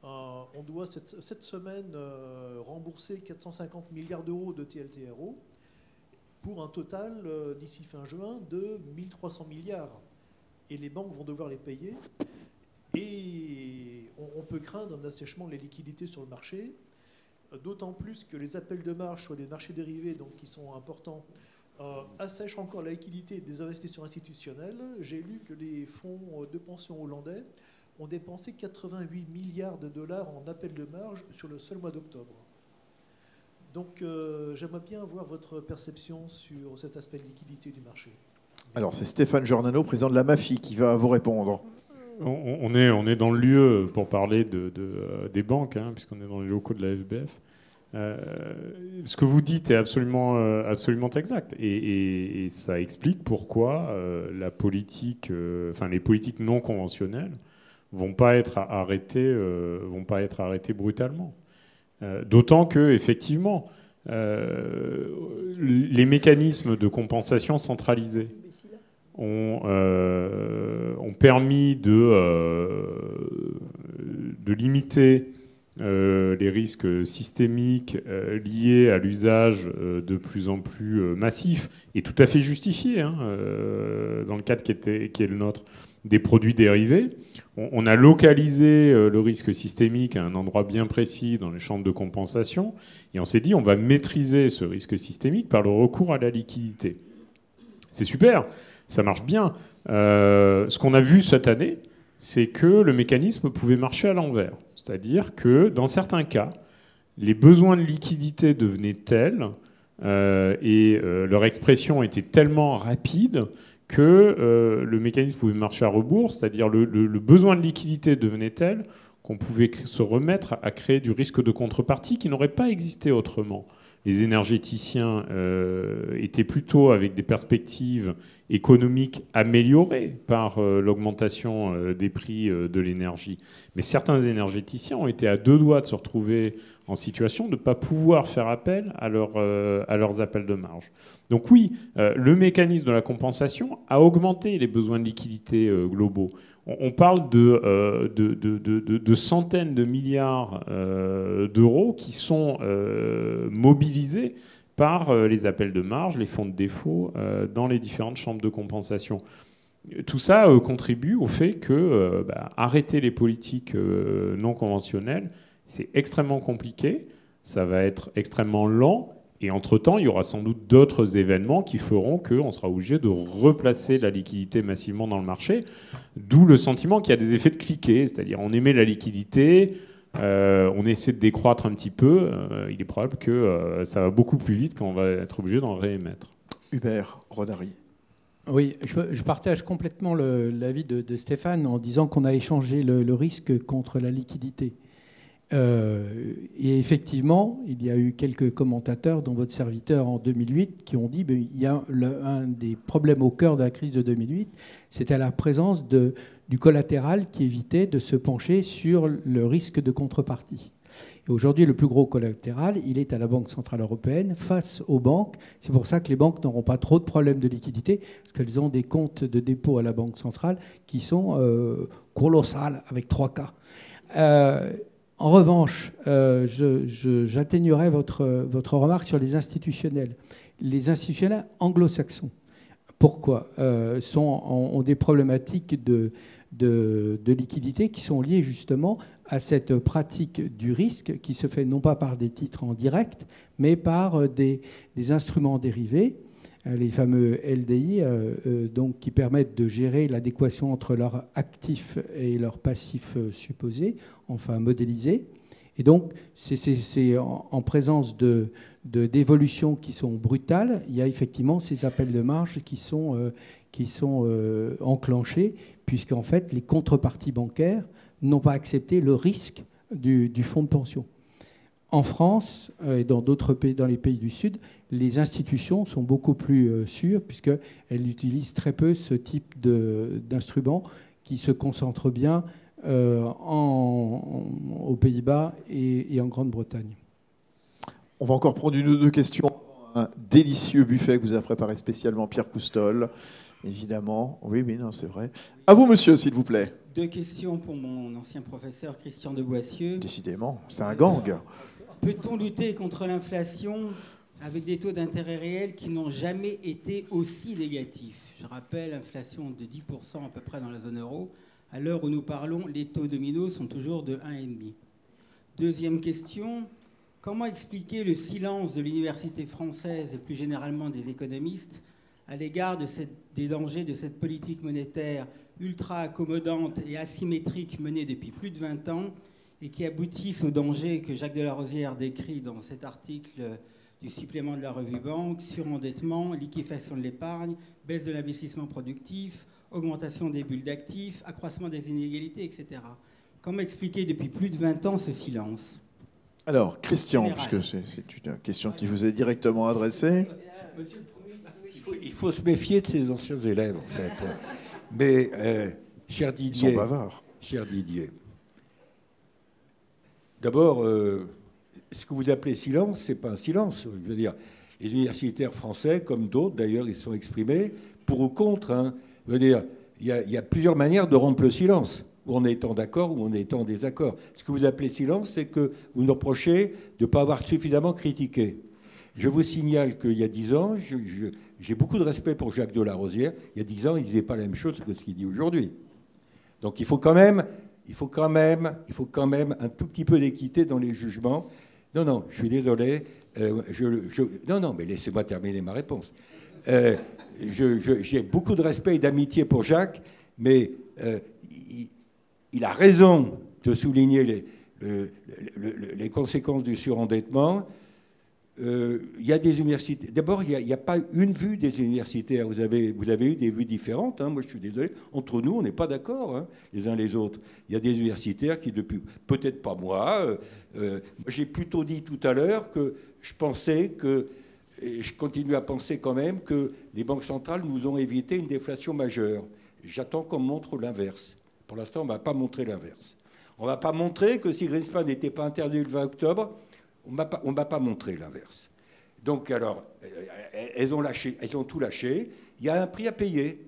on doit cette semaine rembourser 450 milliards d'euros de TLTRO pour un total d'ici fin juin de 1300 milliards. Et les banques vont devoir les payer. Et on peut craindre un assèchement des liquidités sur le marché, d'autant plus que les appels de marge sur les marchés dérivés, donc qui sont importants, assèchent encore la liquidité des investisseurs institutionnels. J'ai lu que les fonds de pension hollandais ont dépensé 88 milliards de dollars en appels de marge sur le seul mois d'octobre. Donc j'aimerais bien avoir votre perception sur cet aspect de liquidité du marché. Alors c'est Stéphane Giordano, président de la MAFI, qui va vous répondre. On est dans le lieu pour parler des banques, hein, puisqu'on est dans les locaux de la FBF. Ce que vous dites est absolument exact. Et ça explique pourquoi les politiques non conventionnelles vont pas être arrêtées brutalement. D'autant que, effectivement, les mécanismes de compensation centralisés ont permis de limiter les risques systémiques liés à l'usage de plus en plus massif et tout à fait justifié, hein, dans le cadre qui est le nôtre, des produits dérivés. On a localisé le risque systémique à un endroit bien précis dans les chambres de compensation et on s'est dit on va maîtriser ce risque systémique par le recours à la liquidité. C'est super. Ça marche bien. Ce qu'on a vu cette année, c'est que le mécanisme pouvait marcher à l'envers. C'est-à-dire que, dans certains cas, les besoins de liquidité devenaient tels et leur expression était tellement rapide que le mécanisme pouvait marcher à rebours. C'est-à-dire le besoin de liquidité devenait tel qu'on pouvait se remettre à créer du risque de contrepartie qui n'aurait pas existé autrement. Les énergéticiens étaient plutôt avec des perspectives économiques améliorées par l'augmentation des prix de l'énergie. Mais certains énergéticiens ont été à deux doigts de se retrouver en situation de ne pas pouvoir faire appel à leurs appels de marge. Donc oui, le mécanisme de la compensation a augmenté les besoins de liquidité globaux. On parle de centaines de milliards d'euros qui sont mobilisés par les appels de marge, les fonds de défaut dans les différentes chambres de compensation. Tout ça contribue au fait que arrêter les politiques non conventionnelles, c'est extrêmement compliqué, ça va être extrêmement lent, Et entre-temps, il y aura sans doute d'autres événements qui feront qu'on sera obligé de replacer la liquidité massivement dans le marché, d'où le sentiment qu'il y a des effets de cliquet, c'est-à-dire on émet la liquidité, on essaie de décroître un petit peu, il est probable que ça va beaucoup plus vite quand on va être obligé d'en réémettre. Hubert Rodari. Oui, je partage complètement l'avis de Stéphane en disant qu'on a échangé le risque contre la liquidité. Et effectivement, il y a eu quelques commentateurs, dont votre serviteur en 2008, qui ont dit qu'il y a un des problèmes au cœur de la crise de 2008, c'était la présence du collatéral qui évitait de se pencher sur le risque de contrepartie. Et aujourd'hui, le plus gros collatéral, il est à la Banque centrale européenne face aux banques. C'est pour ça que les banques n'auront pas trop de problèmes de liquidité, parce qu'elles ont des comptes de dépôt à la Banque centrale qui sont colossales, avec 3 K. En revanche, j'atténuerai votre remarque sur les institutionnels. Les institutionnels anglo-saxons, pourquoi ont des problématiques de liquidité qui sont liées justement à cette pratique du risque qui se fait non pas par des titres en direct, mais par des instruments dérivés, les fameux LDI, donc, qui permettent de gérer l'adéquation entre leurs actifs et leurs passifs supposés, enfin modélisés. Et donc, c'est en présence d'évolutions qui sont brutales, il y a effectivement ces appels de marge qui sont enclenchés, puisqu'en fait, les contreparties bancaires n'ont pas accepté le risque du fonds de pension. En France et dans d'autres pays, dans les pays du Sud, les institutions sont beaucoup plus sûres, puisqu'elles utilisent très peu ce type d'instruments qui se concentrent bien aux Pays-Bas et en Grande-Bretagne. On va encore prendre une ou deux questions. Un délicieux buffet que vous a préparé spécialement Pierre Coustol, évidemment. Oui, non, c'est vrai. À vous, monsieur, s'il vous plaît. 2 questions pour mon ancien professeur Christian de Boissieu. Décidément, c'est un gang. Peut-on lutter contre l'inflation avec des taux d'intérêt réels qui n'ont jamais été aussi négatifs? Je rappelle, inflation de 10% à peu près dans la zone euro. À l'heure où nous parlons, les taux nominaux sont toujours de 1,5. Deuxième question, comment expliquer le silence de l'université française et plus généralement des économistes à l'égard des dangers de cette politique monétaire ultra accommodante et asymétrique menée depuis plus de 20 ans et qui aboutissent aux dangers que Jacques Delarosière décrit dans cet article du supplément de la revue Banque: surendettement, liquéfaction de l'épargne, baisse de l'investissement productif, augmentation des bulles d'actifs, accroissement des inégalités, etc. Comment expliquer depuis plus de 20 ans ce silence? Alors, Christian, puisque c'est une question qui vous est directement adressée. Il faut se méfier de ses anciens élèves, en fait. Mais, cher Didier... Ils sont bavards. Cher Didier, d'abord, ce que vous appelez silence, c'est pas un silence. Je veux dire, les universitaires français, comme d'autres, d'ailleurs, ils sont exprimés pour ou contre. Hein. Je veux dire, il y a plusieurs manières de rompre le silence, ou en étant d'accord ou en étant en désaccord. Ce que vous appelez silence, c'est que vous nous reprochez de ne pas avoir suffisamment critiqué. Je vous signale qu'il y a 10 ans, j'ai beaucoup de respect pour Jacques Delarosière. Il y a 10 ans, il ne disait pas la même chose que ce qu'il dit aujourd'hui. Donc il faut quand même un tout petit peu d'équité dans les jugements. Non, je suis désolé. Non, mais laissez-moi terminer ma réponse. J'ai beaucoup de respect et d'amitié pour Jacques, mais il a raison de souligner les conséquences du surendettement. Il y a des universités. D'abord, il n'y a pas une vue des universitaires. Vous avez eu des vues différentes. Hein. Moi, je suis désolé. Entre nous, on n'est pas d'accord, les uns les autres. Il y a des universitaires qui, depuis... Peut-être pas moi. J'ai plutôt dit tout à l'heure que je pensais que... Et je continue à penser quand même que les banques centrales nous ont évité une déflation majeure. J'attends qu'on montre l'inverse. Pour l'instant, on ne va pas montrer l'inverse. On ne va pas montrer que si Greenspan n'était pas interdit le 20 octobre... On ne m'a pas montré l'inverse. Donc, alors, elles ont tout lâché. Il y a un prix à payer.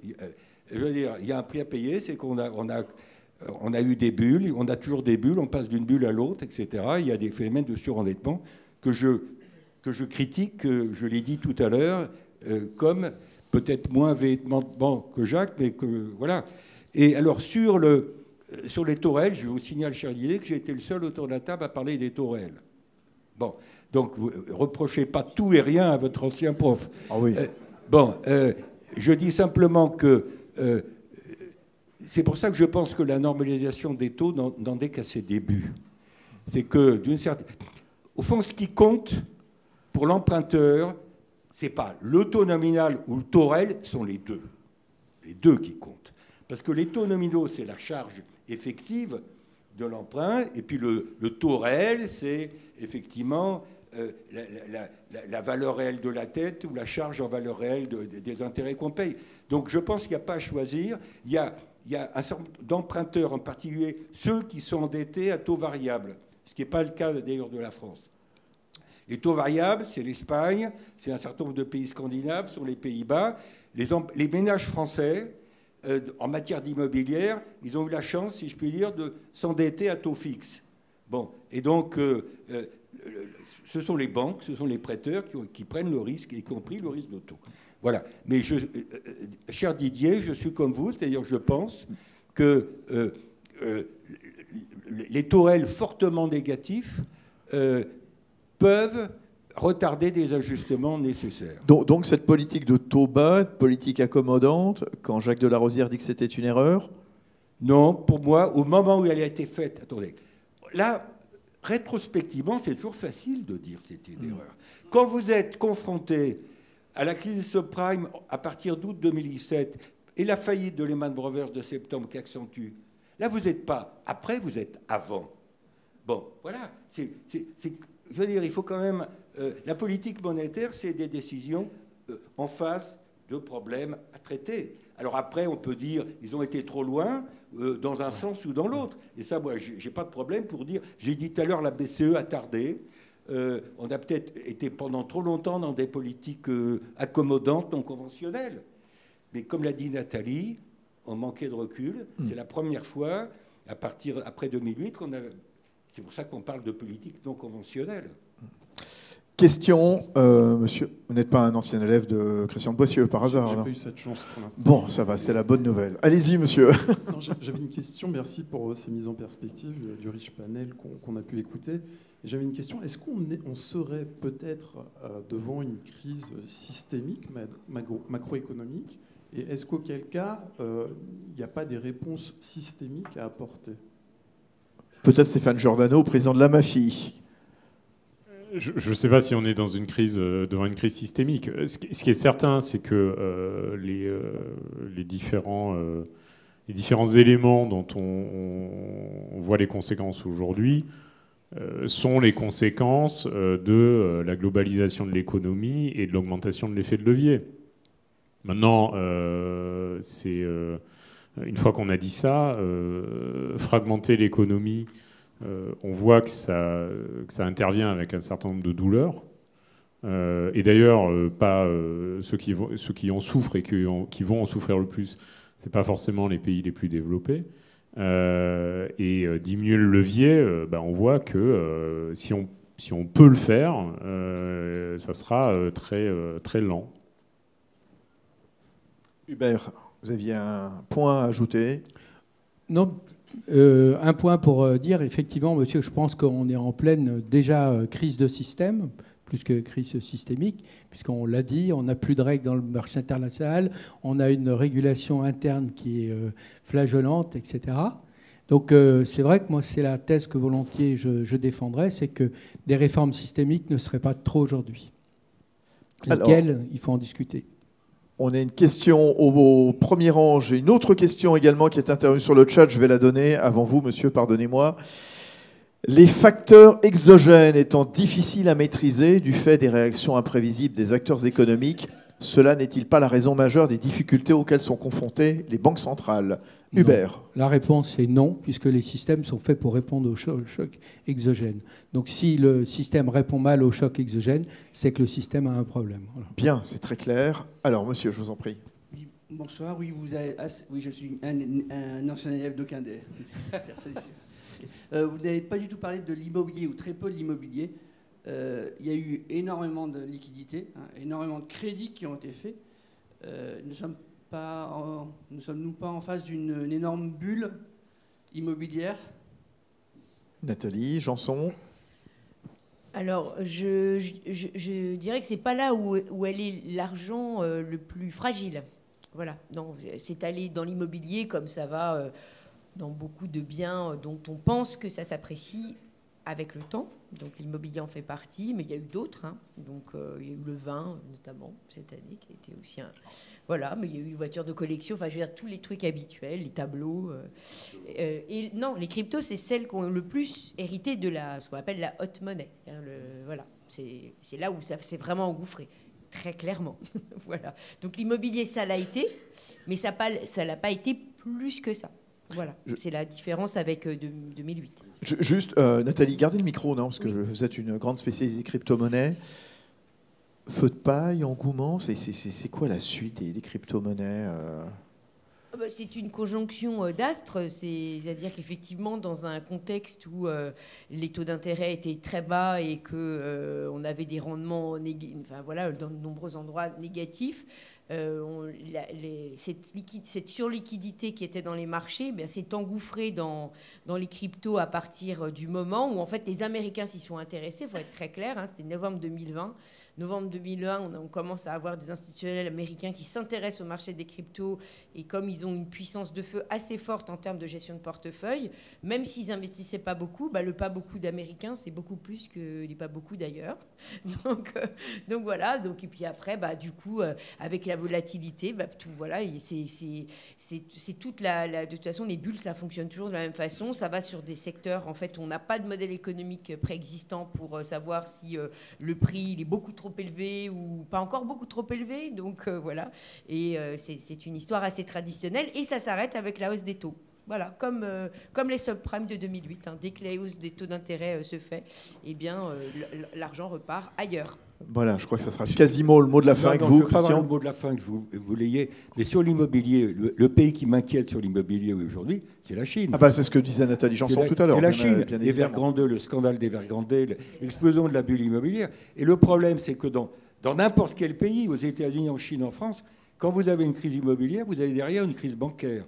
Je veux dire, il y a un prix à payer, c'est qu'on a eu des bulles, on a toujours des bulles, on passe d'une bulle à l'autre, etc. Il y a des phénomènes de surendettement que je critique, je l'ai dit tout à l'heure, comme peut-être moins véhémentement que Jacques, mais que voilà. Et alors, sur les taux réels, je vous signale, cher Didier, que j'ai été le seul autour de la table à parler des taux réels. Bon, Donc, vous reprochez pas tout et rien à votre ancien prof. Ah oui. Je dis simplement que c'est pour ça que je pense que la normalisation des taux n'en est qu'à ses débuts. C'est que, d'une certaine... Au fond, ce qui compte pour l'emprunteur, c'est pas le taux nominal ou le taux réel, sont les deux. Les deux qui comptent. Parce que les taux nominaux, c'est la charge effective de l'emprunt, et puis le taux réel, c'est effectivement la valeur réelle de la dette ou la charge en valeur réelle des intérêts qu'on paye. Donc je pense qu'il n'y a pas à choisir. Il y a un certain nombre d'emprunteurs, en particulier ceux qui sont endettés à taux variable, ce qui n'est pas le cas d'ailleurs de la France. Les taux variables, c'est l'Espagne, c'est un certain nombre de pays scandinaves, sont les Pays-Bas. Les ménages français, en matière d'immobilière, ils ont eu la chance, si je puis dire, de s'endetter à taux fixe. Bon, et donc, ce sont les banques, ce sont les prêteurs qui prennent le risque, y compris le risque de taux. Voilà. Mais, cher Didier, je suis comme vous, c'est-à-dire je pense que les taux réels fortement négatifs peuvent retarder des ajustements nécessaires. Donc cette politique de taux bas, politique accommodante, quand Jacques Delarosière dit que c'était une erreur? Non, pour moi, au moment où elle a été faite, attendez, là, rétrospectivement, c'est toujours facile de dire que c'était une erreur. Quand vous êtes confronté à la crise subprime à partir d'août 2017 et la faillite de Lehman Brothers de septembre qui accentue, là, vous n'êtes pas après, vous êtes avant. Bon, voilà, je veux dire, il faut quand même... la politique monétaire, c'est des décisions en face de problèmes à traiter. Alors après, on peut dire ils ont été trop loin dans un sens ou dans l'autre. Et ça, moi, j'ai pas de problème pour dire... J'ai dit tout à l'heure, la BCE a tardé. On a peut-être été pendant trop longtemps dans des politiques accommodantes, non conventionnelles. Mais comme l'a dit Nathalie, on manquait de recul. C'est la première fois, après 2008, qu'on a... C'est pour ça qu'on parle de politique non conventionnelle. Question, monsieur, vous n'êtes pas un ancien élève de Christian de Boissieu, par hasard? J'ai pas eu cette chance pour l'instant. Bon, ça va, c'est la bonne nouvelle. Allez-y, monsieur. J'avais une question, merci pour ces mises en perspective du riche panel qu'on a pu écouter. J'avais une question, est-ce qu'on serait peut-être devant une crise systémique, macroéconomique, et est-ce qu'auquel cas, il n'y a pas des réponses systémiques à apporter? Peut-être Stéphane Giordano, président de la MAFI. Je ne sais pas si on est dans une crise, devant une crise systémique. Ce qui est certain, c'est que les différents éléments dont on voit les conséquences aujourd'hui sont les conséquences de la globalisation de l'économie et de l'augmentation de l'effet de levier. Maintenant, une fois qu'on a dit ça, fragmenter l'économie, on voit que ça intervient avec un certain nombre de douleurs. Et d'ailleurs, pas ceux qui en souffrent et qui vont en souffrir le plus, c'est pas forcément les pays les plus développés. Et diminuer le levier, on voit que si on peut le faire, ça sera très, très lent. Hubert, vous aviez un point à ajouter? Non, un point pour dire, effectivement, monsieur, je pense qu'on est en pleine déjà crise de système, plus que crise systémique, puisqu'on l'a dit, on n'a plus de règles dans le marché international, on a une régulation interne qui est flageolante, etc. Donc c'est vrai que moi, c'est la thèse que volontiers je défendrais, c'est que des réformes systémiques ne seraient pas trop aujourd'hui. Lesquelles, il faut en discuter. On a une question au premier rang. J'ai une autre question également qui est intervenue sur le chat. Je vais la donner avant vous, monsieur, pardonnez-moi. Les facteurs exogènes étant difficiles à maîtriser du fait des réactions imprévisibles des acteurs économiques, cela n'est-il pas la raison majeure des difficultés auxquelles sont confrontées les banques centrales? Non. Hubert. La réponse est non, puisque les systèmes sont faits pour répondre aux chocs exogènes. Donc si le système répond mal aux chocs exogènes, c'est que le système a un problème. Voilà. Bien, c'est très clair. Alors, monsieur, je vous en prie. Oui, bonsoir. Oui, je suis un ancien élève d'aucun des personnes ici. Vous n'avez pas du tout parlé de l'immobilier, ou très peu de l'immobilier. Il y a eu énormément de liquidités, énormément de crédits qui ont été faits. Ne sommes-nous pas en face d'une énorme bulle immobilière? Nathalie, Janson. Alors, je dirais que c'est pas là où elle est l'argent le plus fragile. Voilà. C'est aller dans l'immobilier comme ça va dans beaucoup de biens dont on pense que ça s'apprécie avec le temps. Donc l'immobilier en fait partie, mais il y a eu d'autres. Hein. Donc il y a eu le vin, notamment, cette année, qui a été aussi un... Voilà, mais il y a eu les voitures de collection, enfin je veux dire, tous les trucs habituels, les tableaux. Et non, les cryptos, c'est celles qui ont le plus hérité de ce qu'on appelle la hot money. Voilà, c'est là où ça s'est vraiment engouffré, très clairement. Voilà. Donc l'immobilier, ça l'a été, mais ça l'a pas été plus que ça. Voilà, c'est la différence avec 2008. Juste, Nathalie, gardez le micro, non, parce que vous êtes une grande spécialiste des crypto-monnaies. Feu de paille, engouement, c'est quoi la suite des crypto-monnaies C'est une conjonction d'astres, c'est-à-dire qu'effectivement, dans un contexte où les taux d'intérêt étaient très bas et qu'on avait des rendements dans de nombreux endroits négatifs, cette surliquidité qui était dans les marchés s'est engouffrée dans les cryptos à partir du moment où en fait les Américains s'y sont intéressés. Il faut être très clair, hein, c'est novembre 2020. Novembre 2001, on commence à avoir des institutionnels américains qui s'intéressent au marché des cryptos et comme ils ont une puissance de feu assez forte en termes de gestion de portefeuille, même s'ils n'investissaient pas beaucoup, le pas beaucoup d'Américains, c'est beaucoup plus que les pas beaucoup d'ailleurs. Donc voilà. Et puis après, du coup, avec la volatilité, tout voilà, c'est toute de toute façon, les bulles, ça fonctionne toujours de la même façon. Ça va sur des secteurs, en fait, on n'a pas de modèle économique préexistant pour savoir si le prix il est beaucoup trop élevé ou pas encore beaucoup trop élevé. Donc voilà. Et c'est une histoire assez traditionnelle et ça s'arrête avec la hausse des taux. Voilà, comme les subprimes de 2008. Hein. Dès que la hausse des taux d'intérêt se fait, l'argent repart ailleurs. Voilà, je crois que ça sera quasiment le mot de la fin avec vous, Christian. Le mot de la fin que vous l'ayez. Mais sur l'immobilier, le pays qui m'inquiète sur l'immobilier aujourd'hui, c'est la Chine. C'est ce que disait Nathalie Janson tout à l'heure. C'est la Chine. Evergrande, le scandale d'Evergrande, l'explosion de la bulle immobilière. Et le problème, c'est que dans n'importe quel pays, aux États-Unis, en Chine, en France, quand vous avez une crise immobilière, vous avez derrière une crise bancaire.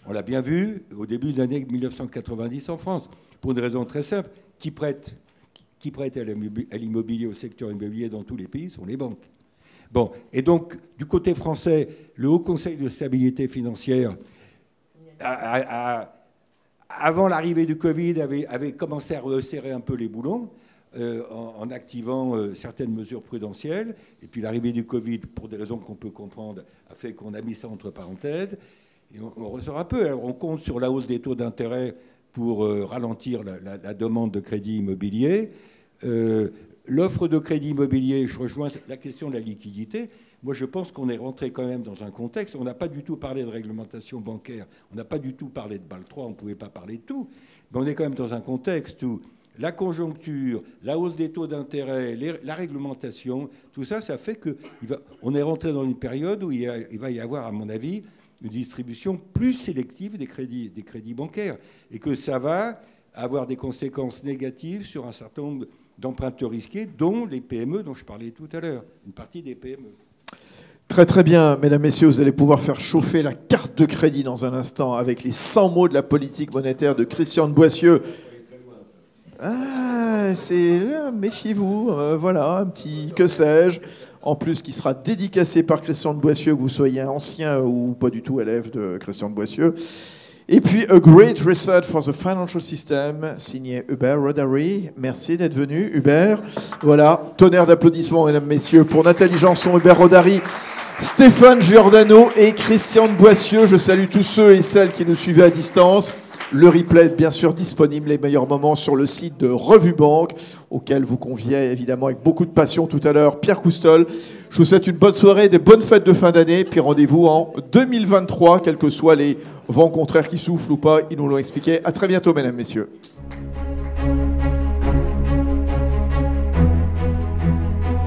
On l'a bien vu au début des années 1990 en France, pour une raison très simple. Qui prête à l'immobilier, au secteur immobilier dans tous les pays sont les banques. Bon, et donc, du côté français, le Haut Conseil de stabilité financière, avant l'arrivée du Covid, avait commencé à resserrer un peu les boulons en activant certaines mesures prudentielles. Et puis l'arrivée du Covid, pour des raisons qu'on peut comprendre, a fait qu'on a mis ça entre parenthèses. Et on ressort un peu. Alors, on compte sur la hausse des taux d'intérêt pour ralentir la demande de crédit immobilier. L'offre de crédit immobilier, je rejoins la question de la liquidité. Moi, je pense qu'on est rentré quand même dans un contexte. On n'a pas du tout parlé de réglementation bancaire. On n'a pas du tout parlé de Bâle 3. On ne pouvait pas parler de tout. Mais on est quand même dans un contexte où la conjoncture, la hausse des taux d'intérêt, la réglementation, tout ça, ça fait qu'on est rentré dans une période où il va y avoir, à mon avis, une distribution plus sélective des crédits bancaires. Et que ça va avoir des conséquences négatives sur un certain nombre d'emprunteurs risqués, dont les PME dont je parlais tout à l'heure, une partie des PME. Très très bien, mesdames, messieurs, vous allez pouvoir faire chauffer la carte de crédit dans un instant avec les 100 mots de la politique monétaire de Christian de Boissieu. Méfiez-vous, voilà, un petit que sais-je, en plus qui sera dédicacé par Christian de Boissieu, que vous soyez ancien ou pas du tout élève de Christian de Boissieu. Et puis, A Great Reset for the Financial System, signé Hubert Rodari. Merci d'être venu, Hubert. Voilà, tonnerre d'applaudissements, mesdames, messieurs, pour Nathalie Janson, Hubert Rodari, Stéphane Giordano et Christian de Boissieu. Je salue tous ceux et celles qui nous suivaient à distance. Le replay est bien sûr disponible, les meilleurs moments, sur le site de Revue Banque, auquel vous conviait évidemment avec beaucoup de passion tout à l'heure Pierre Coustol. Je vous souhaite une bonne soirée, des bonnes fêtes de fin d'année, puis rendez-vous en 2023, quels que soient les vents contraires qui soufflent ou pas, ils nous l'ont expliqué. À très bientôt, mesdames, messieurs.